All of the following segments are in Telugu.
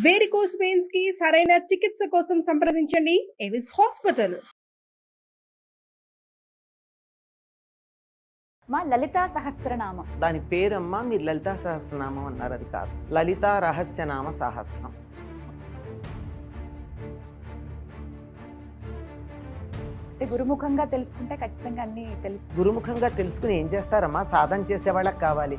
వేరికోస్ వెయిన్స్ కి సరైన చికిత్స కోసం సంప్రదించండి ఎవిస్ హాస్పిటల్. మా లలితా సహస్రనామం దాని పేరమ్మా, మీరు లలితా సహస్రనామం అన్నారు, అది కాదు. లలితా రహస్యనామ సహస్రం. గురుముఖంగా తెలుసుకుంటే ఖచ్చితంగా అన్ని తెలుసు. గురుముఖంగా తెలుసుకుని ఏం చేస్తారమ్మా? సాధన చేసే వాళ్ళకి కావాలి.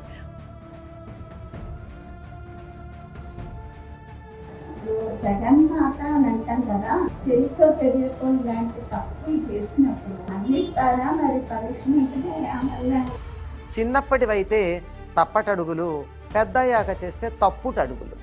జగన్మాత అని అంటాం కదా, తెలుసో తెలియకో ఇలాంటి తప్పులు చేసినప్పుడు అందిస్తారా మరి పనిష్మెంట్? చిన్నప్పటివైతే తప్పటడుగులు, పెద్దయ్యాక చేస్తే తప్పుటడుగులు.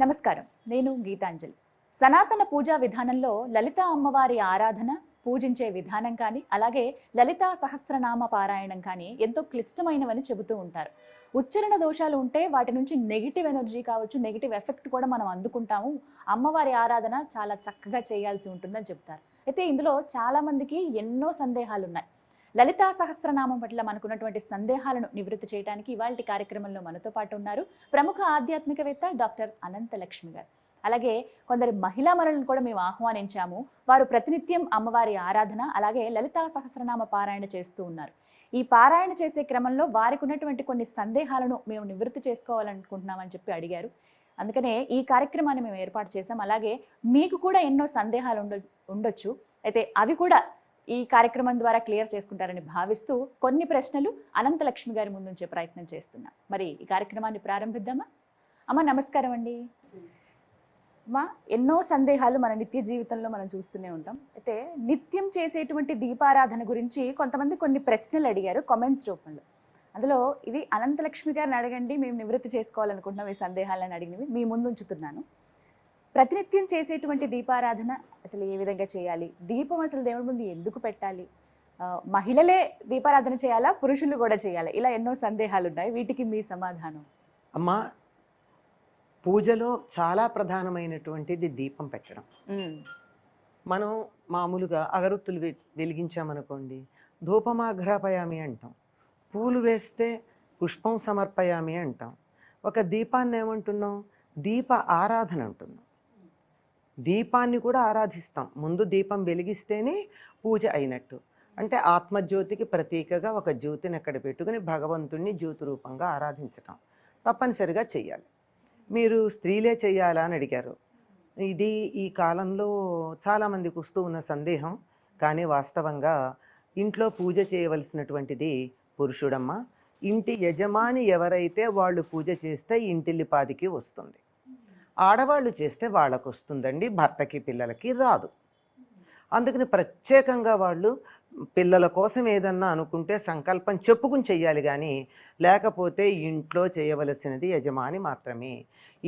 నమస్కారం, నేను గీతాంజలి. సనాతన పూజా విధానంలో లలితా అమ్మవారి ఆరాధన, పూజించే విధానం కానీ, అలాగే లలితా సహస్రనామ పారాయణం కానీ ఎంతో క్లిష్టమైనవని చెబుతూ ఉంటారు. ఉచ్చారణ దోషాలు ఉంటే వాటి నుంచి నెగిటివ్ ఎనర్జీ కావచ్చు, నెగిటివ్ ఎఫెక్ట్ కూడా మనం అందుకుంటాము. అమ్మవారి ఆరాధన చాలా చక్కగా చేయాల్సి ఉంటుందని చెప్తారు. అయితే ఇందులో చాలామందికి ఎన్నో సందేహాలు ఉన్నాయి. లలితా సహస్రనామం పట్ల మనకున్నటువంటి సందేహాలను నివృత్తి చేయడానికి ఇవాళ కార్యక్రమంలో మనతో పాటు ఉన్నారు ప్రముఖ ఆధ్యాత్మికవేత్త డాక్టర్ అనంతలక్ష్మి గారు. అలాగే కొందరు మహిళా మనులను కూడా మేము ఆహ్వానించాము. వారు ప్రతినిత్యం అమ్మవారి ఆరాధన, అలాగే లలితా సహస్రనామ పారాయణ చేస్తూ ఉన్నారు. ఈ పారాయణ చేసే క్రమంలో వారికి ఉన్నటువంటి కొన్ని సందేహాలను మేము నివృత్తి చేసుకోవాలనుకుంటున్నామని చెప్పి అడిగారు. అందుకనే ఈ కార్యక్రమాన్ని మేము ఏర్పాటు చేసాం. అలాగే మీకు కూడా ఎన్నో సందేహాలు ఉండొచ్చు. అయితే అవి కూడా ఈ కార్యక్రమం ద్వారా క్లియర్ చేసుకుంటారని భావిస్తూ కొన్ని ప్రశ్నలు అనంతలక్ష్మి గారి ముందుంచే ప్రయత్నం చేస్తున్నాం. మరి ఈ కార్యక్రమాన్ని ప్రారంభిద్దామా? అమ్మ నమస్కారం అండి. మా ఎన్నో సందేహాలు మన నిత్య జీవితంలో మనం చూస్తూనే ఉంటాం. అయితే నిత్యం చేసేటువంటి దీపారాధన గురించి కొంతమంది కొన్ని ప్రశ్నలు అడిగారు కామెంట్స్ రూపంలో. అందులో ఇది అనంతలక్ష్మి గారిని అడగండి, మేము నివృత్తి చేసుకోవాలనుకుంటున్నాం ఈ సందేహాలను అడిగినవి మీ ముందు ఉంచుతున్నాను. ప్రతినిత్యం చేసేటువంటి దీపారాధన అసలు ఏ విధంగా చేయాలి? దీపం అసలు దేవుడి ముందు ఎందుకు పెట్టాలి? మహిళలే దీపారాధన చేయాలా, పురుషులు కూడా చేయాలా? ఇలా ఎన్నో సందేహాలు ఉన్నాయి. వీటికి మీ సమాధానం? అమ్మా, పూజలో చాలా ప్రధానమైనటువంటిది దీపం పెట్టడం. మనం మామూలుగా అగరొత్తులు వెలిగించామనుకోండి, ధూపమాఘ్రాపయామి అంటాం. పూలు వేస్తే పుష్పం సమర్పయామి అంటాం. ఒక దీపాన్ని ఏమంటున్నాం? దీప ఆరాధన అంటున్నాం. దీపాన్ని కూడా ఆరాధిస్తాం. ముందు దీపం వెలిగిస్తేనే పూజ అయినట్టు. అంటే ఆత్మజ్యోతికి ప్రతీకగా ఒక జ్యోతిని అక్కడ పెట్టుకుని భగవంతుణ్ణి జ్యోతి రూపంగా ఆరాధించటం తప్పనిసరిగా చెయ్యాలి. మీరు స్త్రీలే చెయ్యాలా అని అడిగారు. ఇది ఈ కాలంలో చాలామందికి వస్తూ ఉన్న సందేహం. కానీ వాస్తవంగా ఇంట్లో పూజ చేయవలసినటువంటిది పురుషుడమ్మ. ఇంటి యజమాని ఎవరైతే వాళ్ళు పూజ చేస్తే ఇంటిల్లిపాదికి వస్తుంది. ఆడవాళ్ళు చేస్తే వాళ్ళకు వస్తుందండి, భర్తకి పిల్లలకి రాదు. అందుకని ప్రత్యేకంగా వాళ్ళు పిల్లల కోసం ఏదన్నా అనుకుంటే సంకల్పం చెప్పుకుని చెయ్యాలి. కానీ లేకపోతే ఇంట్లో చేయవలసినది యజమాని మాత్రమే.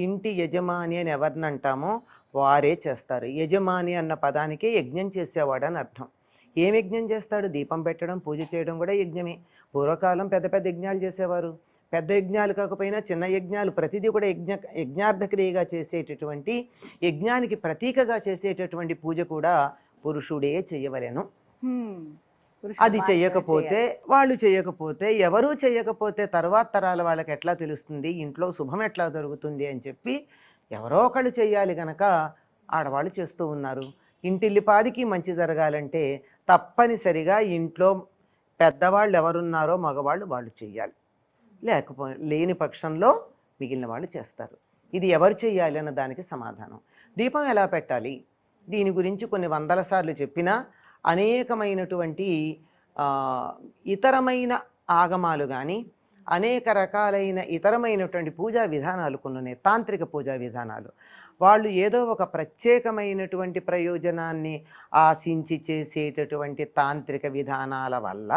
ఇంటి యజమాని అని ఎవరిని అంటామో వారే చేస్తారు. యజమాని అన్న పదానికే యజ్ఞం చేసేవాడు అని అర్థం. ఏం యజ్ఞం చేస్తాడు? దీపం పెట్టడం, పూజ చేయడం కూడా యజ్ఞమే. పూర్వకాలం పెద్ద పెద్ద యజ్ఞాలు చేసేవారు. పెద్ద యజ్ఞాలు కాకపోయినా చిన్న యజ్ఞాలు ప్రతిదీ కూడా యజ్ఞార్థక్రియగా చేసేటటువంటి, యజ్ఞానికి ప్రతీకగా చేసేటటువంటి పూజ కూడా పురుషుడే చేయవలెను. అది చెయ్యకపోతే, వాళ్ళు చేయకపోతే, ఎవరూ చేయకపోతే తర్వాత తరాల వాళ్ళకి ఎట్లా తెలుస్తుంది ఇంట్లో శుభం ఎట్లా జరుగుతుంది అని చెప్పి ఎవరో ఒకళ్ళు చెయ్యాలి. గనక ఆడవాళ్ళు చేస్తూ ఉన్నారు. ఇంటిల్లిపాదికి మంచి జరగాలంటే తప్పనిసరిగా ఇంట్లో పెద్దవాళ్ళు ఎవరున్నారో మగవాళ్ళు వాళ్ళు చెయ్యాలి. లేని పక్షంలో మిగిలిన వాళ్ళు చేస్తారు. ఇది ఎవరు చెయ్యాలి అన్న దానికి సమాధానం. దీపం ఎలా పెట్టాలి దీని గురించి కొన్ని వందల సార్లు చెప్పినా అనేకమైనటువంటి ఇతరమైన ఆగమాలు కానీ, అనేక రకాలైన ఇతరమైనటువంటి పూజా విధానాలు కొన్ని ఉన్నాయి. తాంత్రిక పూజా విధానాలు. వాళ్ళు ఏదో ఒక ప్రత్యేకమైనటువంటి ప్రయోజనాన్ని ఆశించి చేసేటటువంటి తాంత్రిక విధానాల వల్ల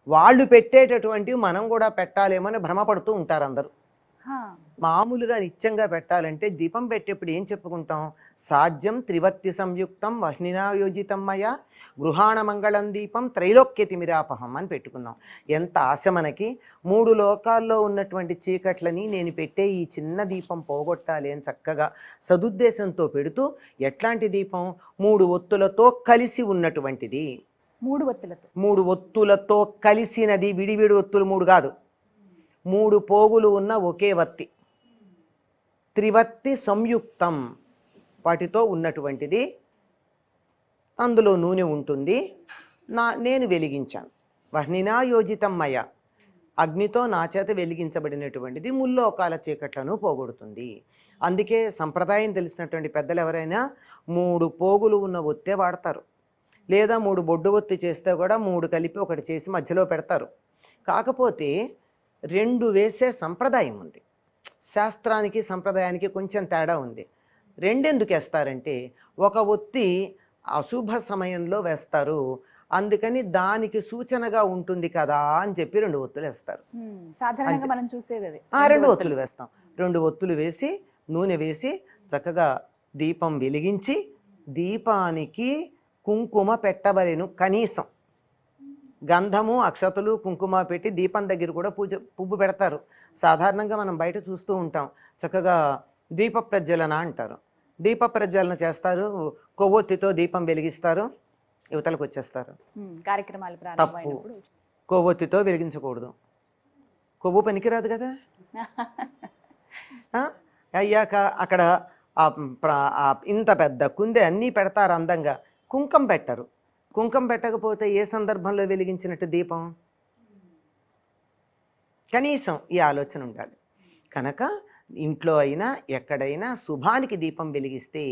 వాళ్ళు పెట్టేటటువంటివి మనం కూడా పెట్టాలేమని భ్రమపడుతూ ఉంటారు అందరూ. మామూలుగా నిత్యంగా పెట్టాలంటే దీపం పెట్టేప్పుడు ఏం చెప్పుకుంటాం? సాధ్యం త్రివర్తి సంయుక్తం వహ్నినాయోజితం మయా గృహాణ మంగళం దీపం త్రైలోక్యతిమిరాపహం అని పెట్టుకున్నాం. ఎంత ఆశ మనకి! 3 లోకాల్లో ఉన్నటువంటి చీకట్లని నేను పెట్టే ఈ చిన్న దీపం పోగొట్టాలి అని చక్కగా సదుద్దేశంతో పెడుతూ, ఎట్లాంటి దీపం? 3 ఒత్తులతో కలిసి ఉన్నటువంటిది. 3 ఒత్తులతో కలిసినది. విడివిడి ఒత్తులు 3 కాదు, 3 పోగులు ఉన్న ఒకే వత్తి. త్రివర్తి సంయుక్తం, వాటితో ఉన్నటువంటిది. అందులో నూనె ఉంటుంది. నేను వెలిగించాను. వహ్నినా యోజితం మయ, అగ్నితో నా చేత వెలిగించబడినటువంటిది ముల్లోకాల చీకట్లను పోగొడుతుంది. అందుకే సంప్రదాయం తెలిసినటువంటి పెద్దలు ఎవరైనా 3 పోగులు ఉన్న ఒత్తే వాడతారు, లేదా 3 బొడ్డు ఒత్తి చేస్తే కూడా 3 కలిపి ఒకటి చేసి మధ్యలో పెడతారు. కాకపోతే 2 వేసే సంప్రదాయం ఉంది. శాస్త్రానికి సంప్రదాయానికి కొంచెం తేడా ఉంది. 2 ఎందుకు వేస్తారంటే, ఒక ఒత్తి అశుభ సమయంలో వేస్తారు, అందుకని దానికి సూచనగా ఉంటుంది కదా అని చెప్పి 2 ఒత్తులు వేస్తారు. సాధారణంగా మనం చూసేది అది. 2 ఒత్తులు వేస్తాం. 2 ఒత్తులు వేసి నూనె వేసి చక్కగా దీపం వెలిగించి, దీపానికి కుంకుమ పెట్టవలెను. కనీసం గంధము, అక్షతలు, కుంకుమ పెట్టి దీపం దగ్గర కూడా పువ్వు పెడతారు. సాధారణంగా మనం బయట చూస్తూ ఉంటాం. చక్కగా దీప ప్రజ్వలన అంటారు. దీప ప్రజ్వలన చేస్తారు, కొవ్వొత్తితో దీపం వెలిగిస్తారు, యువతలకు వచ్చేస్తారు. కార్యక్రమాలు తప్పు. ప్రారంభమైనప్పుడు కొవ్వొత్తితో వెలిగించకూడదు. కొవ్వు పనికిరాదు కదా. అయ్యాక అక్కడ ఇంత పెద్ద కుందే అన్నీ పెడతారు అందంగా, కుంకం పెట్టరు. కుంకం పెట్టకపోతే ఏ సందర్భంలో వెలిగించినట్టు దీపం? కనీసం ఈ ఆలోచన ఉండాలి. కనుక ఇంట్లో అయినా ఎక్కడైనా శుభానికి దీపం వెలిగిస్తే,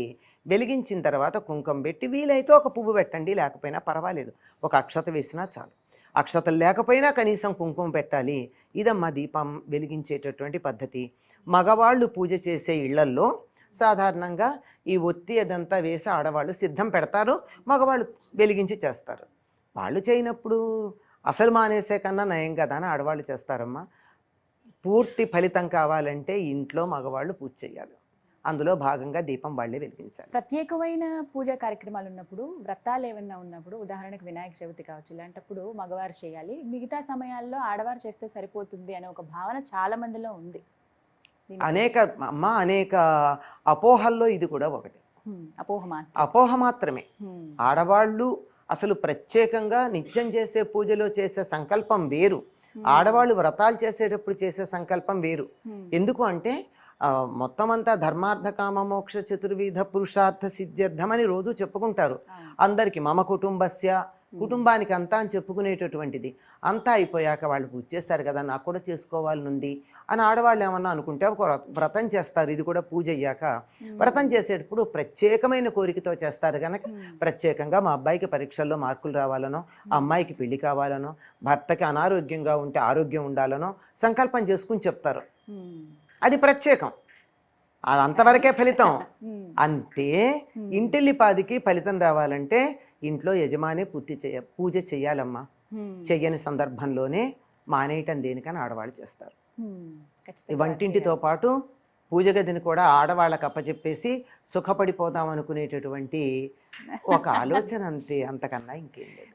వెలిగించిన తర్వాత కుంకం పెట్టి, వీలైతే ఒక పువ్వు పెట్టండి, లేకపోయినా పర్వాలేదు, ఒక అక్షత వేసినా చాలు. అక్షతలు లేకపోయినా కనీసం కుంకుమ పెట్టాలి. ఇదమ్మా దీపం వెలిగించేటటువంటి పద్ధతి. మగవాళ్ళు పూజ చేసే ఇళ్లల్లో సాధారణంగా ఈ ఒత్తి అదంతా వేసి ఆడవాళ్ళు సిద్ధం పెడతారు, మగవాళ్ళు వెలిగించి చేస్తారు. వాళ్ళు చేయనప్పుడు అసలు మానేసే కన్నా నయం కదా అని ఆడవాళ్ళు చేస్తారమ్మా. పూర్తి ఫలితం కావాలంటే ఇంట్లో మగవాళ్ళు పూజ చేయాలి. అందులో భాగంగా దీపం వాళ్ళే వెలిగించాలి. ప్రత్యేకమైన పూజా కార్యక్రమాలు ఉన్నప్పుడు, వ్రతాలు ఏమన్నా ఉన్నప్పుడు, ఉదాహరణకు వినాయక చవితి కావచ్చు, ఇలాంటప్పుడు మగవారు చేయాలి, మిగతా సమయాల్లో ఆడవారు చేస్తే సరిపోతుంది అనే ఒక భావన చాలా మందిలో ఉంది. అనేక అపోహల్లో ఇది కూడా ఒకటి. అపోహ మాత్రమే. ఆడవాళ్ళు అసలు ప్రత్యేకంగా నిత్యం చేసే పూజలో చేసే సంకల్పం వేరు, ఆడవాళ్ళు వ్రతాలు చేసేటప్పుడు చేసే సంకల్పం వేరు. ఎందుకు అంటే మొత్తం అంతా ధర్మార్థ కామ మోక్ష చతుర్విధ పురుషార్థ సిద్ధ్యర్థం అని రోజు చెప్పుకుంటారు. అందరికీ మమ కుటుంబస్య, కుటుంబానికి అంతా అని చెప్పుకునేటటువంటిది. అంతా అయిపోయాక వాళ్ళు పూజ చేస్తారు కదా, నాకు కూడా చేసుకోవాలనుంది అని ఆడవాళ్ళు ఏమన్నా అనుకుంటే ఒక వ్రతం చేస్తారు. ఇది కూడా పూజ అయ్యాక వ్రతం చేసేటప్పుడు ప్రత్యేకమైన కోరికతో చేస్తారు కనుక, ప్రత్యేకంగా మా అబ్బాయికి పరీక్షల్లో మార్కులు రావాలనో, అమ్మాయికి పెళ్లి కావాలనో, భర్తకి అనారోగ్యంగా ఉంటే ఆరోగ్యం ఉండాలనో సంకల్పం చేసుకుని చెప్తారు. అది ప్రత్యేకం, అది అంతవరకే ఫలితం. అంతే ఇంటిల్లిపాదికి ఫలితం రావాలంటే ఇంట్లో యజమాని పూజ చెయ్యాలమ్మా. చెయ్యని సందర్భంలోనే మానేయటం దేనికని ఆడవాళ్ళు చేస్తారు. వంటింటితో పాటు పూజ గదిని కూడా ఆడవాళ్ళకి అప్పచెప్పేసి సుఖపడిపోదాం అనుకునేటటువంటి ఒక ఆలోచన, అంతే, అంతకన్నా ఇంకేం లేదు.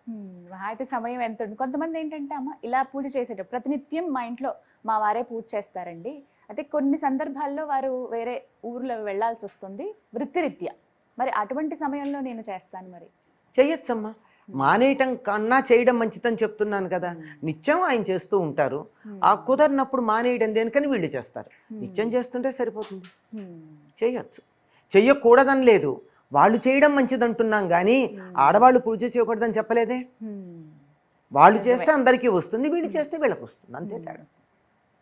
అయితే సమయం ఎంత ఉంది. కొంతమంది ఏంటంటే, అమ్మ ఇలా పూజ చేసేటప్పుడు ప్రతినిత్యం మా ఇంట్లో మా వారే పూజ చేస్తారండి, అయితే కొన్ని సందర్భాల్లో వారు వేరే ఊర్లో వెళ్లాల్సి వస్తుంది వృత్తిరీత్యా, మరి అటువంటి సమయంలో నేను చేస్తాను. మరి చెయ్యొచ్చమ్మా. మానేయటం కన్నా చేయడం మంచిదని చెప్తున్నాను కదా. నిత్యం ఆయన చేస్తూ ఉంటారు, ఆ కుదరినప్పుడు మానేయడం దేనికని వీళ్ళు చేస్తారు. నిత్యం చేస్తుంటే సరిపోతుంది, చేయొచ్చు. చెయ్యకూడదని లేదు, వాళ్ళు చేయడం మంచిది అంటున్నాం కానీ ఆడవాళ్ళు పూజ చేయకూడదని చెప్పలేదే. వాళ్ళు చేస్తే అందరికీ వస్తుంది, వీళ్ళు చేస్తే వీళ్ళకి వస్తుంది, అంతే తేడా.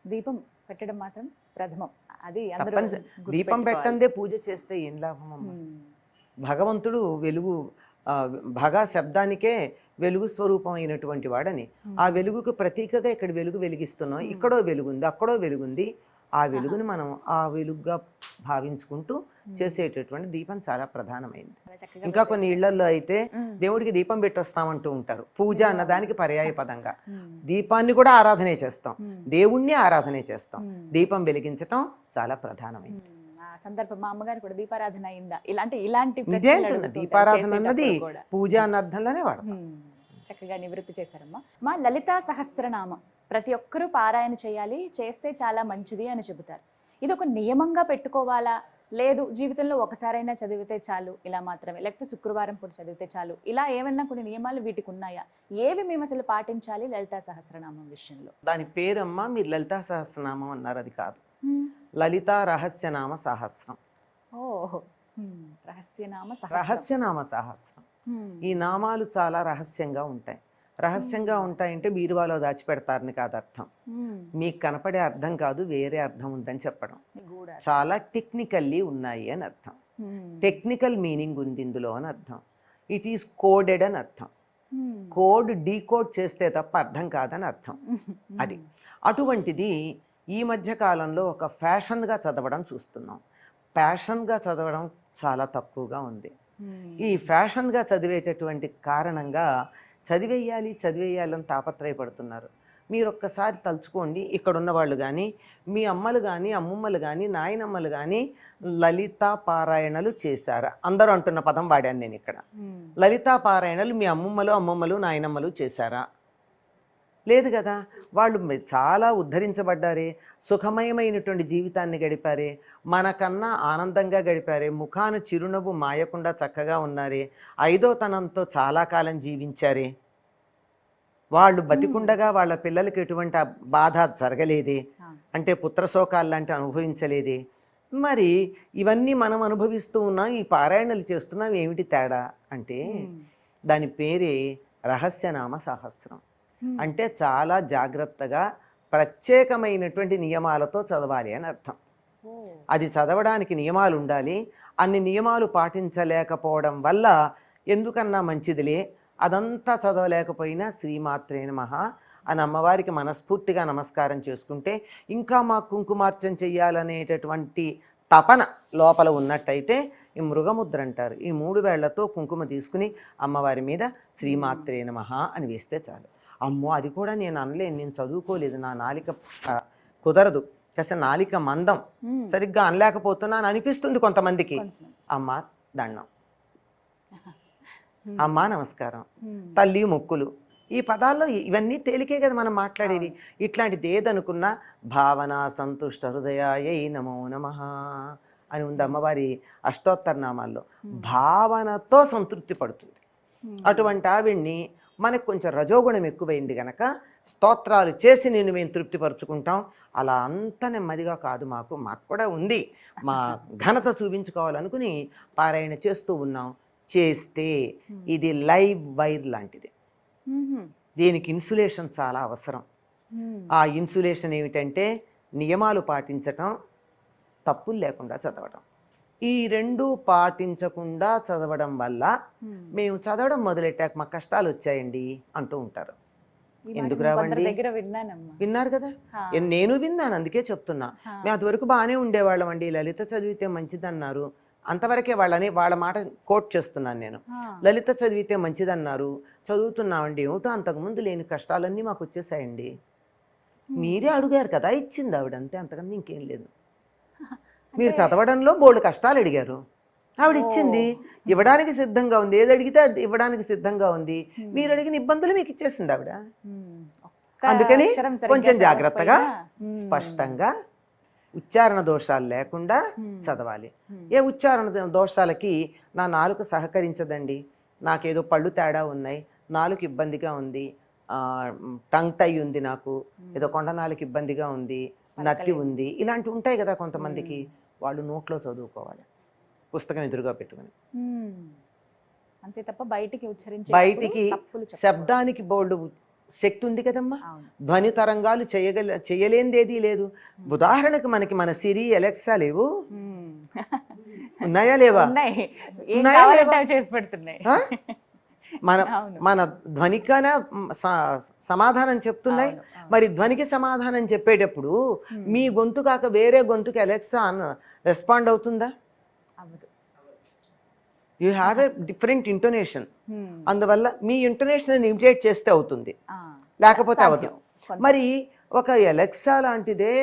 దీపం పెట్టడం మాత్రం ప్రథమం, అది తప్పనిసరి. దీపం పెట్టందే పూజ చేస్తే ఏం లాభం అమ్మ? భగవంతుడు వెలుగు, భగ శబ్దానికే వెలుగు స్వరూపం అయినటువంటి వాడని, ఆ వెలుగుకు ప్రతీకగా ఇక్కడ వెలుగు వెలిగిస్తున్నాం. ఇక్కడో వెలుగుంది, అక్కడో వెలుగుంది. ఆ వెలుగుని మనం ఆ వెలుగుగా భావించుకుంటూ చేసేటటువంటి దీపం చాలా ప్రధానమైంది. ఇంకా కొన్ని ఇళ్లలో అయితే దేవుడికి దీపం పెట్టొస్తామంటూ ఉంటారు. పూజ అన్నదానికి పర్యాయ పదంగా దీపాన్ని కూడా ఆరాధనే చేస్తాం, దేవుణ్ణి ఆరాధనే చేస్తాం. దీపం వెలిగించటం చాలా ప్రధానమైంది. సందర్భం మా అమ్మగారు కూడా దీపారాధన అయిందా ఇలాంటి దీపారాధన అన్నది పూజ అన్న అర్థంలోనే వాడతాం. చక్కగా నివృత్తి చేశారమ్మా. మా లలితా సహస్రనామం ప్రతి ఒక్కరూ పారాయణ చేయాలి, చేస్తే చాలా మంచిది అని చెబుతారు. ఇది ఒక నియమంగా పెట్టుకోవాలా, లేదు జీవితంలో ఒకసారైనా చదివితే చాలు ఇలా మాత్రమే, లేకపోతే శుక్రవారం పూట చదివితే చాలు, ఇలా ఏమన్నా కొన్ని నియమాలు వీటికి ఉన్నాయా? ఏవి మేము అసలు పాటించాలి లలితా సహస్రనామం విషయంలో? దాని పేరమ్మా, మీరు లలితా సహస్రనామం అన్నారు, అది కాదు. లలిత రహస్యనామ సహస్రం. ఓ రహస్యనామ రహస్యనామ సహస్రం. ఈ నామాలు చాలా రహస్యంగా ఉంటాయి. రహస్యంగా ఉంటాయంటే బీరువాలో దాచిపెడతారని కాదు అర్థం. మీకు కనపడే అర్థం కాదు, వేరే అర్థం ఉందని చెప్పడం. చాలా టెక్నికల్లీ ఉన్నాయి అని అర్థం. టెక్నికల్ మీనింగ్ ఉంది ఇందులో అని అర్థం. ఇట్ ఈస్ కోడెడ్ అని అర్థం. కోడ్ డీకోడ్ చేస్తే తప్ప అర్థం కాదని అర్థం. అది అటువంటిది ఈ మధ్య కాలంలో ఒక ఫ్యాషన్గా చదవడం చూస్తున్నాం. ప్యాషన్గా చదవడం చాలా తక్కువగా ఉంది. ఈ ఫ్యాషన్గా చదివేటటువంటి కారణంగా చదివేయాలని తాపత్రయపడుతున్నారు. మీరు ఒక్కసారి తలుచుకోండి, ఇక్కడున్న వాళ్ళు కానీ, మీ అమ్మలు కానీ, అమ్మమ్మలు కానీ, నాయనమ్మలు కానీ లలితా పారాయణలు చేశారా? అందరూ అంటున్న పదం వాడాను నేను ఇక్కడ. లలితా పారాయణలు మీ అమ్మమ్మలు నాయనమ్మలు చేశారా? లేదు కదా. వాళ్ళు చాలా ఉద్ధరించబడ్డారే, సుఖమయమైనటువంటి జీవితాన్ని గడిపారే, మనకన్నా ఆనందంగా గడిపారే, ముఖాన చిరునవ్వు మాయకుండా చక్కగా ఉన్నారే, ఐదో తనంతో చాలా కాలం జీవించారే, వాళ్ళు బతికుండగా వాళ్ళ పిల్లలకి ఎటువంటి బాధ జరగలేదే, అంటే పుత్రశోకాలు లాంటి అనుభవించలేదే. మరి ఇవన్నీ మనం అనుభవిస్తూ ఉన్నాం, ఈ పారాయణలు చేస్తున్నాం, ఏమిటి తేడా అంటే దాని పేరే రహస్యనామ సహస్రం. అంటే చాలా జాగ్రత్తగా ప్రత్యేకమైనటువంటి నియమాలతో చదవాలి అని అర్థం. అది చదవడానికి నియమాలు ఉండాలి. అన్ని నియమాలు పాటించలేకపోవడం వల్ల ఎందుకన్నా మంచిదిలే, అదంతా చదవలేకపోయినా శ్రీమాత్రే నమః అని అమ్మవారికి మనస్ఫూర్తిగా నమస్కారం చేసుకుంటే, ఇంకా మా కుంకుమార్చన చెయ్యాలనేటటువంటి తపన లోపల ఉన్నట్టయితే ఈ మృగముద్ర అంటారు. ఈ 3 వేళ్లతో కుంకుమ తీసుకుని అమ్మవారి మీద శ్రీమాత్రే నమః అని వేస్తే చాలు. అమ్మో అది కూడా నేను అనలేను, నేను చదువుకోలేదు, నా నాలిక కుదరదు, కాస్త నాలిక మందం, సరిగ్గా అనలేకపోతున్నాను అనిపిస్తుంది కొంతమందికి. అమ్మ దండం, అమ్మ నమస్కారం, తల్లి మొక్కులు, ఈ పదాల్లో ఇవన్నీ తేలికే కదా మనం మాట్లాడేవి. ఇట్లాంటిది ఏదనుకున్నా భావన సంతుష్ట హృదయాయై నమో నమః అని ఉంది అమ్మవారి అష్టోత్తర నామాల్లో. భావనతో సంతృప్తి పడుతుంది. అటువంటి ఆవిడ్ని మనకు కొంచెం రజోగుణం ఎక్కువైంది గనక స్తోత్రాలు చేసి నేను మేము తృప్తిపరుచుకుంటాం. అలా అంత నెమ్మదిగా కాదు, మాకు కూడా ఉంది, మా ఘనత చూపించుకోవాలనుకుని పారాయణ చేస్తూ ఉన్నాం. చేస్తే ఇది లైవ్ వైర్ లాంటిది. దీనికి ఇన్సులేషన్ చాలా అవసరం. ఆ ఇన్సులేషన్ ఏమిటంటే నియమాలు పాటించటం, తప్పులు లేకుండా చదవటం. ఈ 2 పాటించకుండా చదవడం వల్ల మేము చదవడం మొదలెట్టాక మాకు కష్టాలు వచ్చాయండి అంటూ ఉంటారు. ఎందుకు రావండి? విన్నారు కదా, నేను విన్నాను, అందుకే చెప్తున్నా. మేము అంతవరకు బాగానే ఉండేవాళ్ళం అండి, లలిత చదివితే మంచిదన్నారు, అంతవరకే వాళ్ళ మాట కోట్ చేస్తున్నాను నేను. లలిత చదివితే మంచిదన్నారు, చదువుతున్నామండి, ఏమిటో అంతకుముందు లేని కష్టాలన్నీ మాకు వచ్చేసాయండి. మీరే అడిగారు కదా, ఇచ్చింది ఆవిడ, అంతే, అంతకన్నా ఇంకేం లేదు. మీరు చదవడంలో బోల్డ్ కష్టాలు అడిగారు, ఆవిడ ఇచ్చింది, ఇవ్వడానికి సిద్ధంగా ఉంది, ఏది అడిగితే అది ఇవ్వడానికి సిద్ధంగా ఉంది. మీరు అడిగిన ఇబ్బందులు మీకు ఇచ్చేసింది ఆవిడ. అందుకని కొంచెం జాగ్రత్తగా స్పష్టంగా ఉచ్చారణ దోషాలు లేకుండా చదవాలి. ఏ ఉచ్చారణ దోషాలకి నా నాలుక సహకరించదండి, నాకేదో పళ్ళు తేడా ఉన్నాయి, నాలుక ఇబ్బందిగా ఉంది, టంగ్ టై ఉంది, నాకు ఏదో కొండ నాలుక ఇబ్బందిగా ఉంది, నత్తి ఉంది, ఇలాంటివి ఉంటాయి కదా కొంతమందికి. వాళ్ళు నోట్లో చదువుకోవాలి, పుస్తకం ఎదురుగా పెట్టుకుని. అంతే తప్ప బయటికి శబ్దానికి బోల్డ్ శక్తి ఉంది కదమ్మా. ధ్వని తరంగాలు చేయలేనిదేదీ లేదు. ఉదాహరణకు మన సిరి, అలెక్సా లేవు, ఉన్నాయా లేవా? మన ధ్వనికైనా సమాధానం చెప్తున్నాయి. మరి ధ్వనికి సమాధానం చెప్పేటప్పుడు మీ గొంతు కాక వేరే గొంతుకి అలెక్సా రెస్పాండ్ అవుతుందా? You have a different intonation. అందువల్ల మీ ఇంటోనేషన్ ఇమిటేట్ చేస్తే అవుతుంది, లేకపోతే అవ్వదు. మరి ఒక అలెక్సా లాంటిదే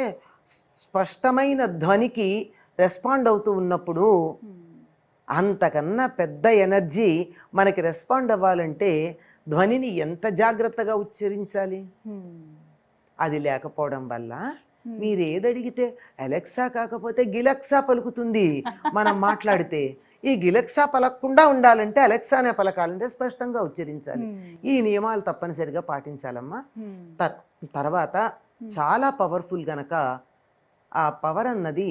స్పష్టమైన ధ్వనికి రెస్పాండ్ అవుతూ ఉన్నప్పుడు అంతకన్నా పెద్ద ఎనర్జీ మనకి రెస్పాండ్ అవ్వాలంటే ధ్వనిని ఎంత జాగ్రత్తగా ఉచ్చరించాలి. అది లేకపోవడం వల్ల మీరు ఏదడిగితే అలెక్సా కాకపోతే గిలెక్సా పలుకుతుంది మనం మాట్లాడితే. ఈ గిలెక్సా పలకకుండా ఉండాలంటే అలెక్సానే పలకాలంటే స్పష్టంగా ఉచ్చరించాలి. ఈ నియమాలు తప్పనిసరిగా పాటించాలమ్మా. తర్వాత చాలా పవర్ఫుల్ గనక ఆ పవర్ అన్నది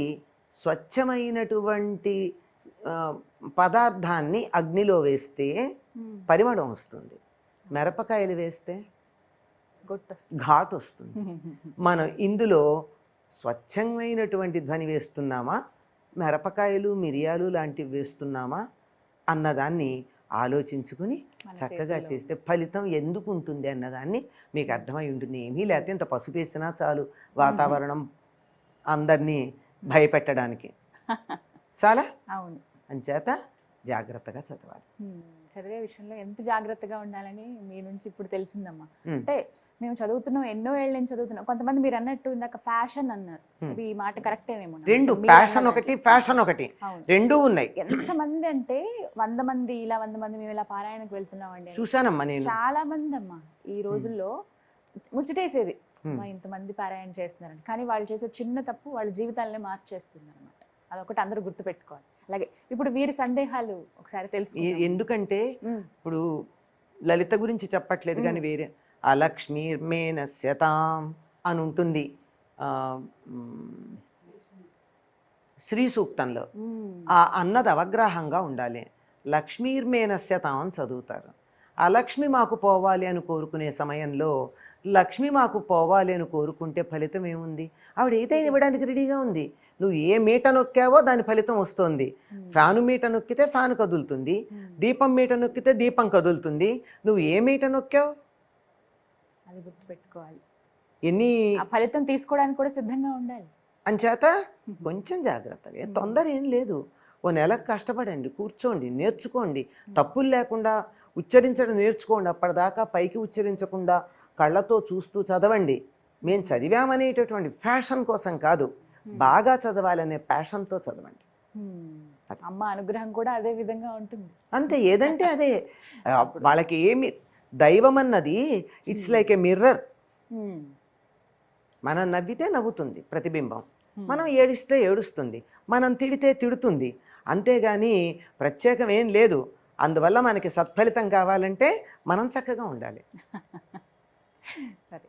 స్వచ్ఛమైనటువంటి ఆ, పదార్థాన్ని అగ్నిలో వేస్తే పరిమళం వస్తుంది. మిరపకాయలు వేస్తే ఘాటు వస్తుంది. మనం ఇందులో స్వచ్ఛమైనటువంటి ధ్వని వేస్తున్నామా, మిరపకాయలు మిరియాలు లాంటివి వేస్తున్నామా అన్నదాన్ని ఆలోచించుకుని చక్కగా చేస్తే ఫలితం ఎందుకు ఉంటుంది అన్నదాన్ని మీకు అర్థమై ఉంటుంది. ఏమీ లేకపోతే ఇంత పసుపు వేసినా చాలు వాతావరణం అందరినీ భయపెట్టడానికి. చాలా అవును. అంచేత జాగ్రత్తగా చదవాలి. చదివే విషయంలో ఎంత జాగ్రత్తగా ఉండాలని మీ నుంచి ఇప్పుడు తెలిసిందమ్మా. ఉమ్. అంటే మేము చదువుతున్నాం, ఎన్నో ఏళ్ళ నుంచి చదువుతున్నాం. కొంతమంది మీరు అన్నట్టు ఇందాక ఫ్యాషన్ అన్నారు, ఇవి ఈ మాట కరెక్టేనేమో. రెండు, ప్యాషన్ ఒకటి ఫ్యాషన్ ఒకటి, రెండూ ఉన్నాయి. ఎంతమంది అంటే 100 మంది, ఇలా 100 మంది మేము ఇలా పారాయణకు వెళ్తున్నామండి. చూశానమ్మా నేను. చాలా మంది అమ్మా ఈ రోజుల్లో ముచ్చటేసేది, అమ్మా ఇంతమంది పారాయణ చేస్తున్నారని. కానీ వాళ్ళు చేసే చిన్న తప్పు వాళ్ళ జీవితాలనే మార్చేస్తుంది అనమాట. అదొకటి అందరూ గుర్తుపెట్టుకోవాలి. అలాగే ఇప్పుడు వీరి సందేహాలు ఒకసారి తెలుసు. ఎందుకంటే ఇప్పుడు లలిత గురించి చెప్పట్లేదు కానీ వేరే అలక్ష్మీర్మేనస్యతాం అని ఉంటుంది శ్రీ సూక్తంలో. ఆ అన్నది అవగ్రహంగా ఉండాలి. లక్ష్మీర్మేనస్యతాం అని చదువుతారు. అలక్ష్మి మాకు పోవాలి అని కోరుకునే సమయంలో లక్ష్మి మాకు పోవాలి అని కోరుకుంటే ఫలితం ఏముంది? ఆవిడ ఏదైనా ఇవ్వడానికి రెడీగా ఉంది. నువ్వు ఏ మీట నొక్కావో దాని ఫలితం వస్తుంది. ఫ్యాను మీట నొక్కితే ఫ్యాన్ కదులుతుంది, దీపం మీట నొక్కితే దీపం కదులుతుంది. నువ్వు ఏ మీట నొక్కావు అది గుర్తుపెట్టుకోవాలి. ఎన్ని ఫలితం తీసుకోవడానికి కూడా సిద్ధంగా ఉండాలి. అంచేత కొంచెం జాగ్రత్తగా, తొందర ఏం లేదు. ఓ నెలకు కష్టపడండి, కూర్చోండి, నేర్చుకోండి. తప్పులు లేకుండా ఉచ్చరించడం నేర్చుకోండి. అప్పటిదాకా పైకి ఉచ్చరించకుండా కళ్ళతో చూస్తూ చదవండి. మేము చదివామనేటటువంటి ఫ్యాషన్ కోసం కాదు, బాగా చదవాలనే ప్యాషన్తో చదవండి. అమ్మ అనుగ్రహం కూడా అదే విధంగా ఉంటుంది. అంతే, ఏదంటే అదే. వాళ్ళకి ఏమి దైవం అన్నది ఇట్స్ లైక్ ఏ మిర్రర్. మనం నవ్వితే నవ్వుతుంది ప్రతిబింబం, మనం ఏడిస్తే ఏడుస్తుంది, మనం తిడితే తిడుతుంది. అంతేగాని ప్రత్యేకం ఏం లేదు. అందువల్ల మనకి సత్ఫలితం కావాలంటే మనం చక్కగా ఉండాలి. సరే,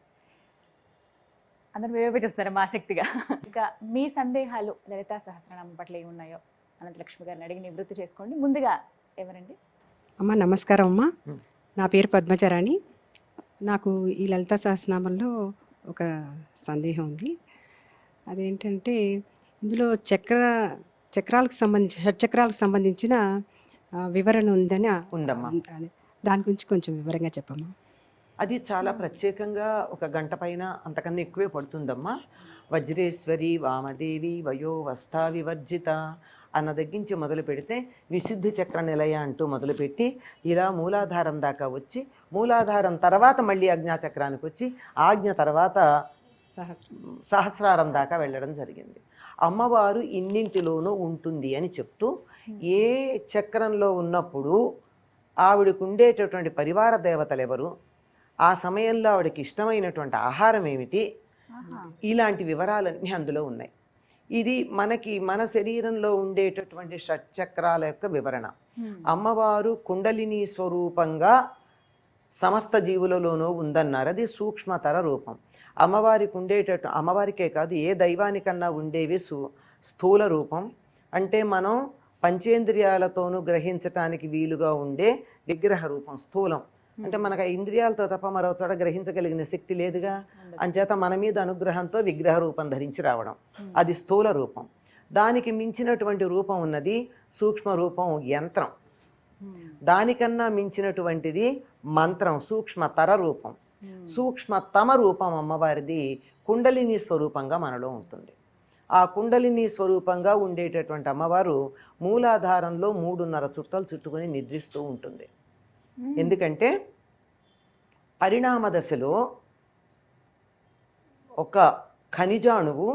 అందరూ మేమే పెట్టేస్తున్నారమ్మా ఆసక్తిగా. ఇంకా మీ సందేహాలు లలితా సహస్రనామం పట్ల ఏమున్నాయో అనంతలక్ష్మి గారిని అడిగి నివృత్తి చేసుకోండి. ముందుగా ఎవరండి? అమ్మ నమస్కారం అమ్మ. నా పేరు పద్మచరాణి. నాకు ఈ లలితా సహస్రనామంలో ఒక సందేహం ఉంది. అదేంటంటే ఇందులో చక్రాలకు సంబంధించి షట్చక్రాలకు సంబంధించిన వివరణ ఉందని ఉందమ్మా. దాని గురించి కొంచెం వివరంగా చెప్పమ్మా. అది చాలా ప్రత్యేకంగా 1 గంట పైన అంతకన్నా ఎక్కువే పడుతుందమ్మా. వజ్రేశ్వరి వామదేవి వయోవస్థా వివర్జిత అన్న దగ్గరించి మొదలు పెడితే విశుద్ధి చక్ర నిలయ అంటూ మొదలుపెట్టి ఇలా మూలాధారం దాకా వచ్చి, మూలాధారం తర్వాత మళ్ళీ ఆజ్ఞాచక్రానికి వచ్చి, ఆజ్ఞ తర్వాత సహస్రారం దాకా వెళ్ళడం జరిగింది. అమ్మవారు ఇన్నింటిలోనూ ఉంటుంది అని చెప్తూ, ఏ చక్రంలో ఉన్నప్పుడు ఆవిడకు ఉండేటటువంటి పరివార దేవతలు ఎవరు, ఆ సమయంలో ఆవిడకి ఇష్టమైనటువంటి ఆహారం ఏమిటి, ఇలాంటి వివరాలన్నీ అందులో ఉన్నాయి. ఇది మనకి మన శరీరంలో ఉండేటటువంటి షట్చక్రాల యొక్క వివరణ. అమ్మవారు కుండలిని స్వరూపంగా సమస్త జీవులలోనూ ఉందన్నారు. అది సూక్ష్మతర రూపం. అమ్మవారికే కాదు ఏ దైవానికన్నా ఉండేవి స్థూల రూపం. అంటే మనం పంచేంద్రియాలతోనూ గ్రహించటానికి వీలుగా ఉండే విగ్రహ రూపం స్థూలం. అంటే మనకు ఆ ఇంద్రియాలతో తప్ప మరో చోట గ్రహించగలిగిన శక్తి లేదుగా. అంచేత మన మీద అనుగ్రహంతో విగ్రహ రూపం ధరించి రావడం, అది స్థూల రూపం. దానికి మించినటువంటి రూపం ఉన్నది సూక్ష్మ రూపం, యంత్రం. దానికన్నా మించినటువంటిది మంత్రం, సూక్ష్మతర రూపం. సూక్ష్మతమ రూపం అమ్మవారిది కుండలిని స్వరూపంగా మనలో ఉంటుంది. ఆ కుండలిని స్వరూపంగా ఉండేటటువంటి అమ్మవారు మూలాధారంలో 3.5 చుట్టలు చుట్టుకొని నిద్రిస్తూ ఉంటుంది. ఎందుకంటే పరిణామ దశలో ఒక ఖనిజాణువు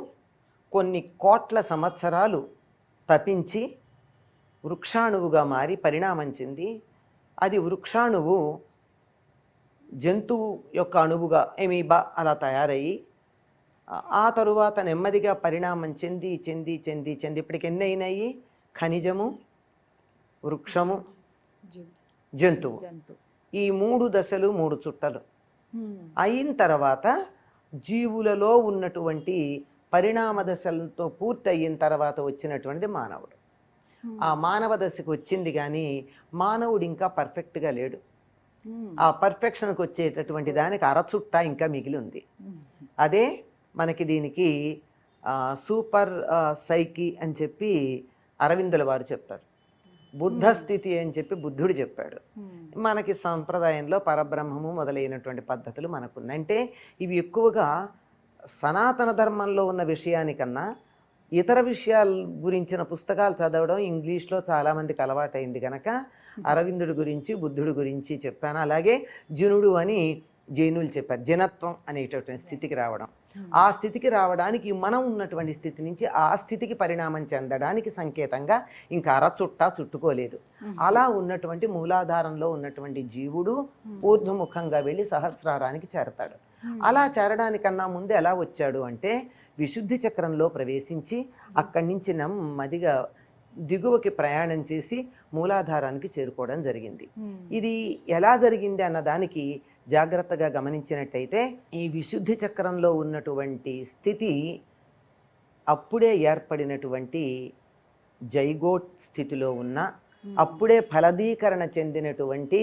కొన్ని కోట్ల సంవత్సరాలు తపించి వృక్షాణువుగా మారి పరిణామం చెంది, అది వృక్షాణువు జంతువు యొక్క అణువుగా ఎమీబా అలా తయారయ్యి, ఆ తరువాత నెమ్మదిగా పరిణామం చెంది చెంది చెంది చెంది ఇప్పటికి ఎన్ని అయినాయి? ఖనిజము, వృక్షము, జంతువు. ఈ 3 దశలు 3 చుట్టలు అయిన తర్వాత జీవులలో ఉన్నటువంటి పరిణామ దశలతో పూర్తి అయిన తర్వాత వచ్చినటువంటిది మానవుడు. ఆ మానవ దశకు వచ్చింది కానీ మానవుడు ఇంకా పర్ఫెక్ట్గా లేడు. ఆ పర్ఫెక్షన్కి వచ్చేటటువంటి దానికి అరచుట్ట ఇంకా మిగిలి ఉంది. అదే మనకి దీనికి సూపర్ సైకి అని చెప్పి అరవిందుల వారు చెప్తారు. బుద్ధ స్థితి అని చెప్పి బుద్ధుడు చెప్పాడు. మనకి సంప్రదాయంలో పరబ్రహ్మము మొదలైనటువంటి పద్ధతులు మనకున్నాయి. అంటే ఇవి ఎక్కువగా సనాతన ధర్మంలో ఉన్న విషయానికన్నా ఇతర విషయాల గురించిన పుస్తకాలు చదవడం ఇంగ్లీష్లో చాలామందికి అలవాటైంది కనుక అరవిందుడి గురించి బుద్ధుడి గురించి చెప్పాను. అలాగే జనుడు అని జైనులు చెప్పారు. జనత్వం అనేటటువంటి స్థితికి రావడం, ఆ స్థితికి రావడానికి మనం ఉన్నటువంటి స్థితి నుంచి ఆ స్థితికి పరిణామం చెందడానికి సంకేతంగా ఇంకా అరచుట్ట చుట్టుకోలేదు. అలా ఉన్నటువంటి మూలాధారంలో ఉన్నటువంటి జీవుడు ఊర్ధ్వముఖంగా వెళ్ళి సహస్రారానికి చేరతాడు. అలా చేరడానికన్నా ముందు ఎలా వచ్చాడు అంటే విశుద్ధి చక్రంలో ప్రవేశించి అక్కడి నుంచి నెమ్మదిగా దిగువకి ప్రయాణం చేసి మూలాధారానికి చేరుకోవడం జరిగింది. ఇది ఎలా జరిగింది అన్న దానికి జాగ్రత్తగా గమనించినట్టయితే ఈ విశుద్ధి చక్రంలో ఉన్నటువంటి స్థితి అప్పుడే ఏర్పడినటువంటి జైగోట్ స్థితిలో ఉన్న అప్పుడే ఫలదీకరణ చెందినటువంటి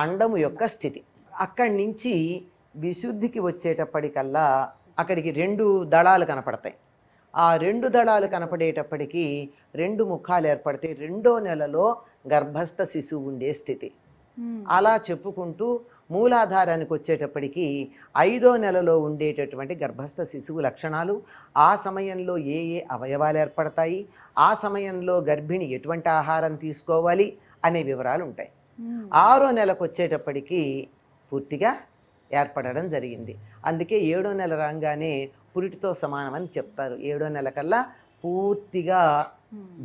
అండము యొక్క స్థితి. అక్కడి నుంచి విశుద్ధికి వచ్చేటప్పటికల్లా అక్కడికి 2 దళాలు కనపడతాయి. ఆ 2 దళాలు కనపడేటప్పటికీ 2 ముఖాలు ఏర్పడతాయి. 2వ నెలలో గర్భస్థ శిశువు ఉండే స్థితి. అలా చెప్పుకుంటూ మూలాధారానికి వచ్చేటప్పటికి 5వ నెలలో ఉండేటటువంటి గర్భస్థ శిశువు లక్షణాలు, ఆ సమయంలో ఏ ఏ అవయవాలు ఏర్పడతాయి, ఆ సమయంలో గర్భిణి ఎటువంటి ఆహారం తీసుకోవాలి అనే వివరాలు ఉంటాయి. 6వ నెలకు వచ్చేటప్పటికి పూర్తిగా ఏర్పడడం జరిగింది. అందుకే 7వ నెల రాగానే పురిటితో సమానమని చెప్తారు. 7వ నెల కల్లా పూర్తిగా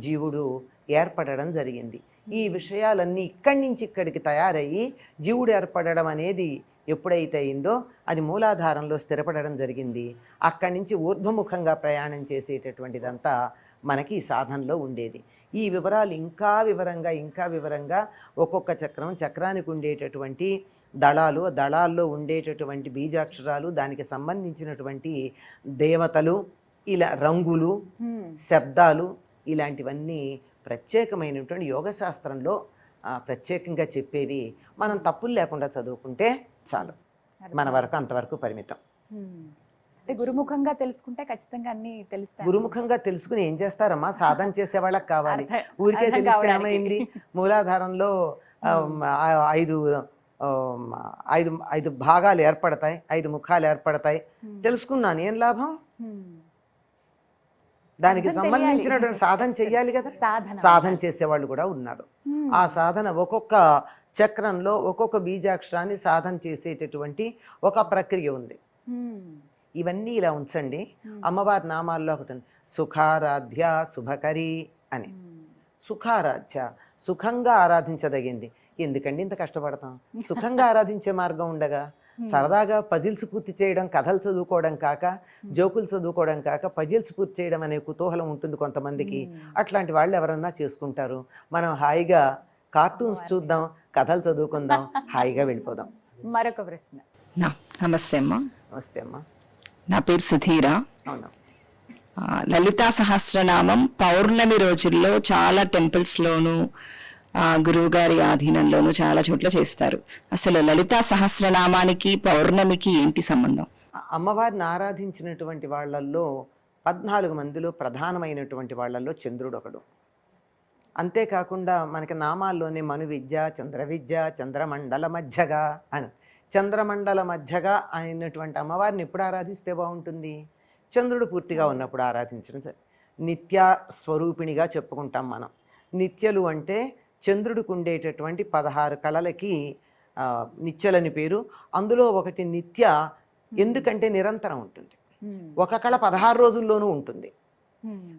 జీవుడు ఏర్పడడం జరిగింది. ఈ విషయాలన్నీ ఇక్కడి నుంచి ఇక్కడికి తయారయ్యి జీవుడు ఏర్పడడం అనేది ఎప్పుడైతే అయిందో అది మూలాధారంలో స్థిరపడడం జరిగింది. అక్కడి నుంచి ఊర్ధ్వముఖంగా ప్రయాణం చేసేటటువంటిదంతా మనకి ఈ సాధనలో ఉండేది. ఈ వివరాలు ఇంకా వివరంగా ఒక్కొక్క చక్రానికి ఉండేటటువంటి దళాలు, దళాల్లో ఉండేటటువంటి బీజాక్షరాలు, దానికి సంబంధించినటువంటి దేవతలు, ఇలా రంగులు, శబ్దాలు, ఇలాంటివన్నీ ప్రత్యేకమైనటువంటి యోగశాస్త్రంలో ప్రత్యేకంగా చెప్పేవి. మనం తప్పులు లేకుండా చదువుకుంటే చాలు, మన వరకు అంతవరకు పరిమితం. అంటే గురుముఖంగా తెలుసుకుంటే ఖచ్చితంగా అన్ని తెలుస్తాయి. గురుముఖంగా తెలుసుకుని ఏం చేస్తారమ్మా, సాధన చేసే వాళ్ళకి కావాలి. ఊరికే తెలిస్తే ఏమైంది, మూలాధారంలో 5 భాగాలు ఏర్పడతాయి, 5 ముఖాలు ఏర్పడతాయి. తెలుసుకున్నాను, ఏం లాభం? దానికి సంబంధించినటువంటి సాధన చెయ్యాలి కదా. సాధన చేసేవాళ్ళు కూడా ఉన్నారు. ఆ సాధన ఒక్కొక్క చక్రంలో ఒక్కొక్క బీజాక్షరాన్ని సాధన చేసేటటువంటి ఒక ప్రక్రియ ఉంది. ఇవన్నీ ఇలా ఉంచండి. అమ్మవారి నామాల్లో ఒకటి ఉంది, సుఖారాధ్య శుభకరి అని. సుఖారాధ్య, సుఖంగా ఆరాధించదగింది. ఎందుకండి ఇంత కష్టపడతాం? సుఖంగా ఆరాధించే మార్గం ఉండగా సరదాగా పజిల్స్ పూర్తి చేయడం, కథలు చదువుకోవడం కాక, జోకులు చదువుకోవడం కాక పజిల్స్ పూర్తి చేయడం అనే కుతూహలం ఉంటుంది కొంతమందికి. అట్లాంటి వాళ్ళు ఎవరన్నా చేసుకుంటారు. మనం హాయిగా కార్టూన్స్ చూద్దాం, కథలు చదువుకుందాం, హాయిగా వెళ్ళిపోదాం. మరొక ప్రశ్న. నమస్తే అమ్మా. నమస్తే అమ్మా. నా పేరు సుధీర. అవునా. లలితా సహస్రనామం పౌర్ణమి రోజుల్లో చాలా టెంపుల్స్లోనూ గురువు గారి ఆధీనంలోనూ చాలా చోట్ల చేస్తారు. అసలు లలితా సహస్రనామానికి పౌర్ణమికి ఏంటి సంబంధం? అమ్మవారిని ఆరాధించినటువంటి వాళ్ళల్లో 14 మందిలో ప్రధానమైనటువంటి వాళ్ళల్లో చంద్రుడు ఒకడు. అంతేకాకుండా మనకి నామాల్లోనే మను విద్య, చంద్ర విద్య, చంద్రమండల మధ్యగా అని. చంద్రమండల మధ్యగా అయినటువంటి అమ్మవారిని ఎప్పుడు ఆరాధిస్తే బాగుంటుంది? చంద్రుడు పూర్తిగా ఉన్నప్పుడు ఆరాధించడం. నిత్య స్వరూపిణిగా చెప్పుకుంటాం మనం. నిత్యలు అంటే చంద్రుడికి ఉండేటటువంటి 16 కళలకి నిత్యలని పేరు. అందులో ఒకటి నిత్య, ఎందుకంటే నిరంతరం ఉంటుంది. ఒక కళ 16 రోజుల్లోనూ ఉంటుంది.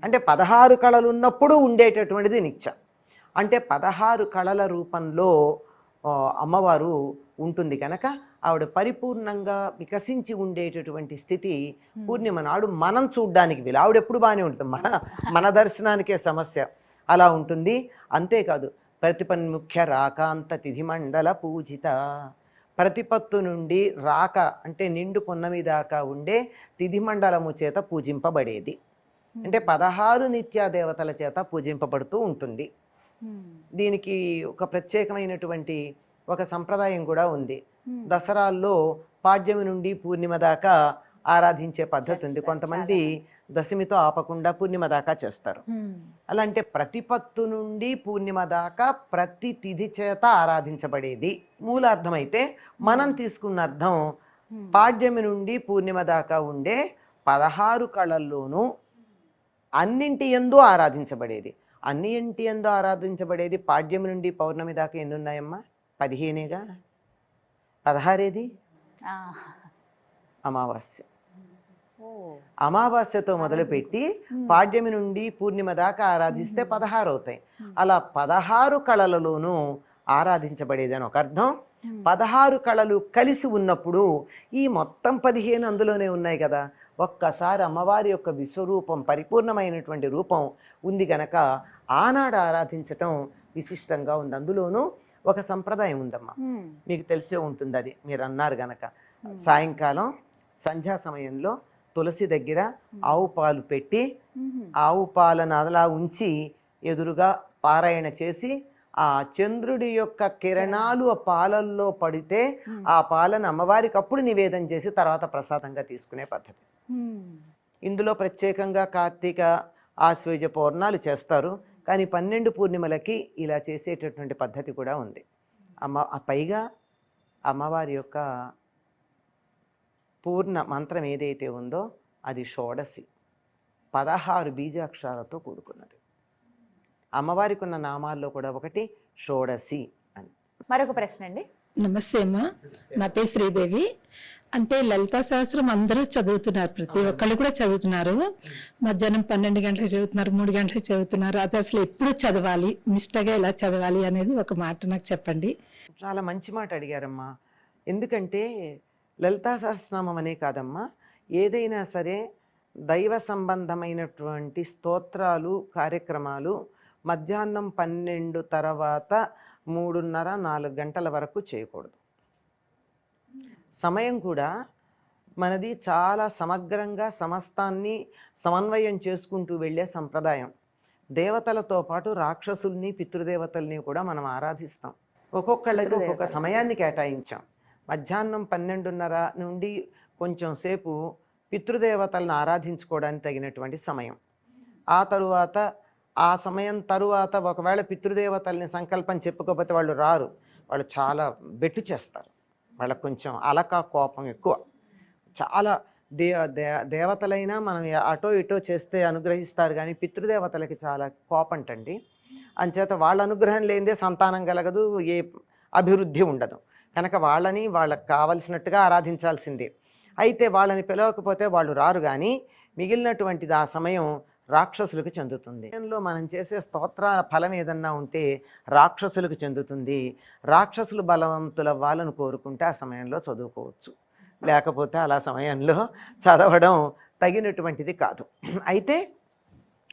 అంటే 16 కళలు ఉన్నప్పుడు ఉండేటటువంటిది నిత్య. అంటే 16 కళల రూపంలో అమ్మవారు ఉంటుంది కనుక ఆవిడ పరిపూర్ణంగా వికసించి ఉండేటటువంటి స్థితి పూర్ణిమ నాడు మనం చూడ్డానికి వీలు. ఆవిడ ఎప్పుడు బాగానే ఉంటుంది, మన దర్శనానికే సమస్య. అలా ఉంటుంది. అంతేకాదు ప్రతిపన్ముఖ్య రాకాంత తిథి మండల పూజిత, ప్రతిపత్తు నుండి రాక అంటే నిండు పున్నమి దాకా ఉండే తిథి మండలము చేత పూజింపబడేది. అంటే 16 నిత్యా దేవతల చేత పూజింపబడుతూ ఉంటుంది. దీనికి ఒక ప్రత్యేకమైనటువంటి ఒక సంప్రదాయం కూడా ఉంది. దసరాల్లో పాడ్యమి నుండి పూర్ణిమ దాకా ఆరాధించే పద్ధతి ఉంది. కొంతమంది దశమితో ఆపకుండా పూర్ణిమ దాకా చేస్తారు. అలా అంటే ప్రతిపత్తు నుండి పూర్ణిమ దాకా ప్రతి తిథి చేత ఆరాధించబడేది మూలార్థం అయితే, మనం తీసుకున్న అర్థం పాడ్యమి నుండి పూర్ణిమ దాకా ఉండే 16 కళల్లోనూ అన్నింటి యందు ఆరాధించబడేది. అన్నింటి యందు ఆరాధించబడేది పాడ్యమి నుండి పౌర్ణమి దాకా ఎన్ని ఉన్నాయమ్మా? 15గా. 16 అమావాస్య. అమావాస్యతో మొదలుపెట్టి పాడ్యమి నుండి పూర్ణిమ దాకా ఆరాధిస్తే 16 అవుతాయి. అలా 16 కళలలోనూ ఆరాధించబడేది అని ఒక అర్థం. 16 కళలు కలిసి ఉన్నప్పుడు ఈ మొత్తం 15 అందులోనే ఉన్నాయి కదా. ఒక్కసారి అమ్మవారి యొక్క విశ్వరూపం పరిపూర్ణమైనటువంటి రూపం ఉంది గనక ఆనాడు ఆరాధించటం విశిష్టంగా ఉంది. అందులోనూ ఒక సంప్రదాయం ఉందమ్మా, మీకు తెలిసే ఉంటుంది. అది మీరు అన్నారు గనక సాయంకాలం సంధ్యా సమయంలో తులసి దగ్గర ఆవు పాలు పెట్టి ఆవు పాలను అలా ఉంచి ఎదురుగా పారాయణ చేసి ఆ చంద్రుడి యొక్క కిరణాలు ఆ పాలల్లో పడితే ఆ పాలను అమ్మవారికి అప్పుడు నివేదన చేసి తర్వాత ప్రసాదంగా తీసుకునే పద్ధతి. ఇందులో ప్రత్యేకంగా కార్తీక ఆశ్వేజ పౌర్ణాలు చేస్తారు, కానీ 12 పూర్ణిమలకి ఇలా చేసేటటువంటి పద్ధతి కూడా ఉంది. పైగా అమ్మవారి యొక్క పూర్ణ మంత్రం ఏదైతే ఉందో అది షోడశి, 16 బీజాక్షరాలతో కూడుకున్నది. అమ్మవారికి ఉన్న నామాల్లో కూడా ఒకటి షోడశి అని. మరొక ప్రశ్న అండి. నమస్తే అమ్మా, నా పేరు శ్రీదేవి. అంటే లలితా సహస్రం అందరూ చదువుతున్నారు, ప్రతి ఒక్కళ్ళు కూడా చదువుతున్నారు. మధ్యాహ్నం 12 గంటలకు చదువుతున్నారు, 3 గంటలకు చదువుతున్నారు. అది అసలు ఎప్పుడు చదవాలి, నిష్టగా ఎలా చదవాలి అనేది ఒక మాట నాకు చెప్పండి. చాలా మంచి మాట అడిగారమ్మా. ఎందుకంటే లలితా సహస్రనామం అనే కాదమ్మా, ఏదైనా సరే దైవ సంబంధమైనటువంటి స్తోత్రాలు కార్యక్రమాలు మధ్యాహ్నం 12 తర్వాత 3:30-4 గంటల వరకు చేయకూడదు. సమయం కూడా మనది చాలా సమగ్రంగా సమస్తాన్ని సమన్వయం చేసుకుంటూ వెళ్ళే సంప్రదాయం. దేవతలతో పాటు రాక్షసుల్ని పితృదేవతల్ని కూడా మనం ఆరాధిస్తాం. ఒక్కొక్కళ్ళకి ఒక్కొక్క సమయాన్ని కేటాయించాం. మధ్యాహ్నం 12:30 నుండి కొంచెం సేపు పితృదేవతలను ఆరాధించుకోవడానికి తగినటువంటి సమయం. ఆ తరువాత ఆ సమయం తరువాత ఒకవేళ పితృదేవతల్ని సంకల్పం చెప్పుకోకపోతే వాళ్ళు రారు, వాళ్ళు చాలా బెట్టు చేస్తారు, వాళ్ళకు కొంచెం అలక కోపం ఎక్కువ. చాలా దేవతలైనా మనం అటో ఇటో చేస్తే అనుగ్రహిస్తారు, కానీ పితృదేవతలకి చాలా కోపంటండి. అంచేత వాళ్ళ అనుగ్రహం లేనిదే సంతానం కలగదు, ఏ అభివృద్ధి ఉండదు. కనుక వాళ్ళకి కావలసినట్టుగా ఆరాధించాల్సిందే. అయితే వాళ్ళని పిలవకపోతే వాళ్ళు రారు, కానీ మిగిలినటువంటిది ఆ సమయం రాక్షసులకు చెందుతుంది. మనం చేసే స్తోత్ర ఫలం ఏదన్నా ఉంటే రాక్షసులకు చెందుతుంది. రాక్షసులు బలవంతుల వాళ్ళను కోరుకుంటే ఆ సమయంలో చదువుకోవచ్చు, లేకపోతే అలా సమయంలో చదవడం తగినటువంటిది కాదు. అయితే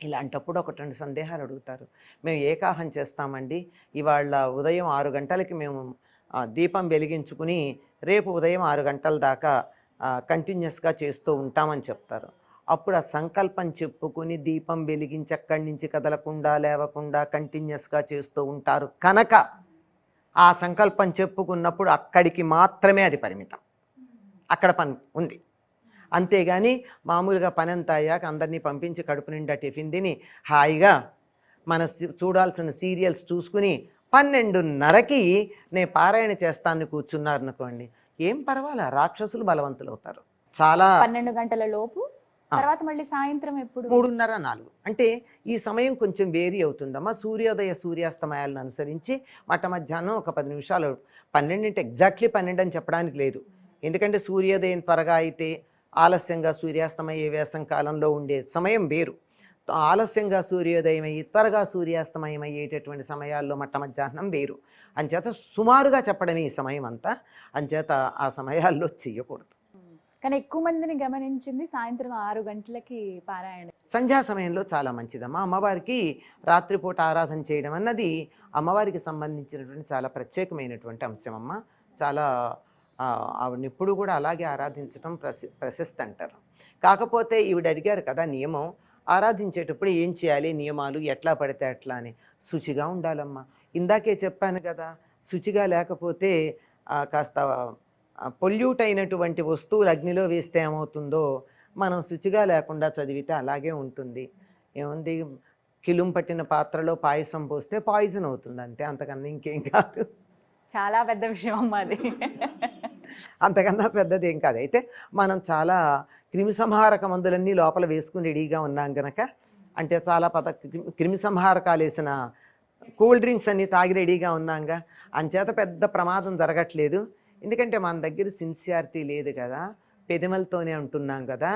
ఇలాంటప్పుడు 1-2 సందేహాలు అడుగుతారు. మేము ఏకాహం చేస్తామండి, ఇవాళ ఉదయం 6 గంటలకి మేము దీపం వెలిగించుకుని రేపు ఉదయం 6 గంటల దాకా కంటిన్యూస్గా చేస్తూ ఉంటామని చెప్తారు. అప్పుడు ఆ సంకల్పం చెప్పుకుని దీపం వెలిగించి అక్కడి నుంచి కదలకుండా లేవకుండా కంటిన్యూస్గా చేస్తూ ఉంటారు కనుక ఆ సంకల్పం చెప్పుకున్నప్పుడు అక్కడికి మాత్రమే అది పరిమితం, అక్కడ పని ఉంది. అంతేగాని మామూలుగా పని అంతా అయ్యాక అందరినీ పంపించి కడుపు నిండా టిఫిన్ తిని హాయిగా మన చూడాల్సిన సీరియల్స్ చూసుకుని 12:30కి నేను పారాయణ చేస్తాను కూర్చున్నారనుకోండి, ఏం పర్వాలా, రాక్షసులు బలవంతులు అవుతారు. చాలా 12 గంటల లోపు తర్వాత మళ్ళీ సాయంత్రం ఎప్పుడు 3:30-4 అంటే ఈ సమయం కొంచెం వేరీ అవుతుందమ్మా. సూర్యోదయ సూర్యాస్తమయాలను అనుసరించి మధ్యాహ్నం ఒక 10 నిమిషాలు. 12 అంటే ఎగ్జాక్ట్లీ 12 అని చెప్పడానికి లేదు, ఎందుకంటే సూర్యోదయం త్వరగా అయితే ఆలస్యంగా సూర్యాస్తమయ వేసం కాలంలో ఉండే సమయం వేరు. ఆలస్యంగా సూర్యోదయం అయ్యి త్వరగా సూర్యాస్తమయం అయ్యేటటువంటి సమయాల్లో మధ్యాహ్నం వేరు. అంచేత సుమారుగా చెప్పడమే ఈ సమయం అంతా. అంచేత ఆ సమయాల్లో చెయ్యకూడదు. కానీ ఎక్కువ మందిని గమనించింది సాయంత్రం 6 గంటలకి పారాయణ. సంధ్యా సమయంలో చాలా మంచిదమ్మా. అమ్మవారికి రాత్రిపూట ఆరాధన చేయడం అన్నది అమ్మవారికి సంబంధించినటువంటి చాలా ప్రత్యేకమైనటువంటి అంశం అమ్మ. చాలా ఆవిడని ఎప్పుడు కూడా అలాగే ఆరాధించడం ప్రశస్తి అంటారు. కాకపోతే ఈవిడ అడిగారు కదా నియమం, ఆరాధించేటప్పుడు ఏం చేయాలి, నియమాలు ఎట్లా పడితే అట్లా అని. శుచిగా ఉండాలమ్మా. ఇందాకే చెప్పాను కదా, శుచిగా లేకపోతే కాస్త పొల్యూట్ అయినటువంటి వస్తువులు అగ్నిలో వేస్తే ఏమవుతుందో, మనం శుచిగా లేకుండా చదివితే అలాగే ఉంటుంది. ఏముంది, కిలుం పట్టిన పాత్రలో పాయసం పోస్తే పాయిజన్ అవుతుంది అంతే, అంతకన్నా ఇంకేం కాదు. చాలా పెద్ద విషయం అమ్మా అది. అంతకన్నా పెద్దది ఏం కాదు. అయితే మనం చాలా క్రిమిసంహారక మందులన్నీ లోపల వేసుకుని రెడీగా ఉన్నాం కనుక, అంటే చాలా క్రిమిసంహారకాలు వేసిన కూల్ డ్రింక్స్ అన్నీ తాగి రెడీగా ఉన్నాంగా, అంచేత పెద్ద ప్రమాదం జరగట్లేదు. ఎందుకంటే మన దగ్గర సిన్సియారిటీ లేదు కదా, పెదిమలతోనే ఉంటున్నాం కదా,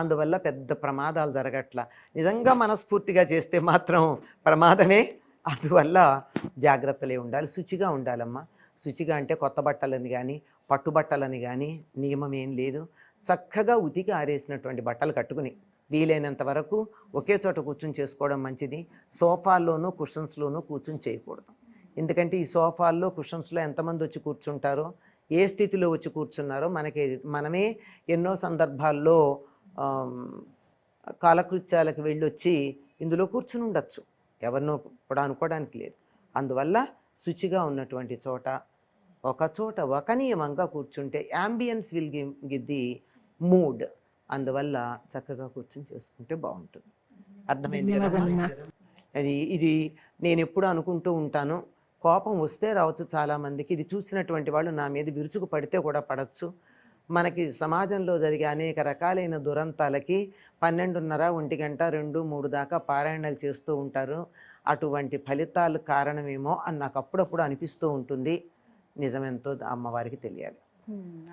అందువల్ల పెద్ద ప్రమాదాలు జరగట్లా. నిజంగా మనస్ఫూర్తిగా చేస్తే మాత్రం ప్రమాదమే. అందువల్ల జాగ్రత్తలే ఉండాలి, శుచిగా ఉండాలమ్మా. శుచిగా అంటే కొత్త బట్టలని కానీ పట్టుబట్టలని కానీ నియమం ఏం లేదు. చక్కగా ఉతికి ఆరేసినటువంటి బట్టలు కట్టుకుని వీలైనంత వరకు ఒకే చోట కూర్చుని చేసుకోవడం మంచిది. సోఫాల్లోనూ కుషన్స్లోనూ కూర్చుని చేయకూడదు. ఎందుకంటే ఈ సోఫాల్లో కుషన్స్లో ఎంతమంది వచ్చి కూర్చుంటారో, ఏ స్థితిలో వచ్చి కూర్చున్నారో మనమే ఎన్నో సందర్భాల్లో కాలకృత్యాలకు వెళ్ళొచ్చి ఇందులో కూర్చుని ఉండొచ్చు. ఎవరినో కూడా అనుకోవడానికి లేదు. అందువల్ల శుచిగా ఉన్నటువంటి చోట ఒక చోట ఒక నియమంగా కూర్చుంటే ambience will give the mood. అందువల్ల చక్కగా కూర్చుని చేసుకుంటే బాగుంటుంది. అర్థమైంది కదా? ఇది నేను ఎప్పుడు అనుకుంటూ ఉంటాను. కోపం వస్తే రావచ్చు చాలామందికి. ఇది చూసినటువంటి వాళ్ళు నా మీద విరుచుకు పడితే కూడా పడవచ్చు. మనకి సమాజంలో జరిగే అనేక రకాలైన దురంతాలకి 12:30, 1 గంట, 2, 3 దాకా పారాయణాలు చేస్తూ ఉంటారు. అటువంటి ఫలితాలు కారణమేమో అని నాకు అప్పుడప్పుడు అనిపిస్తూ ఉంటుంది. నిజమెంతో అమ్మవారికి తెలియాలి.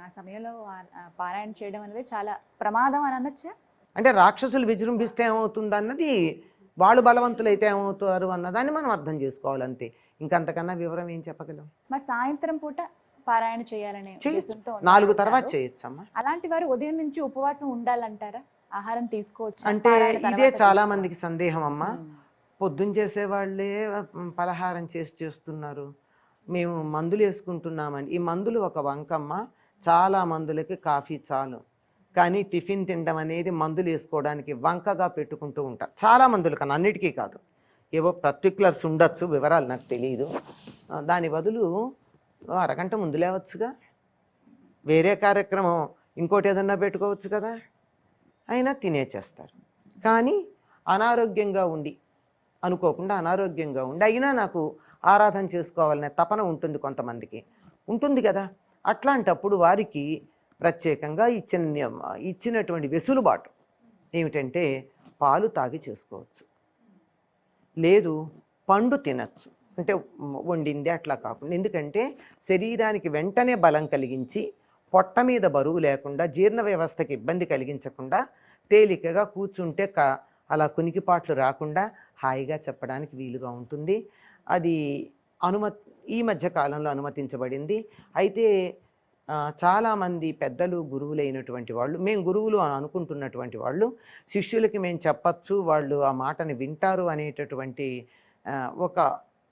ఆ సమయంలో పారాయణ చేయడం అనేది చాలా ప్రమాదం అని అనొచ్చా? అంటే రాక్షసులు విజృంభిస్తే ఏమవుతుంది అన్నది, వాళ్ళు బలవంతులైతే ఏమవుతారు అన్నదాన్ని మనం అర్థం చేసుకోవాలి అంతే. ఇంకంతకన్నా వివరం ఏం చెప్పగలం? మరి సాయంత్రం పూట పారాయణ చేయాలనే ఉద్దేశంతో 4 తర్వాత చేయొచ్చమ్మా. అలాంటి వారు ఉదయం నుంచి ఉపవాసం ఉండాలంటారా? ఆహారం తీసుకోవచ్చు అంటే ఇదే చాలా మందికి సందేహం అమ్మా. పొద్దున్న చేసేవాళ్ళే పలహారం చేస్తున్నారు, మేము మందులు వేసుకుంటున్నామని. ఈ మందులు ఒక వంకమ్మ. చాలా మందులకి కాఫీ చాలు, కానీ టిఫిన్ తినడం అనేది మందులు వేసుకోవడానికి వంకగా పెట్టుకుంటూ ఉంటారు చాలా మందులు, కానీ అన్నిటికీ కాదు. ఏవో పర్టిక్యులర్స్ ఉండొచ్చు, వివరాలు నాకు తెలియదు. దాని బదులు అరగంట ముందు లేవచ్చుగా, వేరే కార్యక్రమం ఇంకోటి ఏదన్నా పెట్టుకోవచ్చు కదా, అయినా తినేచేస్తారు. కానీ అనారోగ్యంగా ఉండి, అనుకోకుండా అనారోగ్యంగా ఉండి అయినా నాకు ఆరాధన చేసుకోవాలనే తపన ఉంటుంది, కొంతమందికి ఉంటుంది కదా. అట్లాంటప్పుడు వారికి ప్రత్యేకంగా ఇచ్చినటువంటి వెసులుబాటు ఏమిటంటే పాలు తాగి చేసుకోవచ్చు, లేదు పండు తినచ్చు. అంటే వండింది అట్లా కాకుండా, ఎందుకంటే శరీరానికి వెంటనే బలం కలిగించి పొట్ట మీద బరువు లేకుండా జీర్ణ వ్యవస్థకి ఇబ్బంది కలిగించకుండా తేలికగా కూర్చుంటే అలా కునికిపాట్లు రాకుండా హాయిగా చెప్పడానికి వీలుగా ఉంటుంది. అది ఈ మధ్య కాలంలో అనుమతించబడింది. అయితే చాలామంది పెద్దలు గురువులైనటువంటి వాళ్ళు, మేము గురువులు అని అనుకుంటున్నటువంటి వాళ్ళు, శిష్యులకి మేము చెప్పచ్చు, వాళ్ళు ఆ మాటని వింటారు అనేటటువంటి ఒక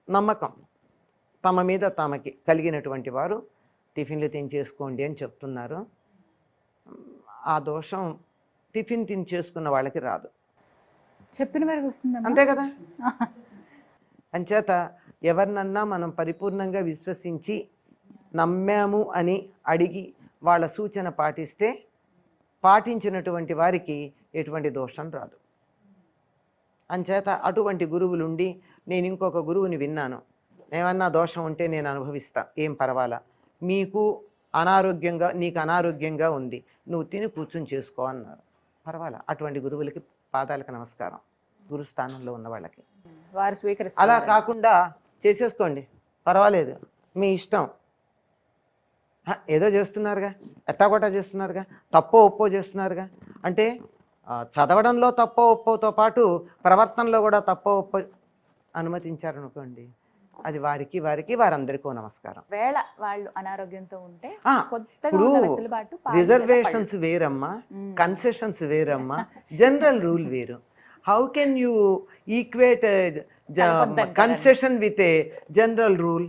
నమ్మకం తమ మీద తమకి కలిగినటువంటి వారు టిఫిన్లు తినేసుకోండి అని చెప్తున్నారు. ఆ దోషం టిఫిన్ చేసుకున్న వాళ్ళకి రాదు, చెప్పిన వరకు వస్తుంది అంతే కదా. అంచేత ఎవరినన్నా మనం పరిపూర్ణంగా విశ్వసించి నమ్మాము అని అడిగి వాళ్ళ సూచన పాటిస్తే పాటించినటువంటి వారికి ఎటువంటి దోషం రాదు. అంచేత అటువంటి గురువులుండి, నేను ఇంకొక గురువుని విన్నాను, ఏమన్నా దోషం ఉంటే నేను అనుభవిస్తా, ఏం పర్వాలా, నీకు అనారోగ్యంగా ఉంది, నువ్వు తిని కూర్చుని చేసుకో అన్నారు. పర్వాలా, అటువంటి గురువులకి పాదాలకు నమస్కారం, గురుస్థానంలో ఉన్న వాళ్ళకి. వారు స్వీకరిస్తారు. అలా కాకుండా చేసేసుకోండి పర్వాలేదు మీ ఇష్టం, ఏదో చేస్తున్నారుగా, ఎట్టాగొట్టా చేస్తున్నారుగా, తప్పో ఒప్పో చేస్తున్నారుగా అంటే చదవడంలో తప్పో ఒప్పోతో పాటు ప్రవర్తనలో కూడా తప్పో ఒప్పో అనుమతించారనుకోండి, అది వారందరికీ నమస్కారం. వేళ వాళ్ళు అనారోగ్యంతో ఉంటే రిజర్వేషన్స్ వేరమ్మా, కన్సెషన్స్ వేరమ్మా, జనరల్ రూల్ వేరు. How can you equate concession with a general rule?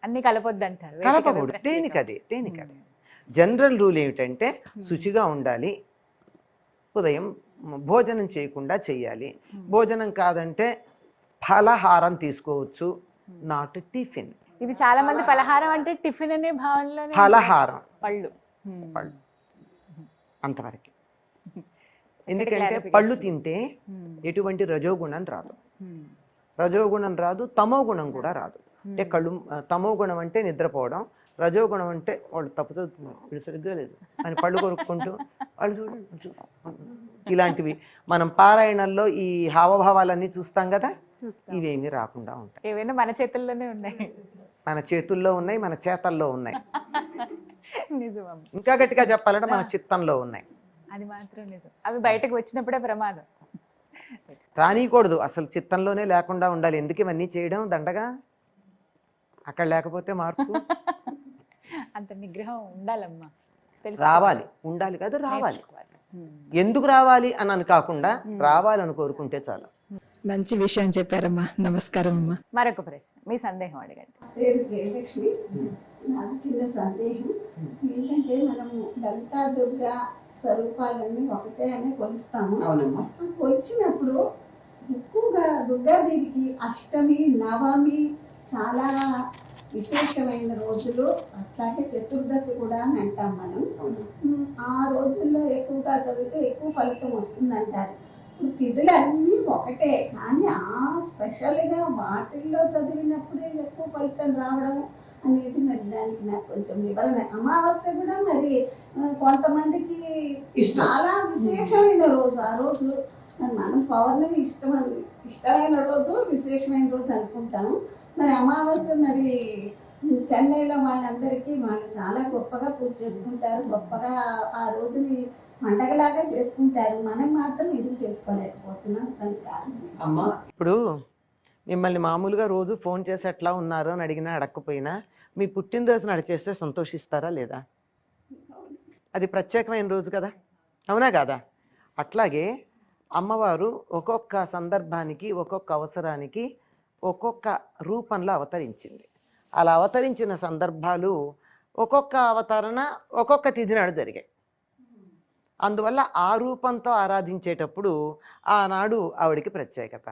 అన్ని కలపొద్దు అంటారు. కలపకూడదు, దేనికదే. జనరల్ రూల్ ఏమిటంటే శుచిగా ఉండాలి, ఉదయం భోజనం చేయకుండా చెయ్యాలి, భోజనం కాదంటే ఫలహారం తీసుకోవచ్చు, నాట్ టిఫిన్. ఇది చాలా మంది పలహారం అంటే టిఫిన్ అనే భావనలోనే ఫలహారం పళ్ళు పళ్ళు అంతవరకు. ఎందుకంటే పళ్ళు తింటే ఎటువంటి రజోగుణం రాదు, రజోగుణం రాదు, తమో గుణం కూడా రాదు. అంటే తమో గుణం అంటే నిద్రపోవడం, రజోగుణం అంటే వాళ్ళు తప్పు చదువుతున్నారు, వీడు సరిగ్గా లేదు అని పళ్ళు కొరుక్కుంటూ వాళ్ళు చూడండి ఇలాంటివి మనం పారాయణల్లో ఈ హావభావాలన్నీ చూస్తాం కదా, ఇవేమీ రాకుండా ఉంటాయి. ఏవైనా మన చేతుల్లోనే ఉన్నాయి, మన చేతుల్లో ఉన్నాయి, మన చేతల్లో ఉన్నాయి, నిజం. ఇంకా గట్టిగా చెప్పాలంటే మన చిత్తంలో ఉన్నాయి. అది మాత్రం నిజం. అవి బయటకు వచ్చినప్పుడే ప్రమాదం. రానియకూడదు, అసలు చిత్తంలోనే లేకుండా ఉండాలి. ఎందుకు ఇవన్నీ చేయడం దండగా, అక్కడ లేకపోతే మార్పు. అంత నిగ్రహం ఉండాలమ్మా, రావాలి, ఉండాలి కదా, రావాలి. ఎందుకు రావాలి అని కాకుండా రావాలని కోరుకుంటే చాలు. మంచి విషయం చెప్పారమ్మా. నమస్కారం అమ్మా. మరొక ప్రశ్న, మీ సందేహం అడగండి. పేరు జయలక్ష్మి. నాకు చిన్న సందేహం ఏంటంటే, మనము లలితా దుర్గా స్వరూపాలన్నీ ఒకటే అని కొలుస్తాము. కొలిచినప్పుడు ఎక్కువగా దుర్గాదేవికి అష్టమి, నవమి చాలా విశేషమైన రోజులు, అట్లాగే చతుర్దశి కూడా అని అంటాం మనం. ఆ రోజుల్లో ఎక్కువగా చదివితే ఎక్కువ ఫలితం వస్తుందంటారు. ఇప్పుడు తిథులు అన్నీ ఒకటే, కానీ ఆ స్పెషల్గా వాటిల్లో చదివినప్పుడే ఎక్కువ ఫలితం రావడం అనేది మరి దానికి నాకు కొంచెం వివరణ. అమావాస్య కూడా మరి కొంతమందికి చాలా విశేషమైన రోజు, ఆ రోజు మనం పౌర్ణమి ఇష్టమైన రోజు, విశేషమైన రోజు అనుకుంటాము. మరి అమావాస్య మరి చెన్నైలో వాళ్ళందరికీ వాళ్ళు చాలా గొప్పగా పూజ చేసుకుంటారు, గొప్పగా ఆ రోజుని పండగలాగా చేసుకుంటారు. మనం మాత్రం ఎందుకు చేసుకోలేకపోతున్నాం, దానికి కారణం. అమ్మా, ఇప్పుడు మిమ్మల్ని మామూలుగా రోజు ఫోన్ చేసి ఎట్లా ఉన్నారు అని అడిగినా అడగకపోయినా మీ పుట్టినరోజు నడిచేస్తే సంతోషిస్తారా లేదా? అది ప్రత్యేకమైన రోజు కదా, అవునా కదా? అట్లాగే అమ్మవారు ఒక్కొక్క సందర్భానికి, ఒక్కొక్క అవసరానికి ఒక్కొక్క రూపంలో అవతరించింది. అలా అవతరించిన సందర్భాలు ఒక్కొక్క అవతరణ ఒక్కొక్క తిథి నాడు జరిగాయి. అందువల్ల ఆ రూపంతో ఆరాధించేటప్పుడు ఆనాడు ఆవిడికి ప్రత్యేకత.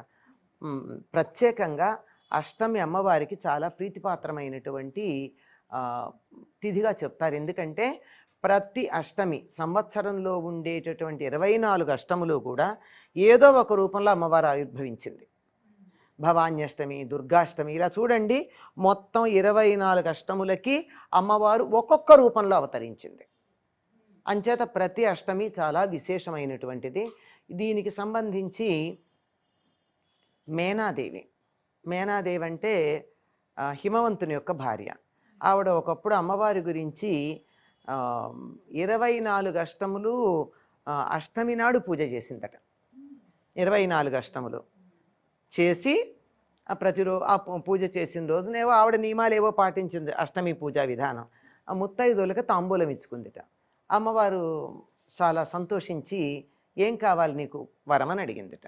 ప్రత్యేకంగా అష్టమి అమ్మవారికి చాలా ప్రీతిపాత్రమైనటువంటి తిథిగా చెప్తారు. ఎందుకంటే ప్రతి అష్టమి, సంవత్సరంలో ఉండేటటువంటి 24 అష్టములు కూడా ఏదో ఒక రూపంలో అమ్మవారు ఆవిర్భవించింది. భవాన్యష్టమి, దుర్గాష్టమి, ఇలా చూడండి, మొత్తం 24 అష్టములకి అమ్మవారు ఒక్కొక్క రూపంలో అవతరించింది. అంచేత ప్రతి అష్టమి చాలా విశేషమైనటువంటిది. దీనికి సంబంధించి మేనాదేవి అంటే హిమవంతుని యొక్క భార్య. ఆవిడ ఒకప్పుడు అమ్మవారి గురించి 24 అష్టములు అష్టమి నాడు పూజ చేసిందట. 24 అష్టములు చేసి ప్రతిరోజు ఆ పూజ చేసిన రోజునేవో ఆవిడ నియమాలు ఏవో పాటించింది. అష్టమి పూజా విధానం. ఆ ముత్తైదువులకి తాంబూలం ఇచ్చుకుందిట. అమ్మవారు చాలా సంతోషించి, ఏం కావాలి నీకు వరమని అడిగిందిట.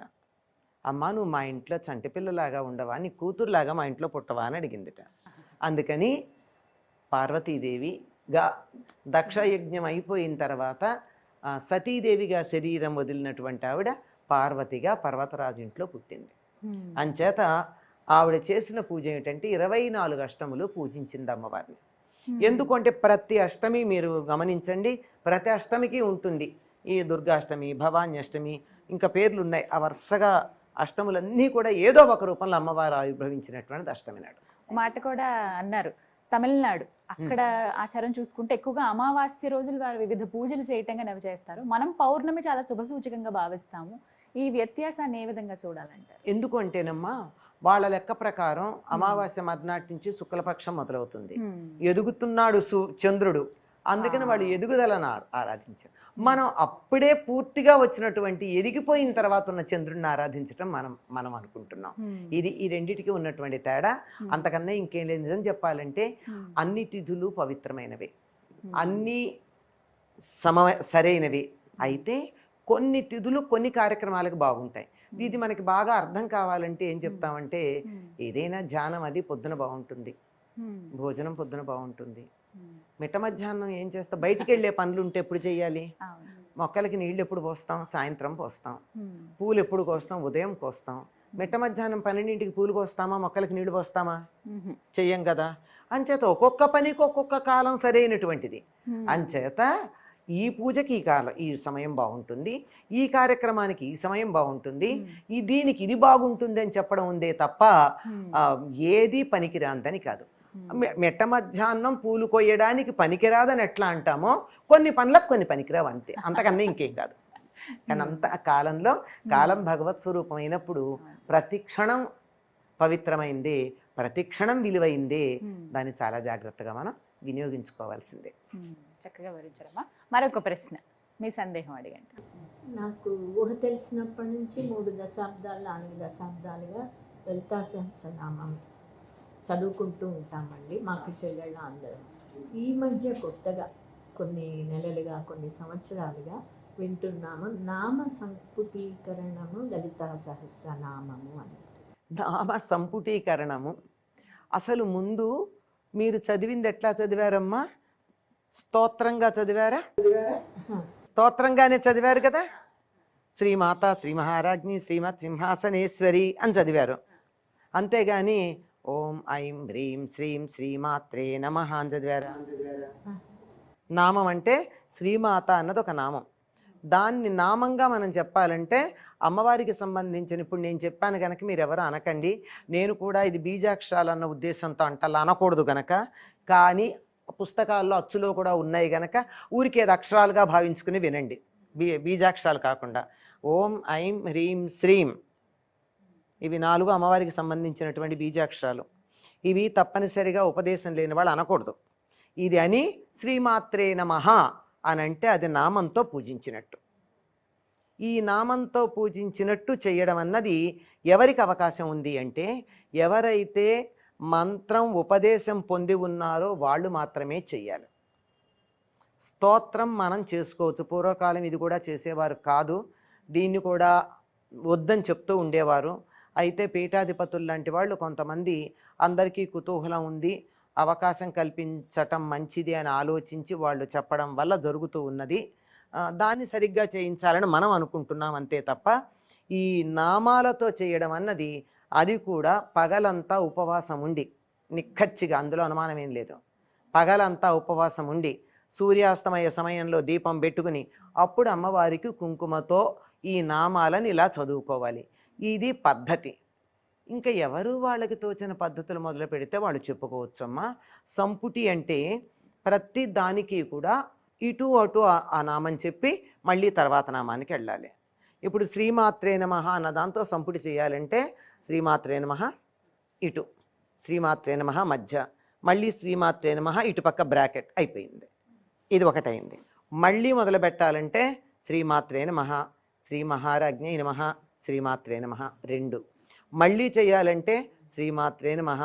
అమ్మ, నువ్వు మా ఇంట్లో చంటి పిల్లలాగా ఉండవా, నీ కూతురులాగా మా ఇంట్లో పుట్టవా అని అడిగిందిట. అందుకని పార్వతీదేవిగా దక్షయజ్ఞం అయిపోయిన తర్వాత సతీదేవిగా శరీరం వదిలినటువంటి ఆవిడ పార్వతిగా పర్వతరాజు ఇంట్లో పుట్టింది. అంచేత ఆవిడ చేసిన పూజ ఏమిటంటే 24 అష్టములు పూజించింది అమ్మవారిని. ఎందుకంటే ప్రతి అష్టమి మీరు గమనించండి, ప్రతి అష్టమికి ఉంటుంది. ఈ దుర్గాష్టమి, భవాన్యష్టమి, ఇంకా పేర్లు ఉన్నాయి. ఆ వరుసగా అష్టములన్నీ కూడా ఏదో ఒక రూపంలో అమ్మవారు ఆవిర్భవించినటువంటిది అష్టమి నాడు. మాట కూడా అన్నారు, తమిళనాడు అక్కడ ఆచారం చూసుకుంటే ఎక్కువగా అమావాస్య రోజులు వారు వివిధ పూజలు చేయటంగా నవ్వు చేస్తారు. మనం పౌర్ణమి చాలా శుభసూచకంగా భావిస్తాము. ఈ వ్యత్యాసాన్ని ఏ విధంగా చూడాలంటారు? ఎందుకు అంటేనమ్మా, వాళ్ళ లెక్క ప్రకారం అమావాస్య మర్నాటి నుంచి శుక్లపక్షం మొదలవుతుంది. ఎదుగుతున్నాడు చంద్రుడు, అందుకని వాళ్ళు ఎదుగుదలను ఆరాధించారు. మనం అప్పుడే పూర్తిగా వచ్చినటువంటి ఎదిగిపోయిన తర్వాత ఉన్న చంద్రుడిని ఆరాధించటం మనం అనుకుంటున్నాం. ఈ రెండిటికి ఉన్నటువంటి తేడా. అంతకన్నా ఇంకేం లేదు. నిజం చెప్పాలంటే అన్ని తిథులు పవిత్రమైనవి, అన్నీ సరైనవి. అయితే కొన్ని తిథులు కొన్ని కార్యక్రమాలకు బాగుంటాయి. ఇది మనకి బాగా అర్థం కావాలంటే ఏం చెప్తామంటే, ఏదైనా ధ్యానం అది పొద్దున బాగుంటుంది, భోజనం పొద్దున బాగుంటుంది. మిట్ట మధ్యాహ్నం ఏం చేస్తాం, బయటికి వెళ్ళే పనులు ఉంటే ఎప్పుడు చేయాలి? మొక్కలకి నీళ్ళు ఎప్పుడు పోస్తాం? సాయంత్రం పోస్తాం. పూలు ఎప్పుడు కోస్తాం? ఉదయం కోస్తాం. మిట్ట మధ్యాహ్నం 12ంటికి పూలు కోస్తామా? మొక్కలకి నీళ్లు పోస్తామా? చెయ్యం కదా. అంచేత ఒక్కొక్క పనికి ఒక్కొక్క కాలం సరైనటువంటిది. అంచేత ఈ పూజకి ఈ కాలం, ఈ సమయం బాగుంటుంది, ఈ కార్యక్రమానికి ఈ సమయం బాగుంటుంది, దీనికి ఇది బాగుంటుంది అని చెప్పడం ఉందే తప్ప ఏది పనికిరాందని కాదు. మిట్ట మధ్యాహ్నం పూలు కొయ్యడానికి పనికిరాదని ఎట్లా అంటామో కొన్ని పనులకు కొన్ని పనికిరావు, అంతే, అంతకన్నా ఇంకేం కాదు. కానీ అంత కాలంలో కాలం భగవత్ స్వరూపమైనప్పుడు ప్రతి క్షణం పవిత్రమైందే, ప్రతి క్షణం విలువైందే. దాన్ని చాలా జాగ్రత్తగా మనం వినియోగించుకోవాల్సిందే. చక్కగా వివరించారమ్మా. మరొక ప్రశ్న, మీ సందేహం అడిగండి. నాకు ఊహ తెలిసినప్పటి నుంచి 3 దశాబ్దాలు 4 దశాబ్దాలుగా లలితా సహస్రనామం చదువుకుంటూ ఉంటామండి, మాకు చెల్లెళ్ళ అందరం. ఈ మధ్య కొత్తగా కొన్ని నెలలుగా, కొన్ని సంవత్సరాలుగా వింటున్నాము నామ సంపుటీకరణము లలితా సహస్రనామము అని. నామ సంపుటీకరణము అసలు ముందు మీరు చదివింది ఎట్లా చదివారమ్మా? స్తోత్రంగా చదివారా? స్తోత్రంగానే చదివారు కదా. శ్రీమాత శ్రీ మహారాజ్ఞి శ్రీమత్ సింహాసనేశ్వరి అని చదివారు. అంతేగాని ఓం ఐం హ్రీం శ్రీం శ్రీమాత్రే నమః అని చదివారా? నామం అంటే శ్రీమాత అన్నది ఒక నామం. దాన్ని నామంగా మనం చెప్పాలంటే అమ్మవారికి సంబంధించిన, ఇప్పుడు నేను చెప్పాను కనుక మీరు ఎవరు అనకండి, నేను కూడా ఇది బీజాక్షరాలు అన్న ఉద్దేశంతో అంటలా అనకూడదు గనక, కానీ పుస్తకాల్లో అచ్చులో కూడా ఉన్నాయి గనక ఊరికి ఏది అక్షరాలుగా భావించుకుని వినండి, బీజాక్షరాలు కాకుండా. ఓం ఐం హ్రీం శ్రీం ఇవి 4 అమ్మవారికి సంబంధించినటువంటి బీజాక్షరాలు. ఇవి తప్పనిసరిగా ఉపదేశం లేని వాళ్ళు అనకూడదు. ఇది అని శ్రీమాత్రే నమః అని అంటే అది నామంతో పూజించినట్టు. ఈ నామంతో పూజించినట్టు చేయడం అన్నది ఎవరికి అవకాశం ఉంది అంటే, ఎవరైతే మంత్రం ఉపదేశం పొంది ఉన్నారో వాళ్ళు మాత్రమే చెయ్యాలి. స్తోత్రం మనం చేసుకోవచ్చు, పూర్వకాలం ఇది కూడా చేసేవారు కాదు, దీన్ని కూడా వద్దని చెప్తూ ఉండేవారు. అయితే పీఠాధిపతులు లాంటి వాళ్ళు కొంతమంది అందరికీ కుతూహలం ఉంది, అవకాశం కల్పించటం మంచిది అని ఆలోచించి వాళ్ళు చెప్పడం వల్ల జరుగుతూ ఉన్నది. దాన్ని సరిగ్గా చేయించాలని మనం అనుకుంటున్నాం అంతే తప్ప, ఈ నామాలతో చేయడం అన్నది అది కూడా పగలంతా ఉపవాసం ఉండి, నిక్కచ్చిగా, అందులో అనుమానం ఏం లేదు, పగలంతా ఉపవాసం ఉండి సూర్యాస్తమయ సమయంలో దీపం పెట్టుకుని అప్పుడు అమ్మవారికి కుంకుమతో ఈ నామాలను ఇలా చదువుకోవాలి. ఇది పద్ధతి. ఇంకా ఎవరు వాళ్ళకి తోచిన పద్ధతులు మొదలు పెడితే వాళ్ళు చెప్పుకోవచ్చమ్మా. సంపుటి అంటే ప్రతి దానికి కూడా ఇటు అటు ఆ నామం చెప్పి మళ్ళీ తర్వాత నామానికి వెళ్ళాలి. ఇప్పుడు శ్రీమాత్రే నమః అన్న దాంతో సంపుటి చేయాలంటే శ్రీమాత్రే నమః ఇటు, శ్రీమాత్రే నమః మధ్య, మళ్ళీ శ్రీమాత్రే నమః ఇటుపక్క బ్రాకెట్ అయిపోయింది, ఇది ఒకటైంది. మళ్ళీ మొదలు పెట్టాలంటే శ్రీమాత్రే నమః శ్రీ మహారాజ్ఞై నమః శ్రీమాత్రే నమః 2. మళ్ళీ చేయాలంటే శ్రీమాత్రే నమః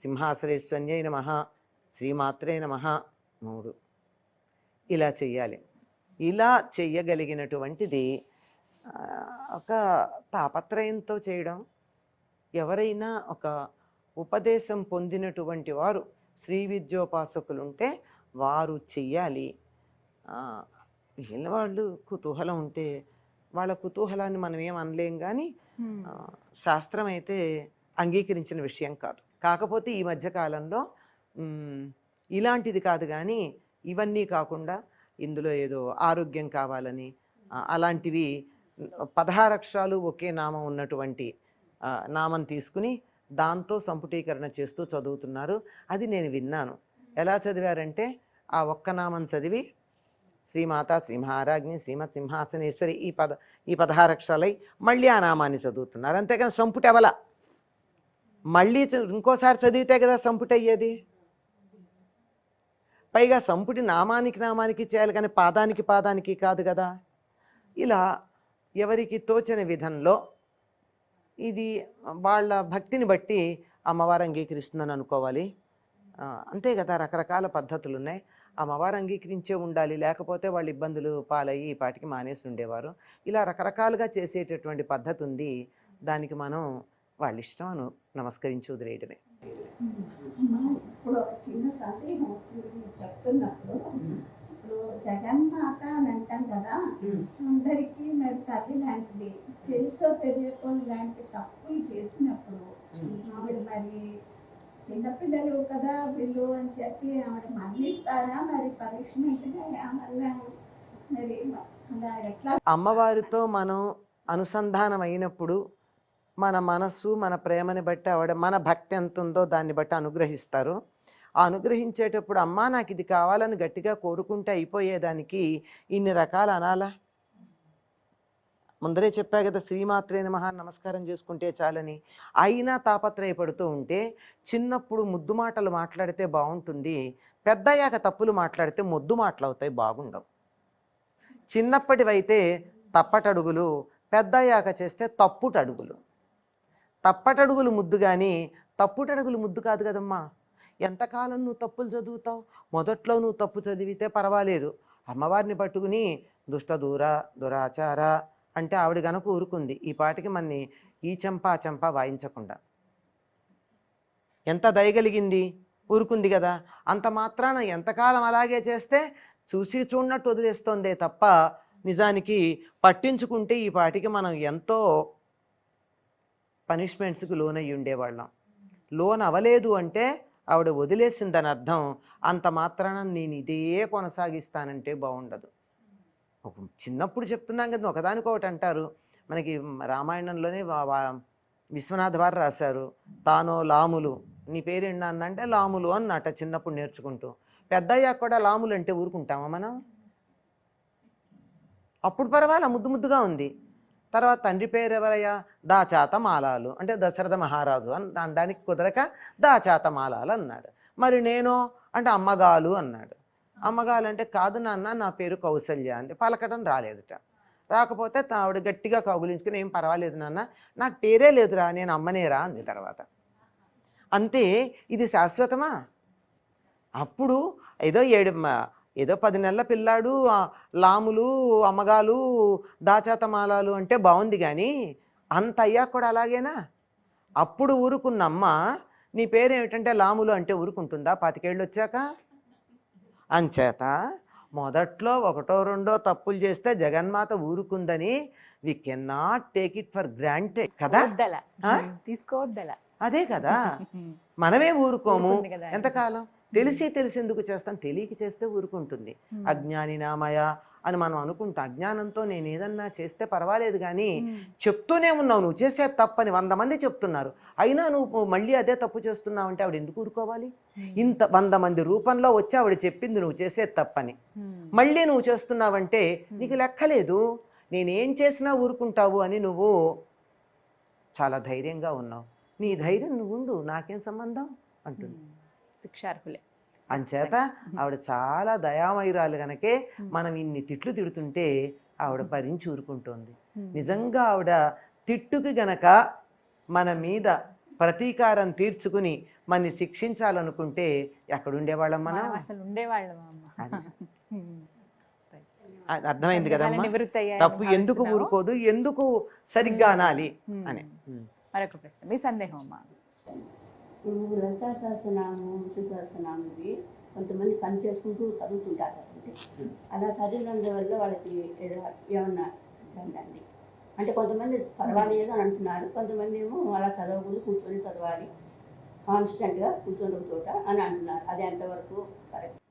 సింహాసనేశ్వర్యై నమః శ్రీమాత్రే నమః 3. ఇలా చెయ్యాలి. ఇలా చెయ్యగలిగినటువంటిది ఒక తాపత్రయంతో చేయడం. ఎవరైనా ఒక ఉపదేశం పొందినటువంటి వారు శ్రీ విద్యోపాసకులుంటే వారు చెయ్యాలి. వీళ్ళ వాళ్ళు కుతూహలం ఉంటే వాళ్ళ కుతూహలాన్ని మనం ఏం అనలేం, కానీ శాస్త్రం అయితే అంగీకరించిన విషయం కాదు. కాకపోతే ఈ మధ్యకాలంలో ఇలాంటిది కాదు, కానీ ఇవన్నీ కాకుండా ఇందులో ఏదో ఆరోగ్యం కావాలని అలాంటివి 16 అక్షరాలు ఒకే నామం ఉన్నటువంటి నామం తీసుకుని దాంతో సంపుటీకరణ చేస్తూ చదువుతున్నారు. అది నేను విన్నాను. ఎలా చదివారంటే ఆ ఒక్క నామం చదివి శ్రీమాత శ్రీ మహారాజ్ఞి శ్రీమత్ సింహాసనేశ్వరి ఈ 16 అక్షరాలై మళ్ళీ ఆ నామాన్ని చదువుతున్నారు. అంతేకాని సంపుటి అవల మళ్ళీ ఇంకోసారి చదివితే కదా సంపుటి అయ్యేది. పైగా సంపుటి నామానికి చేయాలి, కానీ పాదానికి కాదు కదా. ఇలా ఎవరికి తోచని విధంలో ఇది వాళ్ళ భక్తిని బట్టి అమ్మవారు అంగీకరిస్తుందని అనుకోవాలి. అంతే కదా, రకరకాల పద్ధతులు ఉన్నాయి. అమ్మవారు అంగీకరించే ఉండాలి, లేకపోతే వాళ్ళు ఇబ్బందులు పాలయ్యి ఈ పాటికి మానేసి ఉండేవారు. ఇలా రకరకాలుగా చేసేటటువంటి పద్ధతి ఉంది. దానికి మనం వాళ్ళ ఇష్టం నమస్కరించి వదిలేయడమే. ఇప్పుడు చిన్న సందేహం వచ్చింది మీరు చెప్తున్నప్పుడు. ఇప్పుడు జగన్మాత అని అంటాం కదా, అందరికీ మరి తల్లి లాంటిది. తెలుసో తెలియకో ఇలాంటి తప్పులు చేసినప్పుడు ఆవిడ మరి చిన్నపిల్లలు కదా వీళ్ళు అని చెప్పి ఆవిడ మరణిస్తారా, మరి పనిష్మెంట్గా ఏమన్నా మరి అలా ఎట్లా? అమ్మవారితో మనం అనుసంధానం అయినప్పుడు మన మనస్సు మన ప్రేమని బట్టి ఆవిడ మన భక్తి ఎంత ఉందో దాన్ని బట్టి అనుగ్రహిస్తారు. ఆ అనుగ్రహించేటప్పుడు అమ్మా నాకు ఇది కావాలని గట్టిగా కోరుకుంటే అయిపోయేదానికి ఇన్ని రకాలు అనాలా? ముందరే చెప్పా కదా, శ్రీమాత్రే నమః నమస్కారం చేసుకుంటే చాలని. అయినా తాపత్రయపడుతూ ఉంటే చిన్నప్పుడు ముద్దు మాటలు మాట్లాడితే బాగుంటుంది, పెద్దయ్యాక తప్పులు మాట్లాడితే మొద్దు మాటలు అవుతాయి, బాగుండవు. చిన్నప్పటివైతే తప్పటడుగులు, పెద్దయ్యాక చేస్తే తప్పుటడుగులు. తప్పటడుగులు ముద్దు కానీ తప్పుటడుగులు ముద్దు కాదు కదమ్మా. ఎంతకాలం నువ్వు తప్పులు చదువుతావు? మొదట్లో నువ్వు తప్పు చదివితే పర్వాలేదు, అమ్మవారిని పట్టుకుని దుష్ట దురాచార అంటే ఆవిడ గనక ఊరుకుంది, ఈ పాటికి మన్ని ఈ చెంప ఆ చెంప వాయించకుండా. ఎంత దయగలిగింది, ఊరుకుంది కదా. అంత మాత్రాన ఎంతకాలం అలాగే చేస్తే చూసి చూడనట్టు వదిలేస్తోందే తప్ప నిజానికి పట్టించుకుంటే ఈ పాటికి మనం ఎంతో పనిష్మెంట్స్కి లోనయ్యి ఉండేవాళ్ళం. లోన్ అవ్వలేదు అంటే ఆవిడ వదిలేసిందని అర్థం. అంత మాత్రాన నేను ఇదే కొనసాగిస్తానంటే బాగుండదు. చిన్నప్పుడు చెప్తున్నాం కదా, ఒకదానికొకటి అంటారు. మనకి రామాయణంలోనే విశ్వనాథ్ వారు రాశారు, తానో లాములు, నీ పేరేంటి అంటే లాములు అన్నట చిన్నప్పుడు నేర్చుకుంటూ. పెద్దయ్యాక కూడా లాములు అంటే ఊరుకుంటామా మనం? అప్పుడు పర్వాలా, ముద్దు ముద్దుగా ఉంది. తర్వాత తండ్రి పేరు ఎవరయ్యా? దాచాతమాలాలు అంటే దశరథ మహారాజు అని దానికి కుదరక దాచాతమాలాలు అన్నాడు. మరి నేను అంటే అమ్మగాలు అన్నాడు. అమ్మగాలు అంటే కాదు నాన్న నా పేరు కౌసల్య అంటే పలకటం రాలేదుట. రాకపోతే ఆవిడ గట్టిగా కౌగులించుకుని ఏం పర్వాలేదు నాన్న నాకు పేరే లేదురా నేను అమ్మనేరా అంది. తర్వాత అంతే. ఇది శాశ్వతమా? అప్పుడు ఏదో 10 నెలల పిల్లాడు లాములు అమ్మగాలు దాచాతమాలాలు అంటే బాగుంది, కానీ అంత అయ్యాక కూడా అలాగేనా? అప్పుడు ఊరుకున్న అమ్మ నీ పేరేమిటంటే లాములు అంటే ఊరుకుంటుందా 25 ఏళ్ళు వచ్చాక? అంచేత మొదట్లో 1 2 తప్పులు చేస్తే జగన్మాత ఊరుకుందని we can not take it for granted కదా. తీసుకోవద్దలా. అదే కదా, మనమే ఊరుకోము. ఎంతకాలం? తెలిసి ఎందుకు చేస్తాం? తెలియక చేస్తే ఊరుకుంటుంది. అజ్ఞాని నామయ అని మనం అనుకుంటాం. అజ్ఞానంతో నేను ఏదన్నా చేస్తే పర్వాలేదు, కానీ చెప్తూనే ఉన్నావు నువ్వు చేసే తప్పని 100 మంది చెప్తున్నారు, అయినా నువ్వు మళ్ళీ అదే తప్పు చేస్తున్నావు అంటే ఆవిడ ఎందుకు ఊరుకోవాలి? ఇంత 100 మంది రూపంలో వచ్చి ఆవిడ చెప్పింది నువ్వు చేసే తప్పని, మళ్ళీ నువ్వు చేస్తున్నావంటే నీకు లెక్కలేదు. నేనేం చేసినా ఊరుకుంటావు అని నువ్వు చాలా ధైర్యంగా ఉన్నావు. నీ ధైర్యం నువ్వు ఉండు, నాకేం సంబంధం అంటుంది. శిక్షార్హులే. అంచేత ఆవిడ చాలా దయామయురాలు గనకే మనం ఇన్ని తిట్లు తిడుతుంటే ఆవిడ భరించి ఊరుకుంటోంది. నిజంగా ఆవిడ తిట్టుకి గనక మన మీద ప్రతీకారం తీర్చుకుని మనని శిక్షించాలనుకుంటే ఎక్కడుండేవాళ్ళం మనం? అసలు ఉండేవాళ్ళం. అర్థమైంది కదమ్మా. తప్పు ఎందుకు ఊరుకోదు, ఎందుకు సరిగ్గా అనాలి అని. మరొక ప్రశ్న, మీ సందేహం అమ్మా. ఇప్పుడు లలితా సహస్రనామం విష్ణు సహస్రనామంకి కొంతమంది పని చేసుకుంటూ చదువుతుంటారు కదండి, అలా చదివినందువల్ల వాళ్ళకి ఏమన్నా ఉందండి? అంటే కొంతమంది పర్వాలేదు అని అంటున్నారు, కొంతమంది ఏమో అలా చదవకూడదు, కూర్చొని చదవాలి, కాన్స్టెంట్గా కూర్చొని చోట అని అంటున్నారు. అది ఎంతవరకు కరెక్ట్?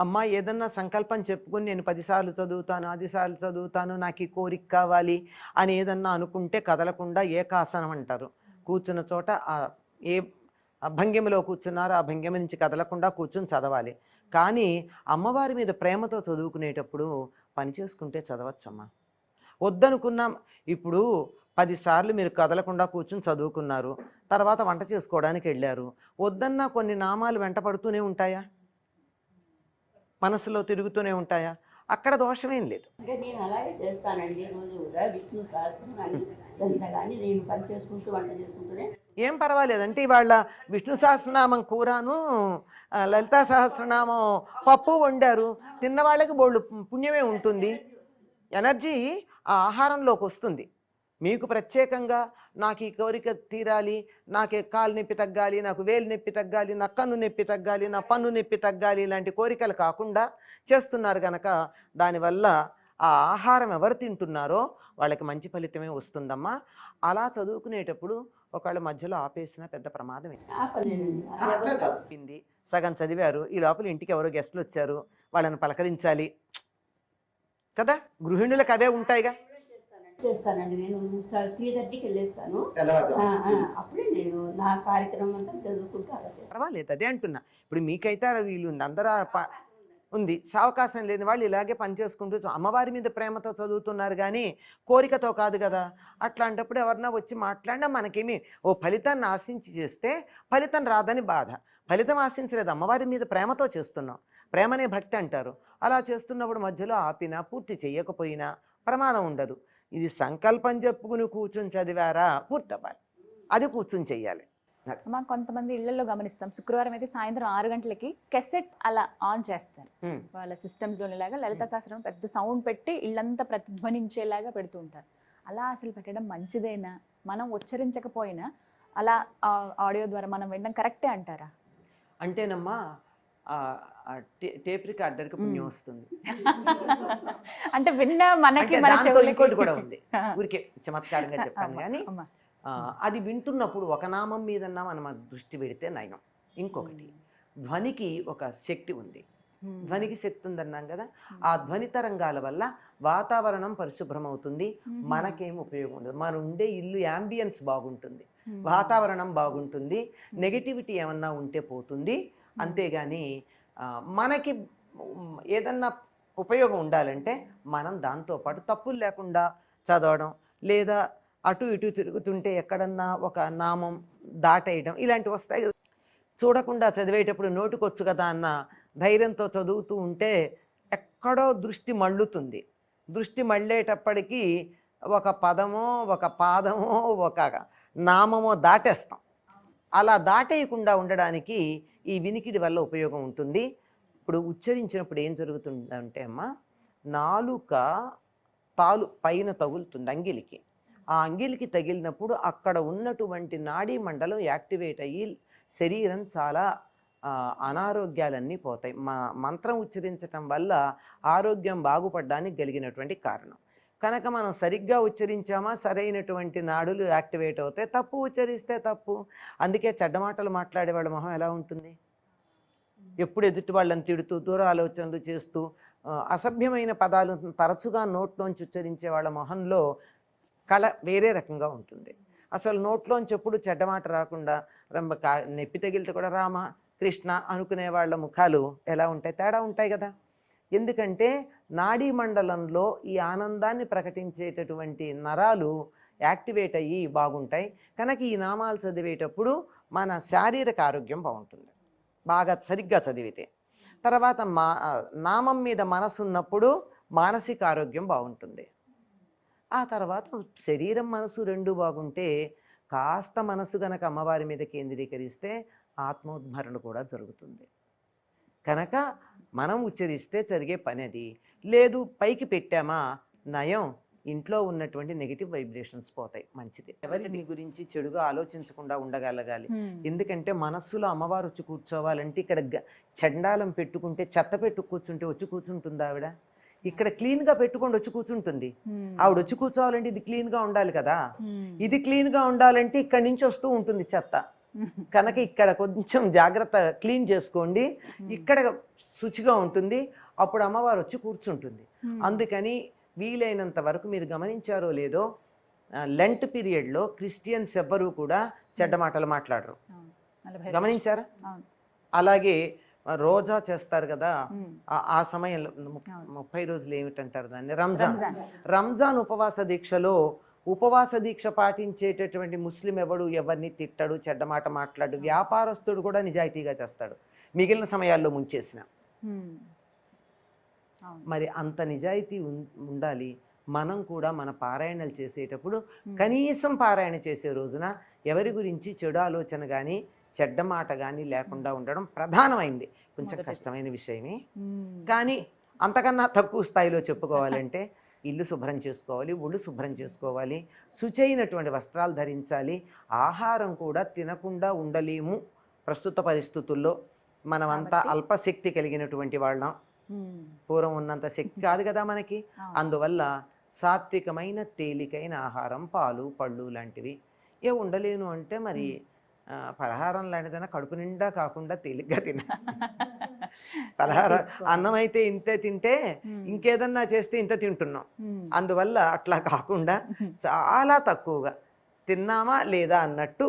అమ్మ ఏదన్నా సంకల్పం చెప్పుకొని నేను 10 సార్లు చదువుతాను, 10 సార్లు చదువుతాను, నాకు ఈ కోరిక కావాలి అని ఏదన్నా అనుకుంటే కదలకుండా ఏకాసనం అంటారు. కూర్చున్న చోట ఏ భంగిమలో కూర్చున్నారో ఆ భంగిమ నుంచి కదలకుండా కూర్చొని చదవాలి. కానీ అమ్మవారి మీద ప్రేమతో చదువుకునేటప్పుడు పని చేసుకుంటే చదవచ్చమ్మా. వద్దనుకున్నాం, ఇప్పుడు 10 సార్లు మీరు కదలకుండా కూర్చుని చదువుకున్నారు, తర్వాత వంట చేసుకోవడానికి వెళ్ళారు, వద్దన్నా కొన్ని నామాలు వెంట పడుతూనే ఉంటాయా, మనసులో తిరుగుతూనే ఉంటాయా? అక్కడ దోషమేం లేదు. అంటే నేను అలాగే చేస్తానండి, రోజు కూడా విష్ణు సహస్రం అని ఎంత కానీ నేను పని చేసుకుంటూ వంట చేసుకుంటూనే. ఏం పర్వాలేదు. అంటే ఇవాళ విష్ణు సహస్రనామం కూరను లలితా సహస్రనామం పప్పు వండారు, తిన్నవాళ్ళకి బోళ్ళు పుణ్యమే ఉంటుంది. ఎనర్జీ ఆ ఆహారంలోకి వస్తుంది. మీకు ప్రత్యేకంగా నాకు ఈ కోరిక తీరాలి, నాకు కాలు నొప్పి తగ్గాలి, నాకు వేలు నొప్పి తగ్గాలి, నా కన్ను నొప్పి తగ్గాలి, నా పన్ను నొప్పి తగ్గాలి, ఇలాంటి కోరికలు కాకుండా చేస్తున్నారు కనుక దానివల్ల ఆ ఆహారం ఎవరు తింటున్నారో వాళ్ళకి మంచి ఫలితమే వస్తుందమ్మా. అలా చదువుకునేటప్పుడు ఒకళ్ళ మధ్యలో ఆపేసిన పెద్ద ప్రమాదం సగం చదివారు, ఈ లోపల ఇంటికి ఎవరో గెస్టులు వచ్చారు, వాళ్ళని పలకరించాలి కదా, గృహిణులకు అవే ఉంటాయిగా. చేస్తానండి నేను 3:30కి వెళ్ళేస్తాను. అప్పుడే నేను నా కార్యక్రమం అంతా చదువుకుంటూ అలా చేస్తాను. పర్వాలేదు, అదే అంటున్నా. ఇప్పుడు మీకైతే అలా వీలు ఉంది, అందరూ ఉంది. అవకాశం లేని వాళ్ళు ఇలాగే పనిచేసుకుంటూ అమ్మవారి మీద ప్రేమతో చదువుతున్నారు కానీ కోరికతో కాదు కదా. అట్లాంటప్పుడు ఎవరన్నా వచ్చి మాట్లాడినా మనకేమి ఫలితాన్ని ఆశించి చేస్తే ఫలితం రాదని బాధ. ఫలితం ఆశించలేదు, అమ్మవారి మీద ప్రేమతో చేస్తున్నాం. ప్రేమనే భక్తి అంటారు. అలా చేస్తున్నప్పుడు మధ్యలో ఆపినా పూర్తి చేయకపోయినా ప్రమాదం ఉండదు. ఇది సంకల్పం చెప్పుకుని కూర్చొని చదివారా పూర్తి అవ్వాలి, అది కూర్చొని చెయ్యాలి. అమ్మా కొంతమంది ఇళ్లలో గమనిస్తాం, శుక్రవారం అయితే సాయంత్రం 6 గంటలకి కెసెట్ అలా ఆన్ చేస్తారు వాళ్ళ సిస్టమ్స్లోనేలాగా. లలితా సహస్రం పెద్ద సౌండ్ పెట్టి ఇళ్ళంతా ప్రతిధ్వనించేలాగా పెడుతూ ఉంటారు. అలా అసలు పెట్టడం మంచిదేనా? మనం ఉచ్చరించకపోయినా అలా ఆడియో ద్వారా మనం వినడం కరెక్టే అంటారా? అంటేనమ్మా టేప్ రికార్డర్కి పుణ్యం వస్తుంది. అంటే విన్న మనకి ఇంకోటి కూడా ఉంది, ఊరికే చమత్కారంగా చెప్పాను కానీ అది వింటున్నప్పుడు ఒక నామం మీదన్నా మనం దృష్టి పెడితే నయం. ఇంకొకటి ధ్వనికి ఒక శక్తి ఉంది, ధ్వనికి శక్తి ఉందన్నాం కదా. ఆ ధ్వని తరంగాల వల్ల వాతావరణం పరిశుభ్రం అవుతుంది, మనకేం ఉపయోగం ఉండదు. మనం ఉండే ఇల్లు యాంబియన్స్ బాగుంటుంది, వాతావరణం బాగుంటుంది, నెగిటివిటీ ఏమన్నా ఉంటే పోతుంది. అంతేగాని మనకి ఏదన్నా ఉపయోగం ఉండాలంటే మనం దాంతోపాటు తప్పులు లేకుండా చదవడం, లేదా అటు ఇటు తిరుగుతుంటే ఎక్కడన్నా ఒక నామం దాటేయడం ఇలాంటివి వస్తాయి. చూడకుండా చదివేటప్పుడు నోటుకొచ్చు కదా అన్న ధైర్యంతో చదువుతూ ఉంటే ఎక్కడో దృష్టి మళ్ళుతుంది. దృష్టి మళ్ళేటప్పటికీ ఒక పదమో ఒక పాదమో ఒక నామమో దాటేస్తాం. అలా దాటేయకుండా ఉండడానికి ఈ వినికిడి వల్ల ఉపయోగం ఉంటుంది. ఇప్పుడు ఉచ్చరించినప్పుడు ఏం జరుగుతుందంటే అమ్మ, నాలుక తాలు పైన తగులుతుంది అంగిలికి. ఆ అంగిలికి తగిలినప్పుడు అక్కడ ఉన్నటువంటి నాడీ మండలం యాక్టివేట్ అయ్యి శరీరం చాలా అనారోగ్యాలన్నీ పోతాయి. మంత్రం ఉచ్చరించటం వల్ల ఆరోగ్యం బాగుపడడానికి కలిగినటువంటి కారణం కనుక మనం సరిగ్గా ఉచ్చరించామా సరైనటువంటి నాడులు యాక్టివేట్ అవుతాయి. తప్పు ఉచ్చరిస్తే తప్పు. అందుకే చెడ్డమాటలు మాట్లాడే వాళ్ళ మొహం ఎలా ఉంటుంది? ఎప్పుడు ఎదుటి వాళ్ళని తిడుతూ దూర ఆలోచనలు చేస్తూ అసభ్యమైన పదాలు తరచుగా నోట్లోంచి ఉచ్చరించే వాళ్ళ మొహంలో కళ వేరే రకంగా ఉంటుంది. అసలు నోట్లోంచి ఎప్పుడు చెడ్డమాట రాకుండా నొప్పి తగిలితే కూడా రామ కృష్ణ అనుకునే వాళ్ళ ముఖాలు ఎలా ఉంటాయి? తేడా ఉంటాయి కదా. ఎందుకంటే నాడీ మండలంలో ఈ ఆనందాన్ని ప్రకటించేటటువంటి నరాలు యాక్టివేట్ అయ్యి బాగుంటాయి. కనుక ఈ నామాలు చదివేటప్పుడు మన శారీరక ఆరోగ్యం బాగుంటుంది బాగా సరిగ్గా చదివితే. తర్వాత నామం మీద మనసు ఉన్నప్పుడు మానసిక ఆరోగ్యం బాగుంటుంది. ఆ తర్వాత శరీరం మనసు రెండు బాగుంటే కాస్త మనసు గనక అమ్మవారి మీద కేంద్రీకరిస్తే ఆత్మోద్భరణ కూడా జరుగుతుంది. కనుక మనం ఉచ్చరిస్తే జరిగే పని అది. లేదు పైకి పెట్టామా నయం, ఇంట్లో ఉన్నటువంటి నెగిటివ్ వైబ్రేషన్స్ పోతాయి. మంచిది. ఎవరి గురించి చెడుగా ఆలోచించకుండా ఉండగలగాలి. ఎందుకంటే మనస్సులో అమ్మవారు వచ్చి కూర్చోవాలంటే ఇక్కడ చండాలం పెట్టుకుంటే చెత్త పెట్టు కూర్చుంటే వచ్చి కూర్చుంటుంది ఆవిడ. ఇక్కడ క్లీన్గా పెట్టుకొని వచ్చి కూర్చుంటుంది. ఆవిడ వచ్చి కూర్చోవాలంటే ఇది క్లీన్గా ఉండాలి కదా. ఇది క్లీన్గా ఉండాలంటే ఇక్కడి నుంచి వస్తూ ఉంటుంది చెత్త. కనుక ఇక్కడ కొంచెం జాగ్రత్త క్లీన్ చేసుకోండి, ఇక్కడ శుచిగా ఉంటుంది, అప్పుడు అమ్మవారు వచ్చి కూర్చుంటుంది. అందుకని వీలైనంత వరకు మీరు గమనించారో లేదో లెంట్ పీరియడ్లో క్రిస్టియన్స్ ఎవ్వరూ కూడా చెడ్డ మాటలు మాట్లాడరు. గమనించారా? అలాగే రోజా చేస్తారు కదా, ఆ సమయంలో 30 రోజులు ఏమిటంటారు దాన్ని, రంజాన్ ఉపవాస దీక్షలో ఉపవాస దీక్ష పాటించేటటువంటి ముస్లిం ఎవరిని తిట్టడు, చెడ్డమాట మాట్లాడు. వ్యాపారస్తుడు కూడా నిజాయితీగా చేస్తాడు మిగిలిన సమయాల్లో ముంచేసిన. మరి అంత నిజాయితీ ఉండాలి. మనం కూడా మన పారాయణలు చేసేటప్పుడు కనీసం పారాయణ చేసే రోజున ఎవరి గురించి చెడు ఆలోచన కానీ చెడ్డ మాట కానీ లేకుండా ఉండడం ప్రధానమైంది. కొంచెం కష్టమైన విషయమే కానీ అంతకన్నా తక్కువ స్థాయిలో చెప్పుకోవాలంటే ఇల్లు శుభ్రం చేసుకోవాలి, ఒళ్ళు శుభ్రం చేసుకోవాలి, శుచైనటువంటి వస్త్రాలు ధరించాలి. ఆహారం కూడా తినకుండా ఉండలేము ప్రస్తుత పరిస్థితుల్లో. మనమంతా అల్పశక్తి కలిగినటువంటి వాళ్ళం, పూర్వం ఉన్నంత శక్తి కాదు కదా మనకి. అందువల్ల సాత్వికమైన తేలికైన ఆహారం, పాలు పళ్ళు లాంటివి. ఉండలేను అంటే మరి పలహారం లాంటిదైనా కడుపు నిండా కాకుండా తేలిగ్గా తిన. పలహారం అన్నం అయితే ఇంతే తింటే ఇంకేదన్నా చేస్తే ఇంత తింటున్నాం. అందువల్ల అట్లా కాకుండా చాలా తక్కువగా తిన్నామా లేదా అన్నట్టు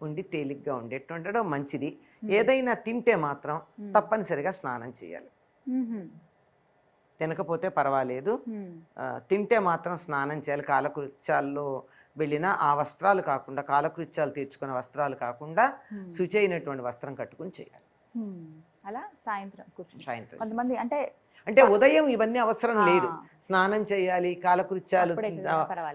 ఉండి తేలిగ్గా ఉండేట్టు ఉండడం మంచిది. ఏదైనా తింటే మాత్రం తప్పనిసరిగా స్నానం చేయాలి. తినకపోతే పర్వాలేదు, తింటే మాత్రం స్నానం చేయాలి. కాలకృత్యాల్లో వెళ్ళిన ఆ వస్త్రాలు కాకుండా, కాలకృత్యాలు తీర్చుకున్న వస్త్రాలు కాకుండా శుచి అయినటువంటి వస్త్రం కట్టుకుని చేయాలి. అలా సాయంత్రం కూర్చుని సాయంత్రం కొంతమంది అంటే ఉదయం ఇవన్నీ అవసరం లేదు. స్నానం చేయాలి, కాలకృత్యాలు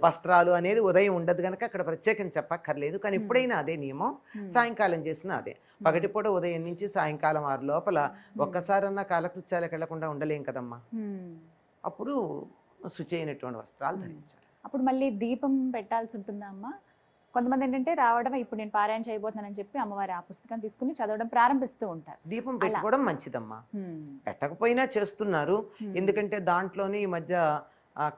వస్త్రాలు అనేది ఉదయం ఉండదు కనుక అక్కడ ప్రత్యేకం చెప్పక్కర్లేదు. కానీ ఎప్పుడైనా అదే నియమం, సాయంకాలం చేసిన అదే. పగటిపూట ఉదయం నుంచి సాయంకాలం 6 లోపల ఒక్కసారన్నా కాలకృత్యాలకు వెళ్లకుండా ఉండలేం కదమ్మా. అప్పుడు శుచి అయినటువంటి వస్త్రాలు ధరించాలి. అప్పుడు మళ్ళీ దీపం పెట్టాల్సి ఉంటుందా అమ్మ? కొంతమంది ఏంటంటే రావడం, ఇప్పుడు నేను పారాయణ చేయబోతున్నానని చెప్పి అమ్మవారి ఆ పుస్తకం తీసుకుని చదవడం ప్రారంభిస్తూ ఉంటారు. దీపం పెట్టుకోవడం మంచిదమ్మా, పెట్టకపోయినా చేస్తున్నారు. ఎందుకంటే దాంట్లోనే ఈ మధ్య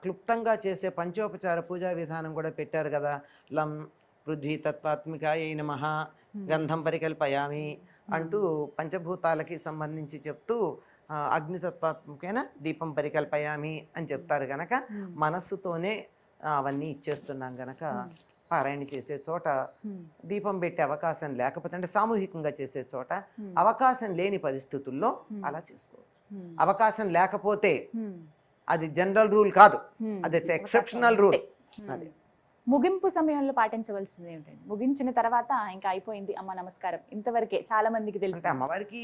క్లుప్తంగా చేసే పంచోపచార పూజా విధానం కూడా పెట్టారు కదా. లం పృథ్వీ తత్వాత్మికాయ నమః గంధం పరికల్పయామి అంటూ పంచభూతాలకి సంబంధించి చెప్తూ అగ్నితత్వాత్మకైన దీపం పరికల్పయామి అని చెప్తారు గనక మనస్సుతోనే అవన్నీ ఇచ్చేస్తున్నాం గనక పారాయణ చేసే చోట దీపం పెట్టే అవకాశం లేకపోతే, అంటే సామూహికంగా చేసే చోట అవకాశం లేని పరిస్థితుల్లో అలా చేసుకోవచ్చు. అవకాశం లేకపోతే అది జనరల్ రూల్ కాదు, అది ఎక్సెప్షనల్ రూల్. అదే ముగింపు సమయంలో పాటించవలసింది ఏమిటండి? ముగించిన తర్వాత ఇంకా అయిపోయింది అమ్మ నమస్కారం, ఇంతవరకే చాలా మందికి తెలుసు. అమ్మవారికి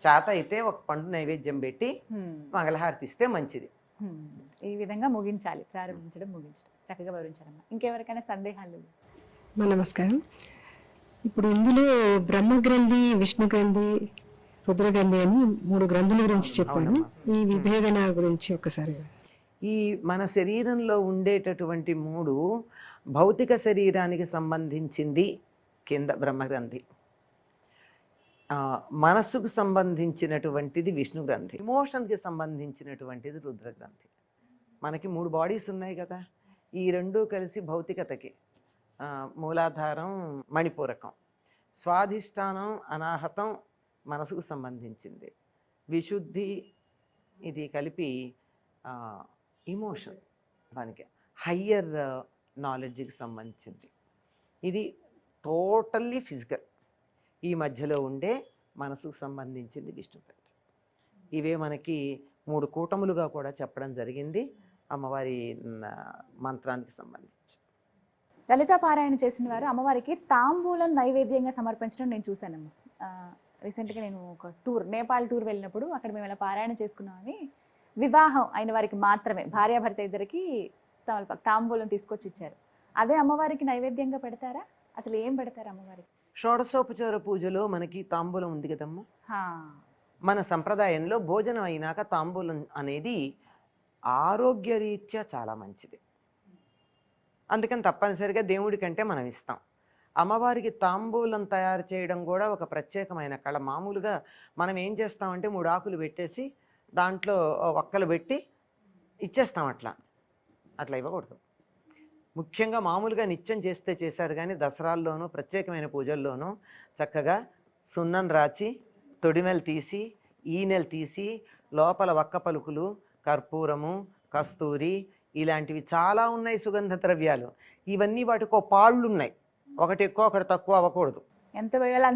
చేత అయితే ఒక పండు నైవేద్యం పెట్టి మంగళహారతి ఇస్తే మంచిది. ఈ విధంగా ముగించాలి, ప్రారంభించడం ముగించడం. చక్కగా వివరించారమ్మా. ఇంకెవరికైనా సందేహాలు? నమస్కారం. ఇప్పుడు ఇందులో బ్రహ్మగ్రంథి, విష్ణు గ్రంథి, రుద్రగ్రంథి అని 3 గ్రంథుల గురించి చెప్పాను. ఈ విభేదన గురించి ఒకసారి. ఈ మన శరీరంలో ఉండేటటువంటి 3 భౌతిక శరీరానికి సంబంధించింది కింద బ్రహ్మగ్రంథి, మనస్సుకు సంబంధించినటువంటిది విష్ణు గ్రంథి, ఇమోషన్కి సంబంధించినటువంటిది రుద్రగ్రంథి. మనకి 3 బాడీస్ ఉన్నాయి కదా, ఈ 2 కలిసి భౌతికతకి మూలాధారం మణిపూరకం, స్వాధిష్టానం అనాహతం మనసుకు సంబంధించింది, విశుద్ధి ఇది కలిపి ఇమోషన్ దానికి హయ్యర్ నాలెడ్జ్కి సంబంధించింది. ఇది టోటల్లీ ఫిజికల్. ఈ మధ్యలో ఉండే మనసుకు సంబంధించింది విష్ణు గ్రంథి. ఇవే మనకి 3 కూటములుగా కూడా చెప్పడం జరిగింది అమ్మవారి మంత్రానికి సంబంధించి. లలితా పారాయణ చేసిన వారు అమ్మవారికి తాంబూలం నైవేద్యంగా సమర్పించడం నేను చూశానమ్మా. రీసెంట్గా నేను ఒక నేపాల్ టూర్ వెళ్ళినప్పుడు అక్కడ మేము ఇలా పారాయణ చేసుకున్నామని, వివాహం అయిన వారికి మాత్రమే, భార్యాభర్త ఇద్దరికి తాంబూలం తీసుకొచ్చి ఇచ్చారు. అదే అమ్మవారికి నైవేద్యంగా పెడతారా? అసలు ఏం పెడతారు అమ్మవారికి? షోడశోపచార పూజలో మనకి తాంబూలం ఉంది కదమ్మా. మన సంప్రదాయంలో భోజనం అయినాక తాంబూలం అనేది ఆరోగ్యరీత్యా చాలా మంచిది. అందుకని తప్పనిసరిగా దేవుడి కంటే మనం ఇస్తాం. అమ్మవారికి తాంబూలం తయారు చేయడం కూడా ఒక ప్రత్యేకమైన కళ. మామూలుగా మనం ఏం చేస్తామంటే 3 ఆకులు పెట్టేసి దాంట్లో ఒక్కలు పెట్టి ఇచ్చేస్తాం. అట్లా ఇవ్వకూడదు. ముఖ్యంగా మామూలుగా నిత్యం చేస్తే చేశారు, కానీ దసరాల్లోనూ ప్రత్యేకమైన పూజల్లోనూ చక్కగా సున్నం రాచి, తొడిమెలు తీసి, ఈనెలు తీసి, లోపల వక్క పలుకులు, కర్పూరము, కస్తూరి ఇలాంటివి చాలా ఉన్నాయి సుగంధ ద్రవ్యాలు. ఇవన్నీ వాటికో పాళ్ళు ఉన్నాయి, ఒకటి ఎక్కువ ఒకటి తక్కువ అవ్వకూడదు, ఎంత వేయాలి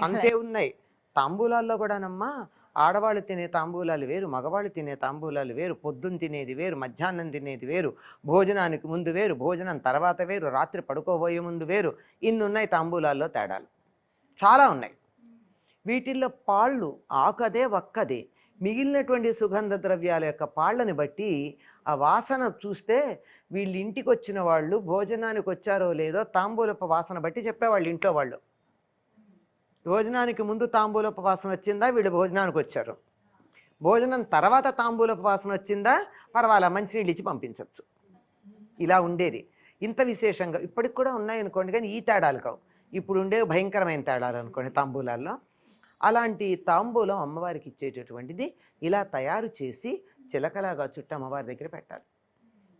అంతే ఉన్నాయి. తాంబూలాల్లో కూడానమ్మా ఆడవాళ్ళు తినే తాంబూలాలు వేరు, మగవాళ్ళు తినే తాంబూలాలు వేరు, పొద్దున్న తినేది వేరు, మధ్యాహ్నం తినేది వేరు, భోజనానికి ముందు వేరు, భోజనం తర్వాత వేరు, రాత్రి పడుకోబోయే ముందు వేరు. ఇన్ని ఉన్నాయి తాంబూలాల్లో తేడాలు, చాలా ఉన్నాయి. వీటిల్లో పాళ్ళు ఆకదే ఒక్కదే, మిగిలినటువంటి సుగంధ ద్రవ్యాల యొక్క పాళ్ళని బట్టి ఆ వాసన చూస్తే వీళ్ళు ఇంటికి వచ్చిన వాళ్ళు భోజనానికి వచ్చారో లేదో తాంబూలపు వాసన బట్టి చెప్పేవాళ్ళు ఇంట్లో వాళ్ళు. భోజనానికి ముందు తాంబూలపు వాసన వచ్చిందా, వీళ్ళు భోజనానికి వచ్చారు. భోజనం తర్వాత తాంబూలపు వాసన వచ్చిందా పర్వాలా, మంచినీళ్ళు ఇచ్చి పంపించవచ్చు. ఇలా ఉండేది. ఇంత విశేషంగా ఇప్పటికి కూడా ఉన్నాయనుకోండి, కానీ ఈ తేడాలు కావు. ఇప్పుడు ఉండే భయంకరమైన తేడాలు అనుకోండి తాంబూలాల్లో. అలాంటి తాంబూలం అమ్మవారికి ఇచ్చేటటువంటిది ఇలా తయారు చేసి చిలకలాగా చుట్టూ అమ్మవారి దగ్గర పెట్టాలి.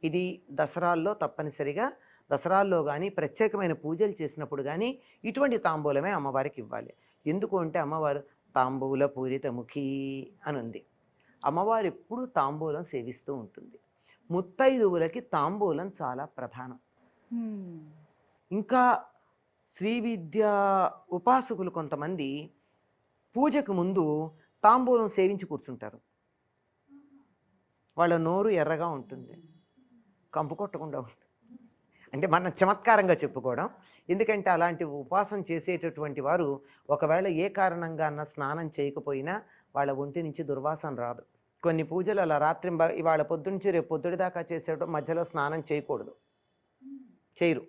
ఇది దసరాల్లో తప్పనిసరిగా, దసరాల్లో కానీ ప్రత్యేకమైన పూజలు చేసినప్పుడు కానీ ఇటువంటి తాంబూలమే అమ్మవారికి ఇవ్వాలి. ఎందుకు అంటే అమ్మవారు తాంబూల పూరిత ముఖి అని ఉంది. అమ్మవారు ఎప్పుడూ తాంబూలం సేవిస్తూ ఉంటుంది. ముత్తైదువులకి తాంబూలం చాలా ప్రధానం. ఇంకా శ్రీ విద్య ఉపాసకులు కొంతమంది పూజకు ముందు తాంబూలం సేవించి కూర్చుంటారు. వాళ్ళ నోరు ఎర్రగా ఉంటుంది, కంపు కొట్టకుండా ఉంటుంది. అంటే మనం చమత్కారంగా చెప్పుకోవడం. ఎందుకంటే అలాంటి ఉపాసన చేసేటటువంటి వారు ఒకవేళ ఏ కారణంగా అన్న స్నానం చేయకపోయినా వాళ్ళ ఒంటి నుంచి దుర్వాసన రాదు. కొన్ని పూజలు అలా రాత్రి ఇవాళ పొద్దున్నుంచి రేపు పొద్దుడి దాకా చేసేటప్పుడు మధ్యలో స్నానం చేయకూడదు, చేయరు.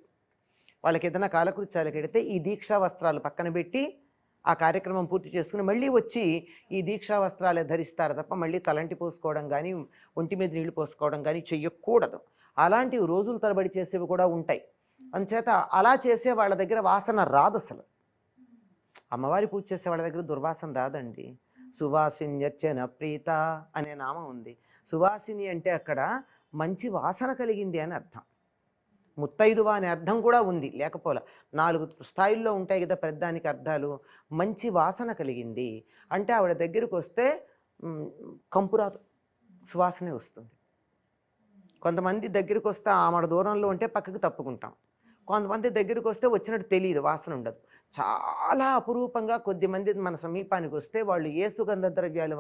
వాళ్ళకి ఏదైనా కాలకృత్యాలకు ఎడితే ఈ దీక్షా వస్త్రాలు పక్కన పెట్టి ఆ కార్యక్రమం పూర్తి చేసుకుని మళ్ళీ వచ్చి ఈ దీక్షా వస్త్రాలే ధరిస్తారు తప్ప మళ్ళీ తలంటి పోసుకోవడం కానీ ఒంటి మీద నీళ్లు పోసుకోవడం కానీ చెయ్యకూడదు. అలాంటివి రోజుల తరబడి చేసేవి కూడా ఉంటాయి. అందుచేత అలా చేసే వాళ్ళ దగ్గర వాసన రాదు. అసలు అమ్మవారి పూజ చేసే వాళ్ళ దగ్గర దుర్వాసన రాదండి. సువాసిన్యర్చన ప్రీత అనే నామం ఉంది. సువాసిని అంటే అక్కడ మంచి వాసన కలిగింది అని అర్థం. ముత్తైదువ అనే అర్థం కూడా ఉంది, లేకపోలే 4 స్థాయిల్లో ఉంటాయి కదా పెద్దానికి అర్థాలు. మంచి వాసన కలిగింది అంటే ఆవిడ దగ్గరికి వస్తే కంపు రాదు, సువాసనే వస్తుంది. కొంతమంది దగ్గరికి వస్తే ఆమె దూరంలో ఉంటే పక్కకి తప్పుకుంటాం. కొంతమంది దగ్గరికి వస్తే వచ్చినట్టు తెలియదు, వాసన ఉండదు. చాలా అపురూపంగా కొద్దిమంది మన సమీపానికి వస్తే వాళ్ళు ఏ సుగంధ ద్రవ్యాలు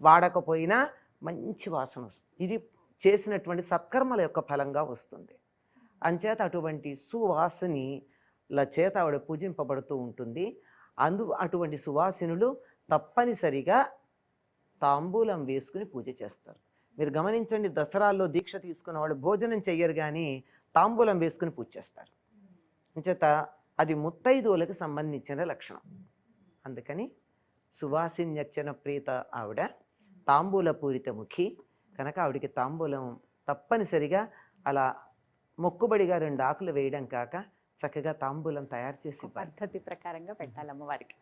వాడకపోయినా మంచి వాసన వస్తుంది. ఇది చేసినటువంటి సత్కర్మల యొక్క ఫలంగా వస్తుంది. అంచేత అటువంటి సువాసినిల చేత ఆవిడ పూజింపబడుతూ ఉంటుంది. అటువంటి సువాసినులు తప్పనిసరిగా తాంబూలం వేసుకుని పూజ చేస్తారు. మీరు గమనించండి, దసరాల్లో దీక్ష తీసుకున్న వాళ్ళు భోజనం చెయ్యరు కానీ తాంబూలం వేసుకుని పూజ చేస్తారు. అంచేత అది ముత్తైదువులకు సంబంధించిన లక్షణం. అందుకని సువాసిన్యర్చన ప్రీత ఆవిడ తాంబూల పూరిత ముఖి కనుక ఆవిడికి తాంబూలం తప్పనిసరిగా అలా మొక్కుబడిగా 2 ఆకులు వేయడం కాక చక్కగా తాంబూలం తయారు చేసి పద్ధతి ప్రకారంగా పెట్టాలి అమ్మవారికి.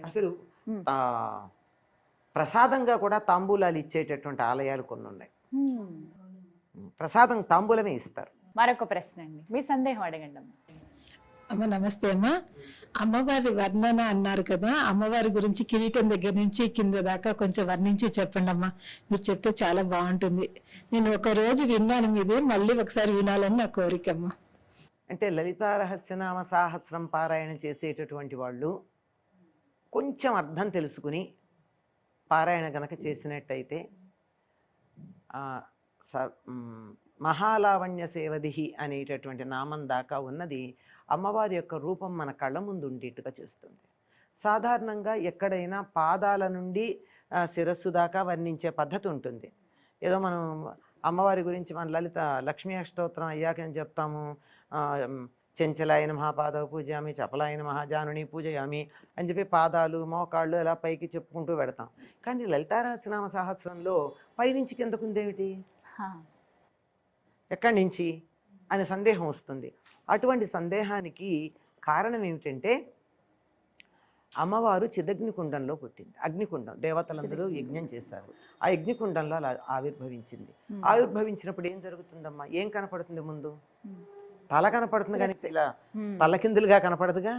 అసలు ప్రసాదంగా కూడా తాంబూలాలు ఇచ్చేటటువంటి ఆలయాలు కొన్ని ఉన్నాయి. ప్రసాదం తాంబూలమే ఇస్తారు. మరొక ప్రశ్న అండి, మీ సందేహం అడగండి అమ్మ. అమ్మ నమస్తే అమ్మ. అమ్మవారి వర్ణన అన్నారు కదా, అమ్మవారి గురించి కిరీటం దగ్గర నుంచి కింద దాకా కొంచెం వర్ణించి చెప్పండి అమ్మా. మీరు చెప్తే చాలా బాగుంటుంది. నేను ఒక రోజు విన్నాను మీదే, మళ్ళీ ఒకసారి వినాలని నా కోరికమ్మా. అంటే లలితా రహస్యనామ సాహస్రం పారాయణ చేసేటటువంటి వాళ్ళు కొంచెం అర్థం తెలుసుకుని పారాయణ గనక చేసినట్టయితే మహాలావణ్య సేవదిహి అనేటటువంటి నామం దాకా ఉన్నది అమ్మవారి యొక్క రూపం మన కళ్ళ ముందు ఉండేట్టుగా చేస్తుంది. సాధారణంగా ఎక్కడైనా పాదాల నుండి శిరస్సు దాకా వర్ణించే పద్ధతి ఉంటుంది. ఏదో మనం అమ్మవారి గురించి మన లలిత లక్ష్మీ అష్టోత్తరం అయ్యాక ఏం చెప్తాము, చెంచలాయన మహాపాదవ పూజయామి, చపలాయన మహాజానుని పూజయామి అని చెప్పి పాదాలు మోకాళ్ళు ఇలా పైకి చెప్పుకుంటూ పెడతాం. కానీ లలితారహస్యనామ సహస్రంలో పైనుంచి కిందకుందేమిటి, ఎక్కడి నుంచి అనే సందేహం వస్తుంది. అటువంటి సందేహానికి కారణం ఏమిటంటే అమ్మవారు చిదగ్నికుండంలో పుట్టింది. అగ్నికుండం, దేవతలందరూ యజ్ఞం చేశారు. ఆ యజ్ఞకుండంలో అలా ఆవిర్భవించింది. ఆవిర్భవించినప్పుడు ఏం జరుగుతుందమ్మా, ఏం కనపడుతుంది ముందు? తల కనపడుతుంది, కానీ ఇలా తలకిందులుగా కనపడదుగా.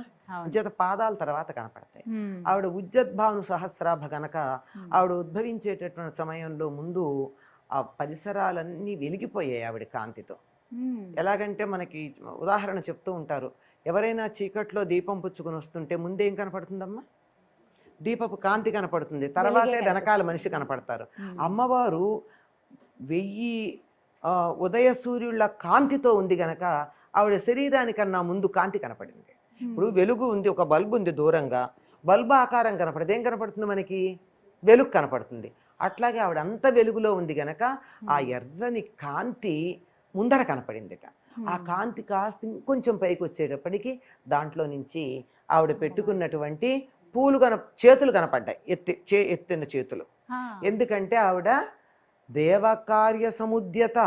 చేత పాదాల తర్వాత కనపడతాయి. ఆవిడ ఉజ్జద్భాను సహస్రాభ గనక ఆవిడ ఉద్భవించేటటువంటి సమయంలో ముందు ఆ పరిసరాలన్నీ వెలిగిపోయాయి ఆవిడ కాంతితో. ఎలాగంటే మనకి ఉదాహరణ చెప్తూ ఉంటారు, ఎవరైనా చీకట్లో దీపం పుచ్చుకొని వస్తుంటే ముందేం కనపడుతుందమ్మా, దీపపు కాంతి కనపడుతుంది, తర్వాతే వెనకాల మనిషి కనపడతారు. అమ్మవారు 1000 ఉదయ సూర్యుళ్ళ కాంతితో ఉంది గనక ఆవిడ శరీరానికన్నా ముందు కాంతి కనపడింది. ఇప్పుడు వెలుగు ఉంది, ఒక బల్బు ఉంది దూరంగా, బల్బు ఆకారం కనపడదు, ఏం కనపడుతుంది మనకి, వెలుగు కనపడుతుంది. అట్లాగే ఆవిడ అంత వెలుగులో ఉంది గనక ఆ ఎర్రని కాంతి ముందర కనపడిందిట. ఆ కాంతి కాస్త ఇంకొంచెం పైకి వచ్చేటప్పటికి దాంట్లో నుంచి ఆవిడ పెట్టుకున్నటువంటి చేతులు కనపడ్డాయి, ఎత్తిన చేతులు. ఎందుకంటే ఆవిడ దేవకార్య సముద్యత,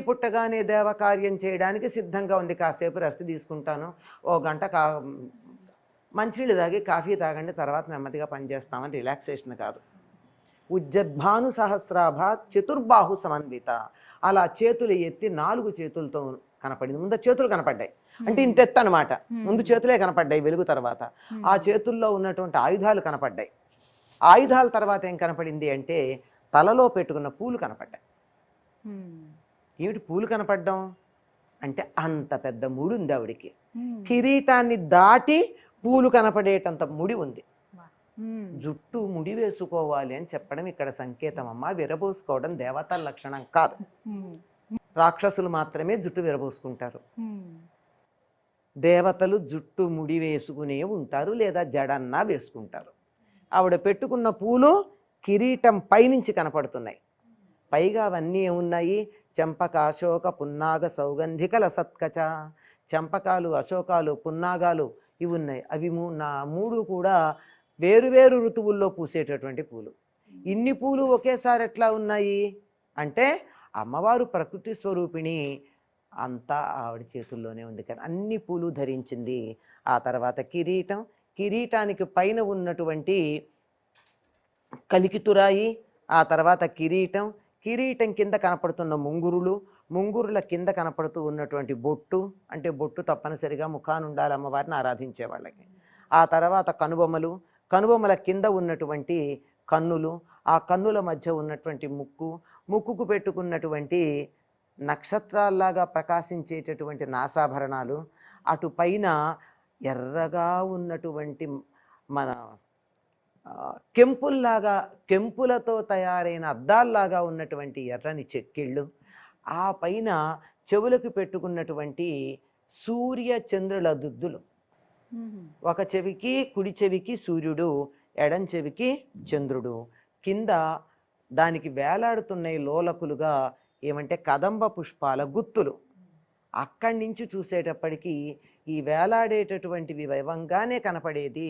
పుట్టగానే దేవకార్యం చేయడానికి సిద్ధంగా ఉంది. కాసేపు రెస్ట్ తీసుకుంటాను, ఓ గంట మంచినీళ్ళు తాగి కాఫీ తాగండి, తర్వాత నెమ్మదిగా పనిచేస్తామని రిలాక్సేషన్ కాదు. ఉజ్జద్భాను సహస్రాభ చతుర్బాహు సమన్విత, అలా చేతులు ఎత్తి 4 చేతులతో కనపడింది. ముందు చేతులు కనపడ్డాయి అంటే ఇంత ఎత్తు అనమాట. ముందు చేతులే కనపడ్డాయి వెలుగు తర్వాత. ఆ చేతుల్లో ఉన్నటువంటి ఆయుధాలు కనపడ్డాయి. ఆయుధాల తర్వాత ఏం కనపడింది అంటే తలలో పెట్టుకున్న పూలు కనపడ్డాయి. ఏమిటి పూలు కనపడ్డం అంటే అంత పెద్ద ముడి ఉంది ఆవిడికి. కిరీటాన్ని దాటి పూలు కనపడేటంత ముడి ఉంది. జుట్టు ముడి వేసుకోవాలి అని చెప్పడం ఇక్కడ సంకేతం అమ్మ. విరబోసుకోవడం దేవతల లక్షణం కాదు. రాక్షసులు మాత్రమే జుట్టు విరబోసుకుంటారు. దేవతలు జుట్టు ముడి వేసుకునే ఉంటారు, లేదా జడన్నా వేసుకుంటారు. ఆవిడ పెట్టుకున్న పూలు కిరీటం పైనుంచి కనపడుతున్నాయి. పైగా అవన్నీ ఏమున్నాయి? చెంపక, అశోక, పున్నాగ, సౌగంధికల సత్కచ. చెంపకాలు, అశోకాలు, పున్నాగాలు ఇవి ఉన్నాయి. అవి 3 కూడా వేరువేరు ఋతువుల్లో పూసేటటువంటి పూలు. ఇన్ని పూలు ఒకేసారి ఎట్లా ఉన్నాయి అంటే అమ్మవారు ప్రకృతి స్వరూపిణి, అంతా ఆవిడ చేతుల్లోనే ఉంది కానీ అన్ని పూలు ధరించింది. ఆ తర్వాత కిరీటానికి పైన ఉన్నటువంటి కలికితురాయి, ఆ తర్వాత కిరీటం కింద కనపడుతున్న ముంగురుల కింద కనపడుతూ ఉన్నటువంటి బొట్టు, అంటే బొట్టు తప్పనిసరిగా ముఖాన్ని ఉండాలి అమ్మవారిని ఆరాధించే వాళ్ళకి. ఆ తర్వాత కనుబొమ్మల కింద ఉన్నటువంటి కన్నులు, ఆ కన్నుల మధ్య ఉన్నటువంటి ముక్కుకు పెట్టుకున్నటువంటి నక్షత్రాల్లాగా ప్రకాశించేటటువంటి నాసాభరణాలు, అటు పైన ఎర్రగా ఉన్నటువంటి మన కెంపులతో తయారైన అద్దాల్లాగా ఉన్నటువంటి ఎర్రని చెక్కిళ్ళు, ఆ పైన చెవులకు పెట్టుకున్నటువంటి సూర్య చంద్రుల దుద్దులు. ఒక చెవికి, కుడి చెవికి సూర్యుడు, ఎడం చెవికి చంద్రుడు. కింద దానికి వేలాడుతున్నాయి లోలకులుగా ఏమంటే కదంబ పుష్పాల గుత్తులు. అక్కడి నుంచి చూసేటప్పటికీ ఈ వేలాడేటటువంటివి వైవంగానే కనపడేది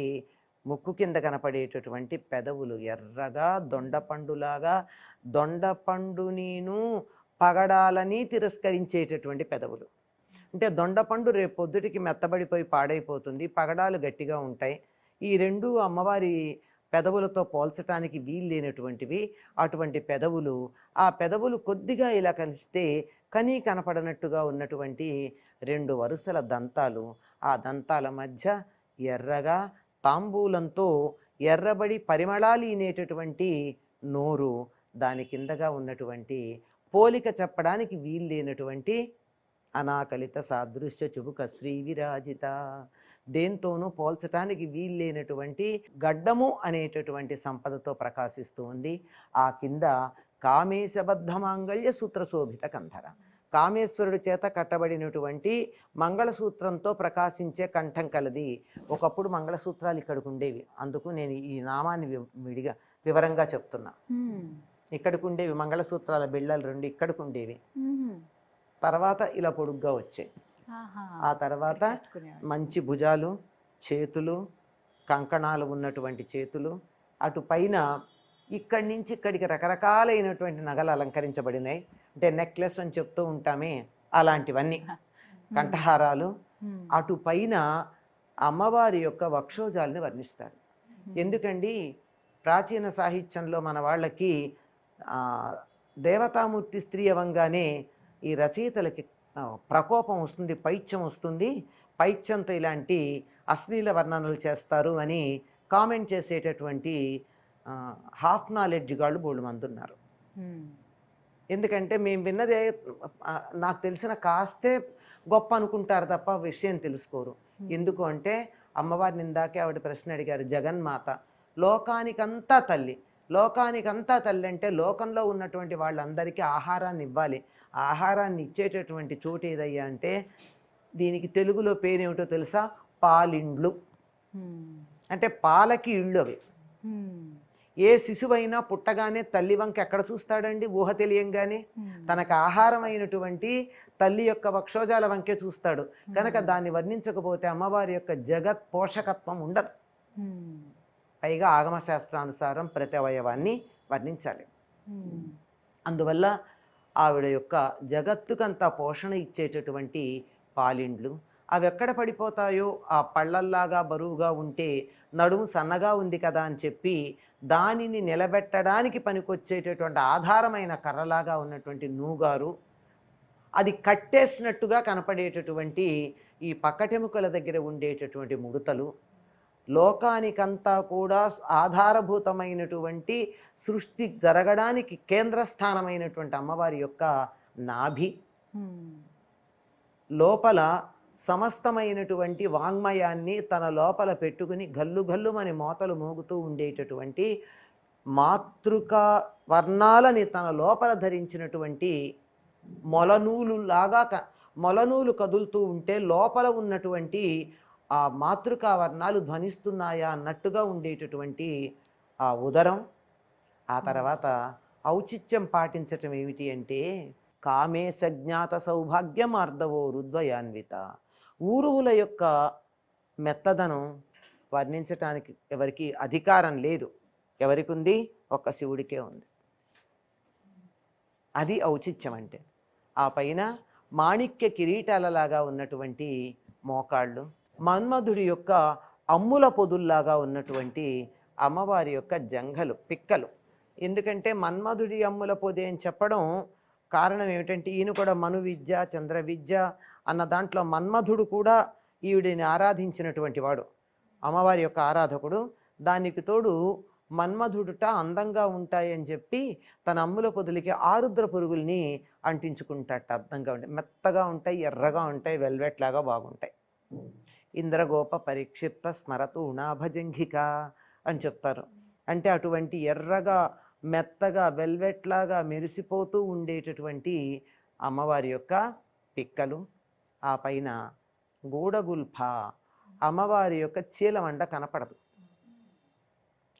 ముక్కు కింద కనపడేటటువంటి పెదవులు ఎర్రగా దొండపండులాగా, దొండపండు నేను పగడాలని తిరస్కరించేటటువంటి పెదవులు. అంటే దొండపండు రేపు పొద్దుటికి మెత్తబడిపోయి పాడైపోతుంది, పగడాలు గట్టిగా ఉంటాయి. ఈ 2 అమ్మవారి పెదవులతో పోల్చడానికి వీల్లేనటువంటివి. అటువంటి పెదవులు, ఆ పెదవులు కొద్దిగా ఇలా కలిస్తే కనపడనట్టుగా ఉన్నటువంటి 2 వరుసల దంతాలు, ఆ దంతాల మధ్య ఎర్రగా తాంబూలంతో ఎర్రబడి పరిమళాలీనేటటువంటి నోరు, దాని కిందగా ఉన్నటువంటి పోలిక చెప్పడానికి వీల్లేనటువంటి అనాకలిత సాదృశ్య చుబుక శ్రీ విరాజిత, దేంతోనూ పోల్చడానికి వీల్లేనటువంటి గడ్డము అనేటటువంటి సంపదతో ప్రకాశిస్తూ ఉంది. ఆ కింద కామేశబద్ధ మాంగళ్య సూత్రశోభిత కంధర, కామేశ్వరుడి చేత కట్టబడినటువంటి మంగళసూత్రంతో ప్రకాశించే కంఠం కలది. ఒకప్పుడు మంగళసూత్రాలు ఇక్కడికి ఉండేవి, అందుకు నేను ఈ నామాన్ని విడిగా వివరంగా చెప్తున్నా. ఇక్కడికి ఉండేవి మంగళసూత్రాల బిళ్ళలు 2 ఇక్కడికి ఉండేవి. తర్వాత ఇలా పొడుగ్గా వచ్చాయి. ఆ తర్వాత మంచి భుజాలు, చేతులు, కంకణాలు ఉన్నటువంటి చేతులు, అటు పైన ఇక్కడి నుంచి ఇక్కడికి రకరకాలైనటువంటి నగలు అలంకరించబడినాయి. అంటే నెక్లెస్ అని చెప్తూ ఉంటామే, అలాంటివన్నీ కంఠహారాలు. అటు పైన అమ్మవారి యొక్క వక్షోజాలని వర్ణిస్తారు. ఎందుకండి ప్రాచీన సాహిత్యంలో మన వాళ్ళకి దేవతామూర్తి స్త్రీ అవంగానే ఈ రచయితలకి ప్రకోపం వస్తుంది, పైత్యం వస్తుంది, పైత్యంతో ఇలాంటి అశ్లీల వర్ణనలు చేస్తారు అని కామెంట్ చేసేటటువంటి హాఫ్ నాలెడ్జ్ గాళ్ళు బోళ్ళు మంది ఉన్నారు. ఎందుకంటే మేము విన్నదే నాకు తెలిసిన కాస్తే గొప్ప అనుకుంటారు తప్ప విషయం తెలుసుకోరు. ఎందుకు అంటే అమ్మవారిని ఇందాకే ఆవిడ ప్రశ్న అడిగారు, జగన్మాత లోకానికంతా తల్లి. లోకానికంతా తల్లి అంటే లోకంలో ఉన్నటువంటి వాళ్ళందరికీ ఆహారాన్ని ఇవ్వాలి. ఆహారాన్ని ఇచ్చేటటువంటి చోటు ఏదయ్యా అంటే దీనికి తెలుగులో పేరేమిటో తెలుసా? పాలిండ్లు. అంటే పాలకి ఇళ్ళు అవి. ఏ శిశువైనా పుట్టగానే తల్లి వంక ఎక్కడ చూస్తాడండి? ఊహ తెలియంగానే తనకు ఆహారమైనటువంటి తల్లి యొక్క వక్షోజాల వంకే చూస్తాడు. కనుక దాన్ని వర్ణించకపోతే అమ్మవారి యొక్క జగత్ పోషకత్వం ఉండదు. పైగా ఆగమ శాస్త్రానుసారం ప్రతి అవయవాన్ని వర్ణించాలి. అందువల్ల ఆవిడ యొక్క జగత్తుకంతా పోషణ ఇచ్చేటటువంటి పాలిండ్లు అవి ఎక్కడ పడిపోతాయో, ఆ పళ్ళల్లాగా బరువుగా ఉంటే నడుము సన్నగా ఉంది కదా అని చెప్పి దానిని నిలబెట్టడానికి పనికొచ్చేటటువంటి ఆధారమైన కర్రలాగా ఉన్నటువంటి నూగారు, అది కట్టేసినట్టుగా కనపడేటటువంటి ఈ పక్కటెముకల దగ్గర ఉండేటటువంటి ముడతలు, లోకానికంతా కూడా ఆధారభూతమైనటువంటి సృష్టి జరగడానికి కేంద్రస్థానమైనటువంటి అమ్మవారి యొక్క నాభి, లోపల సమస్తమైనటువంటి వాంగ్మయాన్ని తన లోపల పెట్టుకుని గల్లు గల్లుమని మోతలు మోగుతూ ఉండేటటువంటి మాతృకా వర్ణాలని తన లోపల ధరించినటువంటి మొలనూలు కదులుతూ ఉంటే లోపల ఉన్నటువంటి ఆ మాతృకా వర్ణాలు ధ్వనిస్తున్నాయా అన్నట్టుగా ఉండేటటువంటి ఆ ఉదరం. ఆ తర్వాత ఔచిత్యం పాటించటం ఏమిటి అంటే కామే సజ్ఞాత సౌభాగ్యం అర్ధవో రుద్వయాన్విత. ఊరువుల యొక్క మెత్తదనం వర్ణించటానికి ఎవరికి అధికారం లేదు. ఎవరికి ఉంది? ఒక్క శివుడికే ఉంది. అది ఔచిత్యం అంటే. ఆ పైన మాణిక్య కిరీటాలలాగా ఉన్నటువంటి మోకాళ్ళు, మన్మధుడి యొక్క అమ్ముల పొదుల్లాగా ఉన్నటువంటి అమ్మవారి యొక్క జంఘలు, పిక్కలు. ఎందుకంటే మన్మధుడి అమ్ముల పొది అని చెప్పడం కారణం ఏమిటంటే ఈయన కూడా మను విద్య, చంద్ర విద్య అన్న దాంట్లో మన్మధుడు కూడా ఈవిడిని ఆరాధించినటువంటి వాడు, అమ్మవారి యొక్క ఆరాధకుడు. దానికి తోడు మన్మధుడుట అందంగా ఉంటాయని చెప్పి తన అమ్ముల పొదులకి ఆరుద్ర పురుగుల్ని అంటించుకుంటాట. అందంగా ఉంటాయి, మెత్తగా ఉంటాయి, ఎర్రగా ఉంటాయి, వెల్వెట్ లాగా బాగుంటాయి. ఇంద్రగోప పరిక్షిప్త స్మరతు ఉణాభజంఘిక అని చెప్తారు. అంటే అటువంటి ఎర్రగా మెత్తగా వెల్వెట్ లాగా మెరిసిపోతూ ఉండేటటువంటి అమ్మవారి యొక్క పిక్కలు. ఆ పైన గూడగుల్ఫ, అమ్మవారి యొక్క చీలమండ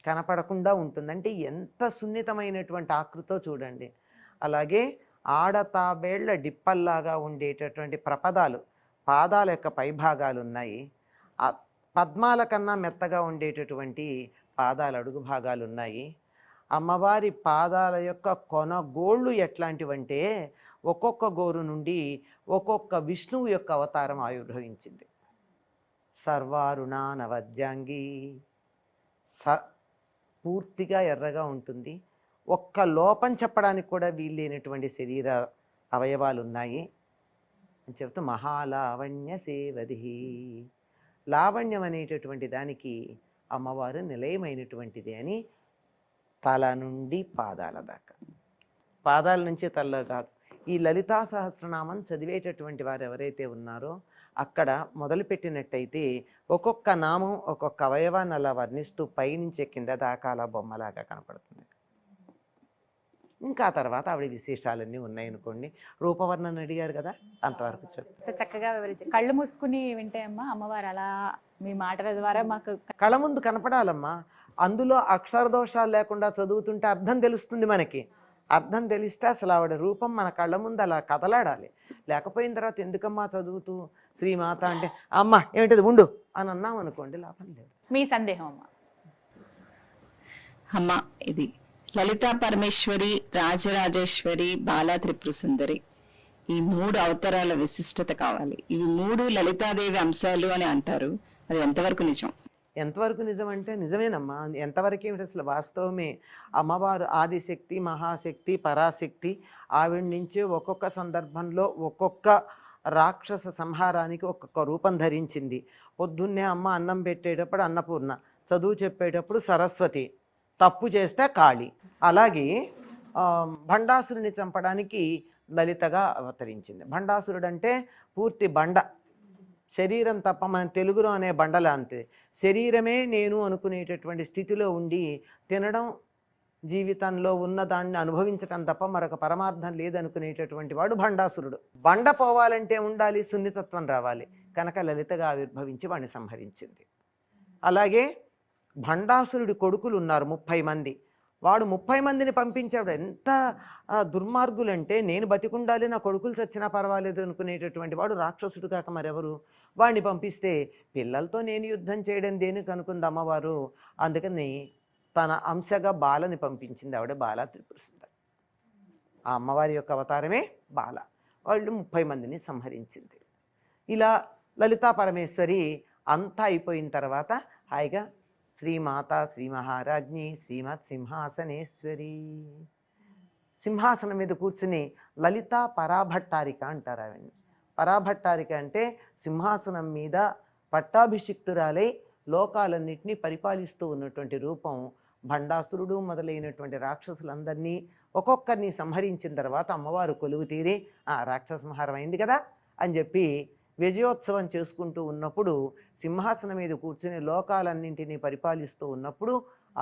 కనపడకుండా ఉంటుంది. అంటే ఎంత సున్నితమైనటువంటి ఆకృతో చూడండి. అలాగే ఆడతాబేళ్ల డిప్పల్లాగా ఉండేటటువంటి ప్రపదాలు, పాదాల యొక్క పైభాగాలు ఉన్నాయి. ఆ పద్మాల కన్నా మెత్తగా ఉండేటటువంటి పాదాల అడుగు భాగాలు ఉన్నాయి. అమ్మవారి పాదాల యొక్క కొనగోళ్ళు ఎట్లాంటివంటే ఒక్కొక్క గోరు నుండి ఒక్కొక్క విష్ణువు యొక్క అవతారం ఆవిర్భవించింది. సర్వారుణ నవద్యాంగి, పూర్తిగా ఎర్రగా ఉంటుంది. ఒక్క లోపం చెప్పడానికి కూడా వీల్లేనటువంటి శరీర అవయవాలు ఉన్నాయి అని చెప్తూ మహాలావణ్య సేవది. లావణ్యం అనేటటువంటి దానికి అమ్మవారు నిలయమైనటువంటిది అని తల నుండి పాదాల దాకా, పాదాల నుంచి తల కాదు. ఈ లలితా సహస్రనామం చదివేటటువంటి వారు ఎవరైతే ఉన్నారో అక్కడ మొదలుపెట్టినట్టయితే ఒక్కొక్క నామం ఒక్కొక్క అవయవాన్ని అలా వర్ణిస్తూ పైనుంచే కింద దాకా అలా బొమ్మలాగా కనపడుతుంది. ఇంకా తర్వాత ఆవిడ విశేషాలన్నీ ఉన్నాయనుకోండి. రూపవర్ణన అడిగారు కదా, అంతవరకు చెప్తాను. చక్కగా వివరించి కళ్ళు మూసుకుని వింటే అమ్మా అమ్మవారు అలా మీ మాటల ద్వారా మాకు కళ్ళ ముందు కనపడాలమ్మా. అందులో అక్షర దోషాలు లేకుండా చదువుతుంటే అర్థం తెలుస్తుంది మనకి. అర్థం తెలిస్తే అసలు ఆవిడ రూపం మన కళ్ళ ముందు అలా కదలాడాలి. లేకపోయిన తర్వాత ఎందుకమ్మా చదువుతూ శ్రీమాత అంటే అమ్మ ఏమిటది ఉండు అని అన్నాం అనుకోండి, లాభం లేదు. మీ సందేహం అమ్మా. అమ్మ ఇది లలితా పరమేశ్వరి, రాజరాజేశ్వరి, బాలా త్రిపుర సుందరి, ఈ 3 అవతారాల విశిష్టత కావాలి. ఇవి 3 లలితాదేవి అంశాలు అని అంటారు. అది ఎంతవరకు నిజం? ఎంతవరకు నిజం అంటే నిజమేనమ్మా. ఎంతవరకు ఏమిటి అసలు వాస్తవమే. అమ్మవారు ఆదిశక్తి, మహాశక్తి, పరాశక్తి. ఆవిడ నుంచి ఒక్కొక్క సందర్భంలో ఒక్కొక్క రాక్షస సంహారానికి ఒక్కొక్క రూపం ధరించింది. పొద్దున్నే అమ్మ అన్నం పెట్టేటప్పుడు అన్నపూర్ణ, చదువు చెప్పేటప్పుడు సరస్వతి, తప్పు చేస్తే కాళి. అలాగే భండాసురుని చంపడానికి లలితగా అవతరించింది. భండాసురుడు అంటే పూర్తి బండ, శరీరం తప్ప, మన తెలుగులో అనే బండలా అంతే. శరీరమే నేను అనుకునేటటువంటి స్థితిలో ఉండి తినడం, జీవితంలో ఉన్న దాన్ని అనుభవించడం తప్ప మరొక పరమార్థం లేదనుకునేటటువంటి వాడు భండాసురుడు. బండ పోవాలంటే ఉండాలి, సున్నితత్వం రావాలి. కనుక లలితగా ఆవిర్భవించి వాడిని సంహరించింది. అలాగే భండాసురుడి కొడుకులు ఉన్నారు 30 మంది. వాడు 30 మందిని పంపించాడు. ఎంత దుర్మార్గులంటే, నేను బతికుండాలి, నా కొడుకులు చచ్చినా పర్వాలేదు అనుకునేటటువంటి వాడు రాక్షసుడు కాక మరెవరు. వాడిని పంపిస్తే పిల్లలతో నేను యుద్ధం చేయడం దేనికి అనుకుంది అమ్మవారు. అందుకని తన అంశగా బాలని పంపించింది. ఆవిడ బాలా త్రిపుర సుందరి. ఆ అమ్మవారి యొక్క అవతారమే బాల. వాళ్ళు 30 మందిని సంహరించింది. ఇలా లలితా పరమేశ్వరి అంతా అయిపోయిన తర్వాత హాయిగా శ్రీమాత శ్రీ మహారాజ్ఞి శ్రీమత్ సింహాసనేశ్వరి సింహాసనం మీద కూర్చుని లలితా పరాభట్టారిక అంటారు ఆవిడ్ని. పరాభట్టారిక అంటే సింహాసనం మీద పట్టాభిషిక్తురాలై లోకాలన్నింటినీ పరిపాలిస్తూ ఉన్నటువంటి రూపం. భండాసురుడు మొదలైనటువంటి రాక్షసులందరినీ ఒక్కొక్కరిని సంహరించిన తర్వాత అమ్మవారు కొలువు తీరి రాక్షస సంహారం అయింది కదా అని చెప్పి విజయోత్సవం చేసుకుంటూ ఉన్నప్పుడు, సింహాసనం మీద కూర్చుని లోకాలన్నింటినీ పరిపాలిస్తూ ఉన్నప్పుడు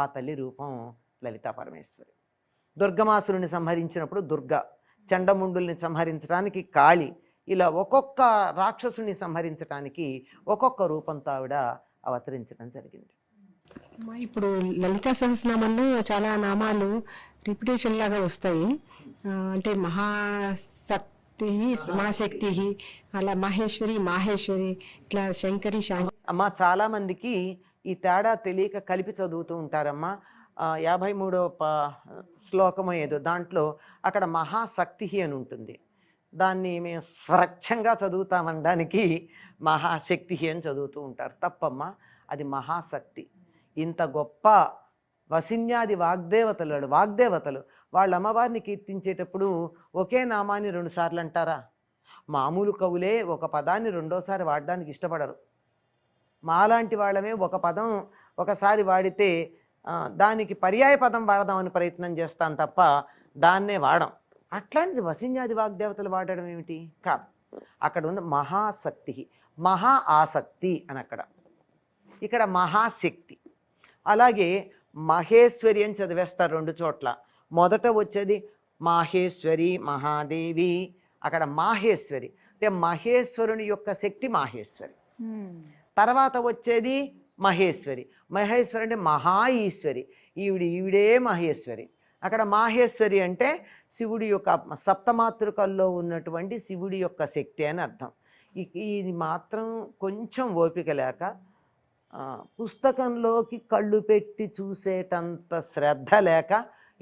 ఆ తల్లి రూపం లలితా పరమేశ్వరి. దుర్గమాసురుని సంహరించినప్పుడు దుర్గా, చండముండుల్ని సంహరించడానికి కాళి, ఇలా ఒక్కొక్క రాక్షసుని సంహరించడానికి ఒక్కొక్క రూపంతో ఆవిడ అవతరించడం జరిగింది. ఇప్పుడు లలితా సహస్రనామంలో చాలా నామాలు రిపిటేషన్ లాగా వస్తాయి. అంటే మహాశక్తి, అలా మహేశ్వరి, మాహేశ్వరి, ఇట్లా శంకరి, అమ్మ చాలా మందికి ఈ తేడా తెలియక కలిపి చదువుతూ ఉంటారమ్మా. 53వ శ్లోకము ఏదో దాంట్లో అక్కడ మహాశక్తి అని ఉంటుంది. దాన్ని మేము స్వచ్ఛంగా చదువుతామనడానికి మహాశక్తి అని చదువుతూ ఉంటారు. తప్పమ్మ, అది మహాశక్తి. ఇంత గొప్ప వసిన్యాది వాగ్దేవతలు వాళ్ళ అమ్మవారిని కీర్తించేటప్పుడు ఒకే నామాన్ని 2 సార్లు అంటారా? మామూలు కవులే ఒక పదాన్ని రెండోసారి వాడడానికి ఇష్టపడరు. మాలాంటి వాళ్ళమే ఒక పదం ఒకసారి వాడితే దానికి పర్యాయ పదం వాడదామని ప్రయత్నం చేస్తాం తప్ప దాన్నే వాడం. అట్లాంటిది వసిన్యాది వాగ్దేవతలు వాడడం ఏమిటి? కాదు. అక్కడ ఉన్న మహాశక్తి, మహా ఆసక్తి అని అక్కడ, ఇక్కడ మహాశక్తి. అలాగే మహేశ్వరి అని చదివేస్తారు 2 చోట్ల. మొదట వచ్చేది మాహేశ్వరి, మహాదేవి. అక్కడ మాహేశ్వరి అంటే మహేశ్వరుని యొక్క శక్తి మాహేశ్వరి. తర్వాత వచ్చేది మహేశ్వరి. మహేశ్వరి అంటే మహా ఈశ్వరి, ఈవిడే మహేశ్వరి. అక్కడ మాహేశ్వరి అంటే శివుడి యొక్క సప్తమాతృకల్లో ఉన్నటువంటి శివుడి యొక్క శక్తి అని అర్థం. ఇది మాత్రం కొంచెం ఓపిక లేక పుస్తకంలోకి కళ్ళు పెట్టి చూసేటంత శ్రద్ధ లేక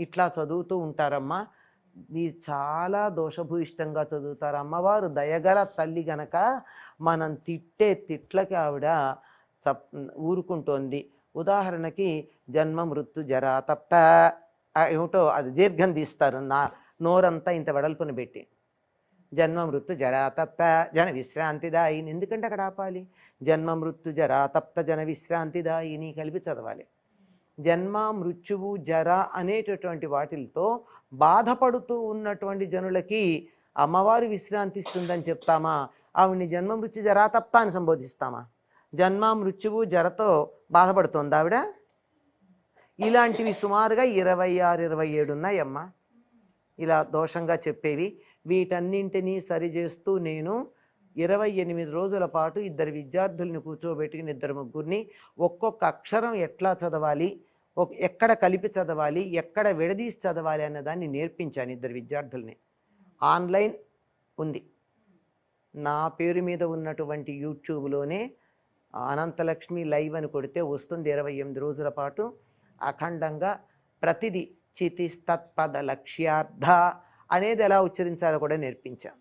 ఇట్లా చదువుతూ ఉంటారమ్మా. ఇది చాలా దోషభూయిష్టంగా చదువుతారు. అమ్మవారు దయగల తల్లి గనక మనం తిట్టే తిట్లకి ఆవిడ ఊరుకుంటోంది. ఉదాహరణకి జన్మ మృత్యు జరా తప్త ఏమిటో అది దీర్ఘం తీస్తారు, నోరంతా ఇంత వెడల్పుని పెట్టి. జన్మ మృత్యు జరా తప్త జన విశ్రాంతిదాయిని. ఎందుకంటే అక్కడ ఆపాలి. జన్మ మృత్యు జరా తప్త జన విశ్రాంతిదాయిని కలిపి చదవాలి. జన్మ మృత్యువు జర అనేటటువంటి వాటితో బాధపడుతూ ఉన్నటువంటి జనులకి అమ్మవారు విశ్రాంతిస్తుందని చెప్తామా? ఆవిడ్ని జన్మ మృత్యు జరా తప్త అని సంబోధిస్తామా? జన్మ మృత్యువు జరతో బాధపడుతోంది ఆవిడ. ఇలాంటివి సుమారుగా 26, 27 ఉన్నాయమ్మా ఇలా దోషంగా చెప్పేవి. వీటన్నింటినీ సరిచేస్తూ నేను 28 రోజుల పాటు 2 విద్యార్థుల్ని కూర్చోబెట్టి 2 ముగ్గురిని ఒక్కొక్క అక్షరం ఎట్లా చదవాలి, ఎక్కడ కలిపి చదవాలి, ఎక్కడ విడదీసి చదవాలి అన్నదాన్ని నేర్పించాను 2 విద్యార్థుల్ని. ఆన్లైన్ ఉంది. నా పేరు మీద ఉన్నటువంటి యూట్యూబ్లోనే అనంతలక్ష్మి లైవ్ అని కొడితే వస్తుంది. 28 రోజుల పాటు అఖండంగా ప్రతిదీ చితిస్తత్పద లక్ష్యార్థ అనేది ఎలా ఉచ్చరించాలో కూడా నేర్పించాను.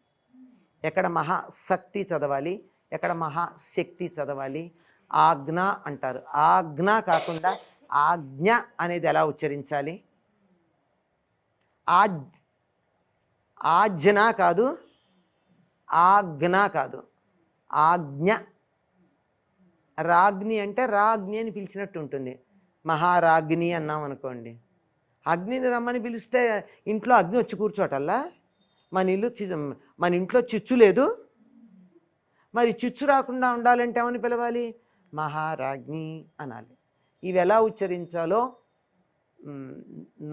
ఎక్కడ మహాశక్తి చదవాలి, ఎక్కడ మహాశక్తి చదవాలి. ఆజ్ఞ అంటారు, ఆజ్ఞ కాకుండా ఆజ్ఞ అనేది ఎలా ఉచ్చరించాలి. ఆజ్ఞ కాదు, ఆజ్ఞ కాదు, ఆజ్ఞ. రాజ్ఞి అంటే రాజ్ఞి అని పిలిచినట్టు ఉంటుంది. మహారాజ్ఞి అన్నాం అనుకోండి, అగ్నిని రమ్మని పిలిస్తే ఇంట్లో అగ్ని వచ్చి కూర్చోటల్లా. మన ఇంట్లో చిచ్చు లేదు, మరి చిచ్చు రాకుండా ఉండాలంటే ఏమని పిలవాలి? మహారాజ్ఞి అనాలి. ఇవి ఎలా ఉచ్చరించాలో,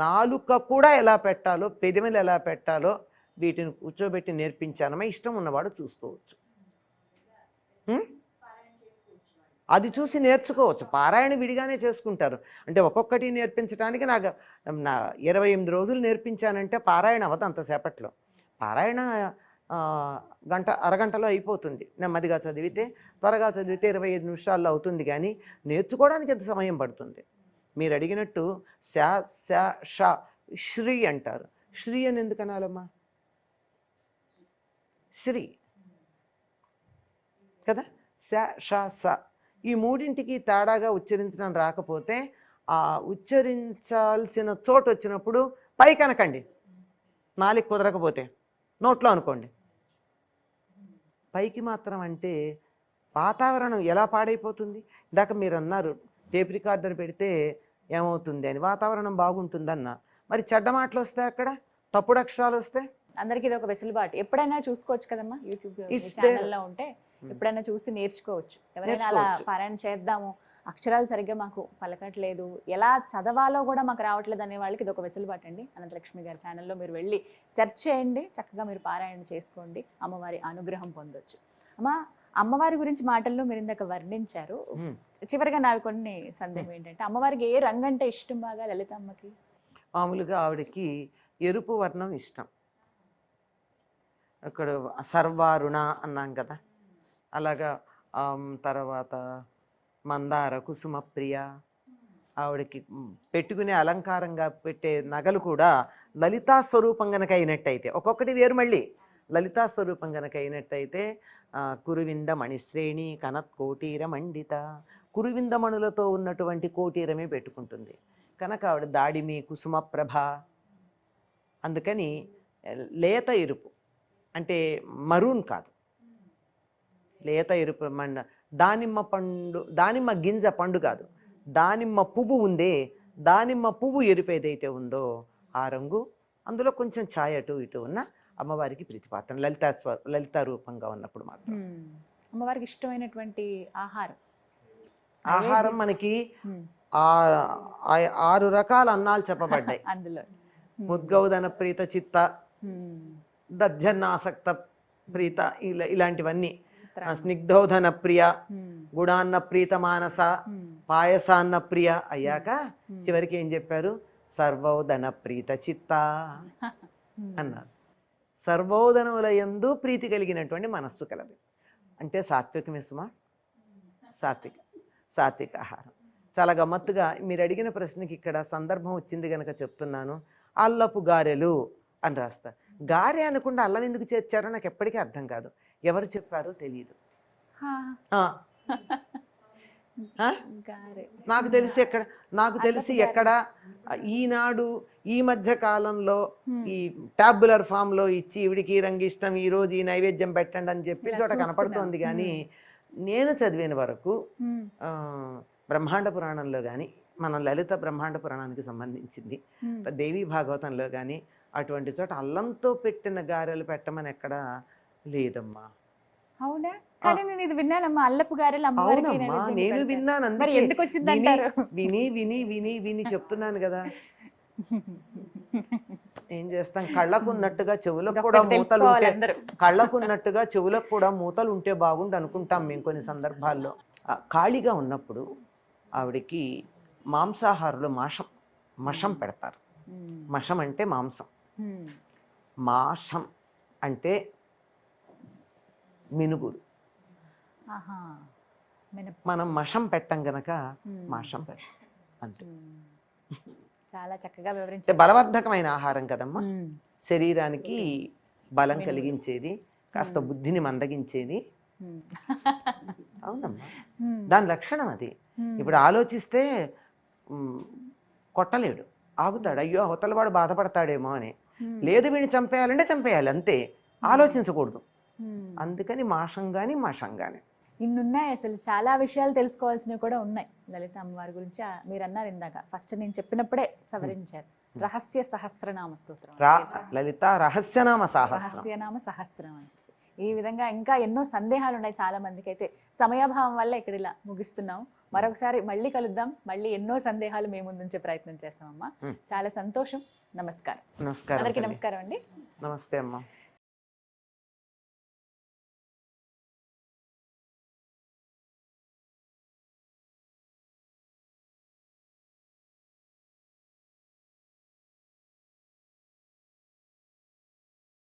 నాలుక కూడా ఎలా పెట్టాలో, పెదవులు ఎలా పెట్టాలో వీటిని కూర్చోబెట్టి నేర్పించానమా. ఇష్టం ఉన్నవాడు చూసుకోవచ్చు. అది చూసి నేర్చుకోవచ్చు. పారాయణ విడిగానే చేసుకుంటారు. అంటే ఒక్కొక్కటి నేర్పించడానికి నా 28 రోజులు నేర్పించానంటే పారాయణ అవ్వదు అంతసేపట్లో. పారాయణ అరగంటలో అయిపోతుంది. నెమ్మదిగా చదివితే, త్వరగా చదివితే 25 నిమిషాల్లో అవుతుంది. కానీ నేర్చుకోవడానికి ఎంత సమయం పడుతుంది? మీరు అడిగినట్టు శా శా షా శ్రీ అంటారు. శ్రీ అని ఎందుకు అనాలమ్మా? శ్రీ కదా, శా షా స. ఈ మూడింటికి తేడాగా ఉచ్చరించడం రాకపోతే ఆ ఉచ్చరించాల్సిన చోటు వచ్చినప్పుడు పైకి అనకండి, నాలుగు కుదరకపోతే నోట్లో అనుకోండి. పైకి మాత్రం అంటే వాతావరణం ఎలా పాడైపోతుంది? ఇందాక మీరు అన్నారు టేప్ రికార్డర్ పెడితే ఏమవుతుంది అని. వాతావరణం బాగుంటుందన్న, మరి చెడ్డ మాటలు వస్తాయి, అక్కడ తప్పుడు అక్షరాలు వస్తాయి. అందరికి ఇది ఒక వెసులుబాటు. ఎప్పుడైనా చూసుకోవచ్చు కదమ్మా, యూట్యూబ్ ఛానల్లో ఉంటే ఎప్పుడైనా చూసి నేర్చుకోవచ్చు. ఎవరైనా అలా పారాయణ చేద్దాము, అక్షరాలు సరిగ్గా మాకు పలకట్లేదు, ఎలా చదవాలో కూడా మాకు రావట్లేదు అనే వాళ్ళకి ఇది ఒక వెసులుబాటు అండి. అనంతలక్ష్మి గారి ఛానల్లో మీరు వెళ్ళి సెర్చ్ చేయండి, చక్కగా మీరు పారాయణ చేసుకోండి, అమ్మవారి అనుగ్రహం పొందొచ్చు. అమ్మా, అమ్మవారి గురించి మాటల్లో మీరు ఇందాక వర్ణించారు. చివరిగా నాకు కొన్ని సందేహం ఏంటంటే, అమ్మవారికి ఏ రంగు అంటే ఇష్టం బాగా లలితమ్మకి? మామూలుగా ఆవిడకి ఎరుపు వర్ణం ఇష్టం. అక్కడ సర్వారుణ అన్నాం కదా, అలాగా తర్వాత మందార కుసుమ ప్రియ. ఆవిడకి పెట్టుకునే అలంకారంగా పెట్టే నగలు కూడా లలితా స్వరూపం గనక అయినట్టయితే, ఒక్కొక్కటి వేరు మళ్ళీ లలితా స్వరూపం గనక అయినట్టయితే కురువింద మణిశ్రేణి కనత్ కోటీర మండిత, కురువిందమణులతో ఉన్నటువంటి కోటీరమే పెట్టుకుంటుంది కనుక ఆవిడ దాడిమి కుసుమ ప్రభ. అందుకని లేత ఎరుపు అంటే మరూన్ కాదు, లేత ఎరుపు. దానిమ్మ గింజ పండు కాదు, దానిమ్మ పువ్వు ఉందే, దానిమ్మ పువ్వు ఎరుపు ఏదైతే ఉందో ఆ రంగు, అందులో కొంచెం ఛాయ అటు ఇటు ఉన్న అమ్మవారికి ప్రీతిపాత్రం లలితా రూపంగా ఉన్నప్పుడు మాత్రం. అమ్మవారికి ఇష్టమైనటువంటి ఆహారం మనకి 6 రకాల అన్నాలు చెప్పబడ్డాయి అందులో. ముద్గౌదన ప్రీత చిత్త, దధ్యన్నాసక్త ప్రీత, ఇలాంటివన్నీ. స్నిగ్ధోధన ప్రియ, గుడాన్న ప్రీత మానస, పాయసాన్న ప్రియ అయ్యాక చివరికి ఏం చెప్పారు? సర్వోదన ప్రీత చిత్త అన్నారు. సర్వోదనముల యందు ప్రీతి కలిగినటువంటి మనస్సు కలదు అంటే సాత్వికమే సుమా. సాత్విక ఆహారం. చాలా గమ్మత్తుగా మీరు అడిగిన ప్రశ్నకి ఇక్కడ సందర్భం వచ్చింది కనుక చెప్తున్నాను. అల్లపు గారెలు అని రాస్తారు. గారె అనకుండా అల్లం ఎందుకు చేర్చారో నాకు ఎప్పటికీ అర్థం కాదు. ఎవరు చెప్పారో తెలియదు. నాకు తెలిసి ఎక్కడ ఈనాడు ఈ మధ్య కాలంలో ఈ టాబ్యులర్ ఫామ్ లో ఇచ్చి ఈవిడికి రంగు ఇష్టం, ఈ రోజు ఈ నైవేద్యం పెట్టండి అని చెప్పి చోట కనపడుతోంది. కానీ నేను చదివిన వరకు బ్రహ్మాండ పురాణంలో కానీ, మన లలిత బ్రహ్మాండ పురాణానికి సంబంధించింది దేవీ భాగవతంలో కానీ అటువంటి చోట అల్లంతో పెట్టిన గారెలు పెట్టమని ఎక్కడ లేదమ్మా. అవునా? కానీ నేను ఇది విన్నానమ్మా, అల్లపు గారెలు అమ్మవారికి. నేను విన్నాను, అందుకే ఎందుకు వచ్చిందంటారు? విని విని విని విని చెప్తున్నాను కదా. ఏం చేస్తాం, కళ్ళకున్నట్టుగా చెవులకు కూడా మూతలు ఉంటే, కళ్ళకున్నట్టుగా చెవులకు కూడా మూతలు ఉంటే బాగుండు అనుకుంటాం మేము కొన్ని సందర్భాల్లో. ఖాళీగా ఉన్నప్పుడు ఆవిడకి మాంసాహారులు మషం పెడతారు. మషం అంటే మాంసం, మాషం అంటే మినుగురు. మనం మషం పెట్టం గనక మాషం పెట్టం అంతే. చాలా చక్కగా వివరించారు. బలవర్ధకమైన ఆహారం కదమ్మా, శరీరానికి బలం కలిగించేది, కాస్త బుద్ధిని మందగించేది. అవునమ్మా, దాని లక్షణం అది. ఇప్పుడు ఆలోచిస్తే కొట్టలేడు, ఆగుతాడు. అయ్యో అవతల వాడు బాధపడతాడేమో అని. లేదు, వీడిని చంపేయాలంటే చంపేయాలి అంతే, ఆలోచించకూడదు. అందుకని మాషం కానీ మషం కానీ ఇన్నున్నాయి. అసలు చాలా విషయాలు తెలుసుకోవాల్సినవి కూడా ఉన్నాయి లలిత అమ్మవారి గురించి. మీరు అన్నారు ఇందాక, ఫస్ట్ నేను చెప్పినప్పుడే సవరించారు, రహస్య సహస్రనామ స్తోత్రం, లలిత రహస్యనామ సహస్రం అని చెప్పి. ఈ విధంగా ఇంకా ఎన్నో సందేహాలు ఉన్నాయి చాలా మందికి. అయితే సమయాభావం వల్ల ఇక్కడ ఇలా ముగిస్తున్నాం. మరొకసారి మళ్ళీ కలుద్దాం, మళ్ళీ ఎన్నో సందేహాలు మేము ముందుంచే ప్రయత్నం చేస్తామమ్మా. చాలా సంతోషం. నమస్కారం. నమస్కారం. అందరికీ నమస్కారం అండి. నమస్తే అమ్మా.